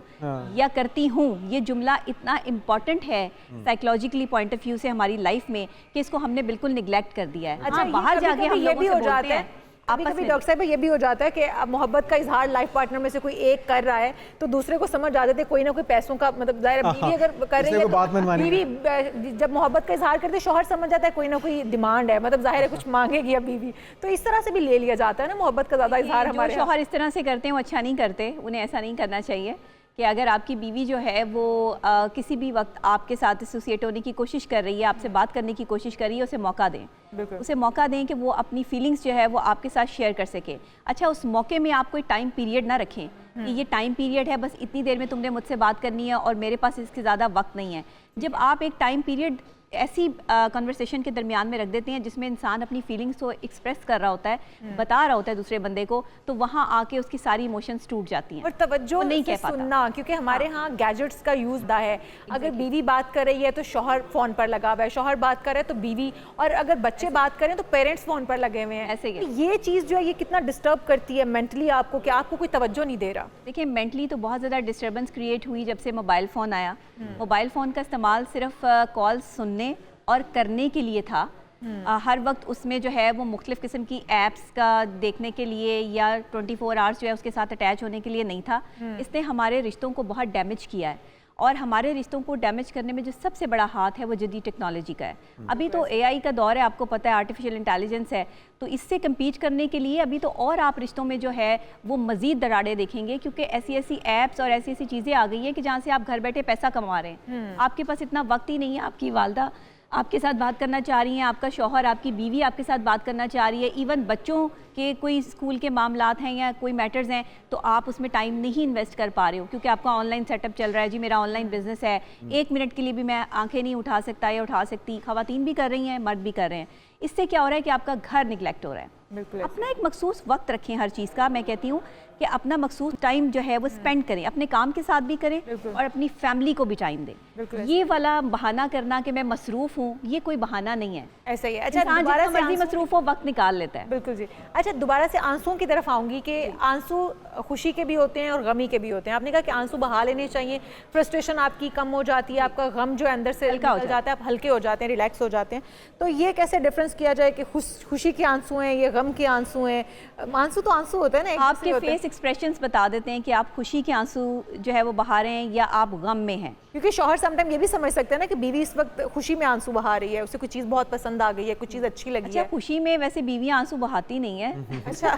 या करती हूँ, ये जुमला इतना इम्पोर्टेंट है साइकोलॉजिकली पॉइंट ऑफ व्यू से हमारी लाइफ में कि इसको हमने बिल्कुल निगलेक्ट कर दिया है। अच्छा, बाहर जाके हम ये भी हो जाता है आपस में। डॉक्टर साहब ये भी हो जाता है कि अब मोहब्बत का इजहार लाइफ पार्टनर में से कोई एक कर रहा है तो दूसरे को समझ आ जाते कोई ना कोई पैसों का, मतलब जाहिर बीवी अगर कर रही है तो बीवी जब मोहब्बत का इजहार करते शौहर समझ जाता है कोई ना कोई डिमांड है, मतलब जाहिर है कुछ मांगेगी अब बीवी, तो इस तरह से भी ले लिया जाता है ना मोहब्बत का ज्यादा इजहार। हमारे शौहर इस तरह से करते हैं वो अच्छा नहीं करते, उन्हें ऐसा नहीं करना चाहिए कि अगर आपकी बीवी जो है वो किसी भी वक्त आपके साथ एसोसिएट होने की कोशिश कर रही है, आपसे बात करने की कोशिश कर रही है, उसे मौका दें। उसे मौका दें कि वो अपनी फीलिंग्स जो है वो आपके साथ शेयर कर सके। अच्छा, उस मौके में आप कोई टाइम पीरियड ना रखें कि ये टाइम पीरियड है, बस इतनी देर में तुमने मुझसे बात करनी है और मेरे पास इसके ज़्यादा वक्त नहीं है। जब आप एक टाइम पीरियड ऐसी कन्वर्सेशन के दरमियान में रख देते हैं जिसमें इंसान अपनी फीलिंग्स को एक्सप्रेस कर रहा होता है, बता रहा होता है दूसरे बंदे को, तो वहाँ आके उसकी सारी इमोशंस टूट जाती हैं और तवज्जो नहीं से कह पाता। सुनना, क्योंकि हमारे यहाँ गैजेट्स का यूज़ दा है। अगर बीवी बात कर रही है तो शौहर फ़ोन पर लगा हुआ है, शौहर बात कर रहा है तो बीवी, और अगर बच्चे बात करें तो पेरेंट्स फ़ोन पर लगे हुए हैं। ऐसे तो ये चीज़ जो है ये कितना डिस्टर्ब करती है मेंटली आपको कि आपको कोई तवज्जो नहीं दे रहा। देखिए, मेंटली तो बहुत ज़्यादा डिस्टर्बेंस क्रिएट हुई जब से मोबाइल फ़ोन आया। मोबाइल फ़ोन का इस्तेमाल सिर्फ कॉल सुनने और करने के लिए था। हर वक्त उसमें जो है वो मुख्तलिफ़ किस्म की ऐप्स का देखने के लिए या 24 आवर्स जो है उसके साथ अटैच होने के लिए नहीं था। इसने हमारे रिश्तों को बहुत डैमेज किया है, और हमारे रिश्तों को डैमेज करने में जो सबसे बड़ा हाथ है वो जदीद टेक्नोलॉजी का है। अभी तो AI का दौर है, आपको पता है, आर्टिफिशियल इंटेलिजेंस है, तो इससे कम्पीट करने के लिए अभी तो और आप रिश्तों में जो है वो मज़ीद दरारें देखेंगे, क्योंकि ऐसी ऐसी ऐप्स और ऐसी ऐसी चीज़ें आ गई हैं कि जहाँ से आप घर बैठे पैसा कमा रहे हैं। आपके पास इतना वक्त ही नहीं है, आपकी वालदा आपके साथ बात करना चाह रही हैं, आपका शौहर, आपकी बीवी आपके साथ बात करना चाह रही है, इवन बच्चों के कोई स्कूल के मामलात हैं या कोई मैटर्स हैं तो आप उसमें टाइम नहीं इन्वेस्ट कर पा रहे हो क्योंकि आपका ऑनलाइन सेटअप चल रहा है। जी मेरा ऑनलाइन बिजनेस है, 1 मिनट के लिए भी मैं आंखें नहीं उठा सकता या उठा सकती। ख़वातीन भी कर रही हैं, मर्द भी कर रहे हैं। इससे क्या हो रहा है कि आपका घर निगलेक्ट हो रहा है। अपना एक मखसूस वक्त रखें हर चीज़ का। मैं कहती हूँ कि अपना मखसूस टाइम जो है वो स्पेंड करें, अपने काम के साथ भी करें और अपनी फैमिली को भी टाइम दें। ये वाला बहाना करना कि मैं मसरूफ़ हूँ, ये कोई बहाना नहीं है। ऐसा ही है। अच्छा, इंसान दोबारा जितना से मर्जी मसरूफ़ हो वक्त निकाल लेता है। बिल्कुल जी। अच्छा, दोबारा से आंसुओं की तरफ आऊँगी कि आंसू खुशी के भी होते हैं और गमी के भी होते हैं। आपने कहा कि आंसू बहा लेने चाहिए, फ्रस्ट्रेशन आपकी कम हो जाती है, आपका गम जो अंदर से हल्का हो जाता है, आप हल्के हो जाते हैं, रिलैक्स हो जाते हैं। तो ये कैसे डिफरेंस किया जाए कि खुशी के आंसू हैं, ये गम के आंसू हैं? आंसू तो आंसू होते हैं ना, आपके फेस एक्सप्रेशंस बता देते हैं कि आप खुशी के आंसू जो है वो बहा रहे हैं या आप गम में हैं। क्योंकि शौहर समटाइम ये भी समझ सकते हैं ना कि बीवी इस वक्त खुशी में आंसू बहा रही है, उसे कुछ चीज़ बहुत पसंद आ गई है, कुछ चीज़ अच्छी लगी है। खुशी में वैसे बीवियां आंसू बहाती नहीं है। अच्छा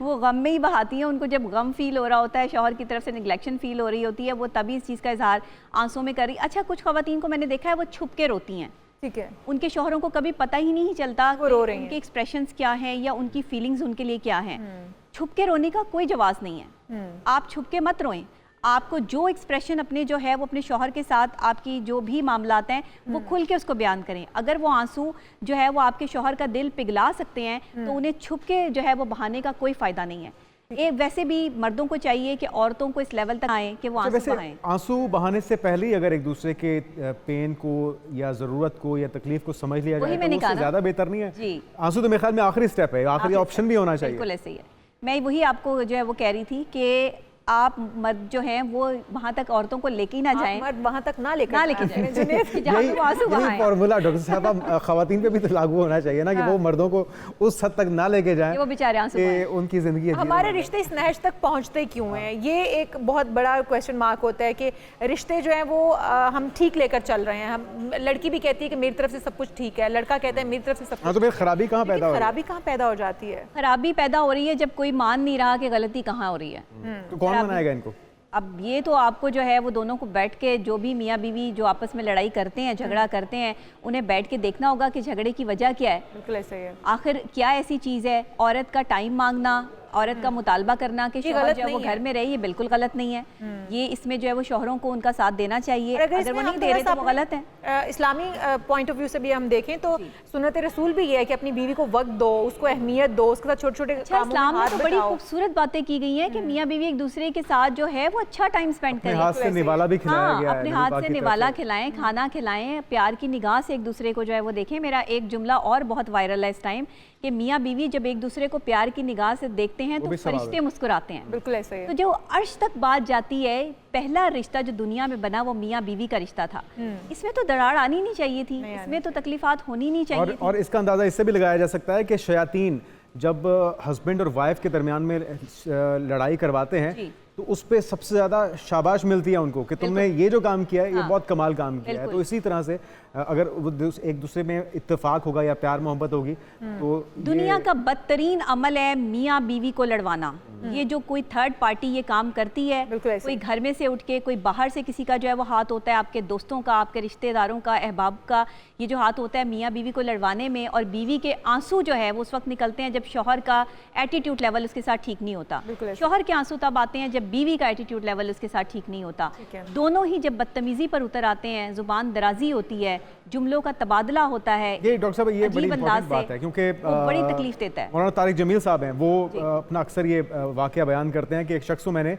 वो गम में ही बहाती हैं। उनको जब गम फील हो रहा होता है, शौहर की तरफ से निगलेक्शन फील हो रही होती है, वो तभी इस चीज़ का इजहार आंसू में कर रही। अच्छा, कुछ खवातीन को मैंने देखा है वो छुप के रोती हैं। ठीक है, उनके शौहरों को कभी पता ही नहीं चलता वो रो रही हैं। उनके एक्सप्रेशंस क्या हैं या उनकी फीलिंग्स उनके लिए क्या हैं। छुप के रोने का कोई जवाब नहीं है। आप छुप के मत रोएं। आपको जो एक्सप्रेशन अपने जो है वो अपने शौहर के साथ आपकी जो भी मामलात हैं वो खुल के उसको बयान करें। अगर वो आंसू जो है वो आपके शौहर का दिल पिघला सकते हैं तो उन्हें छुप के जो है वो बहाने का कोई फ़ायदा नहीं है। वैसे भी मर्दों को चाहिए कि औरतों को इस लेवल तक आए कि वो आंसू बहाएं। आंसू बहाने से पहले ही अगर एक दूसरे के पेन को या ज़रूरत को या तकलीफ को समझ लिया जाए तो उससे ज़्यादा बेहतर नहीं है जी। आंसू तो मेरे ख्याल में आखिरी स्टेप है, आखिरी ऑप्शन भी होना चाहिए। बिल्कुल ऐसे ही है। मैं वही आपको जो है वो कह रही थी कि आप मर्द जो हैं वो वहाँ तक औरतों को लेके ही ना जाएं, मर्द वहाँ तक ना लेके जाएं। यही फॉर्मूला डॉक्टर साहब खवातीन पे भी तो लागू होना चाहिए ना कि वो मर्दों को उस हद तक ना लेके जाएं वो बेचारे आंसू कि उनकी जिंदगी। हमारे रिश्ते इस नहज तक पहुँचते क्यों हैं? ये एक बहुत बड़ा क्वेश्चन मार्क होता है कि रिश्ते जो हैं वो हम ठीक लेकर चल रहे हैं। हम लड़की भी कहती है कि मेरी तरफ से सब कुछ ठीक है, लड़का कहता है मेरी तरफ से सब कुछ। तो फिर खराबी कहाँ पैदा हो रही है? खराबी कहाँ पैदा हो जाती है? खराबी पैदा हो रही है जब कोई मान नहीं रहा कि गलती कहाँ हो रही है। तो कौन मनाएगा इनको? अब ये तो आपको जो है वो दोनों को बैठ के, जो भी मियाँ बीवी जो आपस में लड़ाई करते हैं, झगड़ा करते हैं, उन्हें बैठ के देखना होगा कि झगड़े की वजह क्या है। बिल्कुल ऐसे ही है। आखिर क्या ऐसी चीज़ है? औरत का टाइम मांगना, औरत का मुतालबा करना कि शौहर जो है वो घर में रहे, ये बिल्कुल गलत नहीं है। ये इसमें जो है वो शौहरों को उनका साथ देना चाहिए। अगर वो नहीं दे रहे तो वो गलत है। इस्लामी पॉइंट ऑफ व्यू से भी हम देखें तो सुन्नत रसूल भी ये है कि अपनी बीवी को वक्त दो, उसको अहमियत दो, उसके साथ छोटे छोटे इस्लाम में तो बड़ी खूबसूरत बातें की गई हैं कि मियाँ बीवी एक दूसरे के साथ जो है वो अच्छा टाइम स्पेंड करें। हाथ से निवाला भी खिलाया गया है। अपने हाथ से निवाला खिलाएं, खाना खिलाएं, प्यार की निगाह से एक दूसरे को जो है वो देखें। मेरा एक जुमला और बहुत वायरल है इस टाइम कि मियाँ बीवी जब एक दूसरे को प्यार की निगाह से देखते हैं तो फरिश्ते मुस्कुराते हैं। बिल्कुल ऐसे ही है। तो जो अर्श तक बात जाती है, पहला रिश्ता जो दुनिया में बना वो मियाँ बीवी का रिश्ता था। इसमें तो दरार आनी नहीं चाहिए थी, इसमें तो तकलीफात होनी नहीं चाहिए थी। और इसका अंदाजा इससे भी लगाया जा सकता है कि शयातीन जब हस्बैंड और वाइफ के दरमियान में लड़ाई करवाते हैं तो उस पर सबसे ज़्यादा शाबाश मिलती है उनको कि तुमने ये जो काम किया है ये बहुत कमाल काम किया है। तो इसी तरह से अगर एक दूसरे में इत्तेफाक होगा या प्यार मोहब्बत होगी तो दुनिया का बदतरीन अमल है मियाँ बीवी को लड़वाना। ये जो कोई थर्ड पार्टी ये काम करती है, कोई घर में से उठ के, कोई बाहर से किसी का जो है वो हाथ होता है, आपके दोस्तों का, आपके रिश्तेदारों का, अहबाब का, ये जो हाथ होता है मियाँ बीवी को लड़वाने में। और बीवी के आंसू जो है वो उस वक्त निकलते हैं जब शौहर का एटीट्यूड लेवल उसके साथ ठीक नहीं होता। शौहर के आंसू तब आते हैं जब बीवी का एटीट्यूड लेवल उसके साथ ठीक नहीं होता। दोनों ही जब बदतमीजी पर उतर आते हैं, जुबान दराजी होती है, जुमलों का तबादला होता है। ये डॉक्टर साहब ये बड़ी इंपॉर्टेंट बात है क्योंकि बड़ी तकलीफ देता है। मौलाना तारिक जमील साहब हैं, वो अपना अक्सर ये वाकया बयान करते हैं कि एक शख्स को मैंने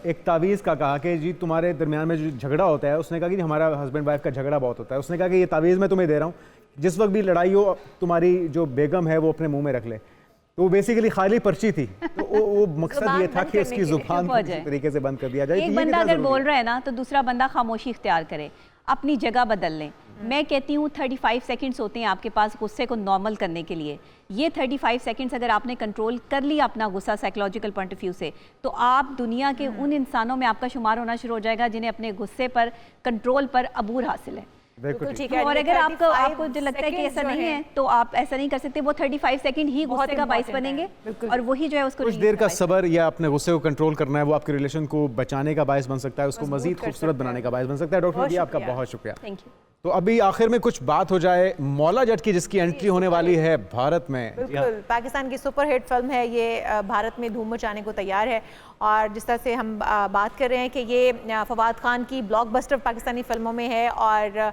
एक तावीज़ का कहा कि जी तुम्हारे दरमियान में जो झगड़ा होता है, उसने कहा कि हमारा हस्बैंड वाइफ का झगड़ा बहुत होता है, उसने कहा कि ये तावीज़ मैं तुम्हें दे रहा हूँ, जिस वक्त भी लड़ाई हो तुम्हारी जो बेगम है वो अपने मुंह में रख ले। तो वो बेसिकली खाली पर्ची थी, तो वो मकसद ये था कि उसकी जुबान को किसी तरीके से बंद कर दिया जाए। एक बंदा अगर बोल रहा है ना तो दूसरा बंदा खामोशी इख्तियार करे, अपनी जगह बदल लें। मैं कहती हूँ 35 सेकंड्स होते हैं आपके पास गुस्से को नॉर्मल करने के लिए। ये 35 सेकंड्स अगर आपने कंट्रोल कर लिया अपना गुस्सा साइकोलॉजिकल पॉइंट ऑफ व्यू से, तो आप दुनिया के उन इंसानों में आपका शुमार होना शुरू हो जाएगा जिन्हें अपने गुस्से पर, कंट्रोल पर अबूर हासिल है। बिल्कुल ठीक है। और अगर आपको जो लगता है कि ऐसा नहीं है तो आप ऐसा नहीं कर सकते। वो 35 सेकंड ही गुस्से का बाइस बनेंगे और वही जो है उसको कुछ देर का सब्र या अपने गुस्से को कंट्रोल करना है, वो आपके रिलेशन को बचाने का बाइस बन सकता है, उसको मजीद खूबसूरत बनाने का बाइस बन सकता है। डॉक्टर जी आपका बहुत शुक्रिया। Thank you. तो अभी आखिर में कुछ बात हो जाए मौला जट की, जिसकी एंट्री होने वाली है भारत में। बिल्कुल, पाकिस्तान की सुपरहिट फिल्म है ये, भारत में धूम मचाने को तैयार है। और जिस तरह से हम बात कर रहे हैं कि ये फवाद खान की ब्लॉकबस्टर पाकिस्तानी फिल्मों में है और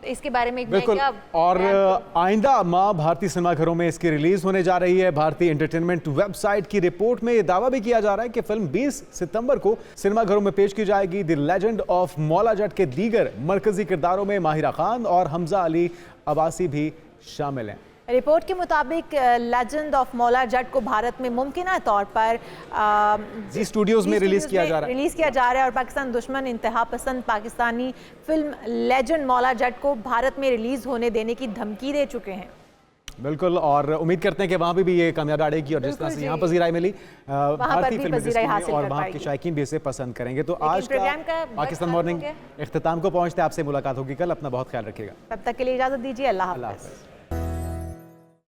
तो इसके बारे में बिल्कुल। क्या और आइंदा माह भारतीय सिनेमाघरों में इसकी रिलीज होने जा रही है। भारतीय एंटरटेनमेंट वेबसाइट की रिपोर्ट में यह दावा भी किया जा रहा है कि फिल्म 20 सितंबर को सिनेमाघरों में पेश की जाएगी। The legend of Maula Jatt के दीगर मरकजी किरदारों में माहिरा खान और हमजा अली अब्बासी भी शामिल हैं। रिपोर्ट के मुताबिक लेजेंड ऑफ मौला जट को भारत में मुमकिन तौर पर जी स्टूडियोज में रिलीज किया जा रहा है और पाकिस्तान दुश्मन इंतहा पसंद पाकिस्तानी फिल्म लेजेंड मौला जट को भारत में रिलीज होने देने की धमकी दे चुके हैं। बिल्कुल, और उम्मीद करते हैं कि वहाँ भी ये कामयाबी आएगी और जिस तरह से यहाँ पजीराई मिली भारतीय फिल्म इंडस्ट्री और वहाँ के शायकीन भी इसे पसंद करेंगे। तो आज का पाकिस्तान मॉर्निंग इख्तिताम को पहुँचते आपसे मुलाकात होगी कल। अपना बहुत ख्याल रखिएगा। तब तक के लिए इजाजत दीजिए। अल्लाह हाफ़िज़।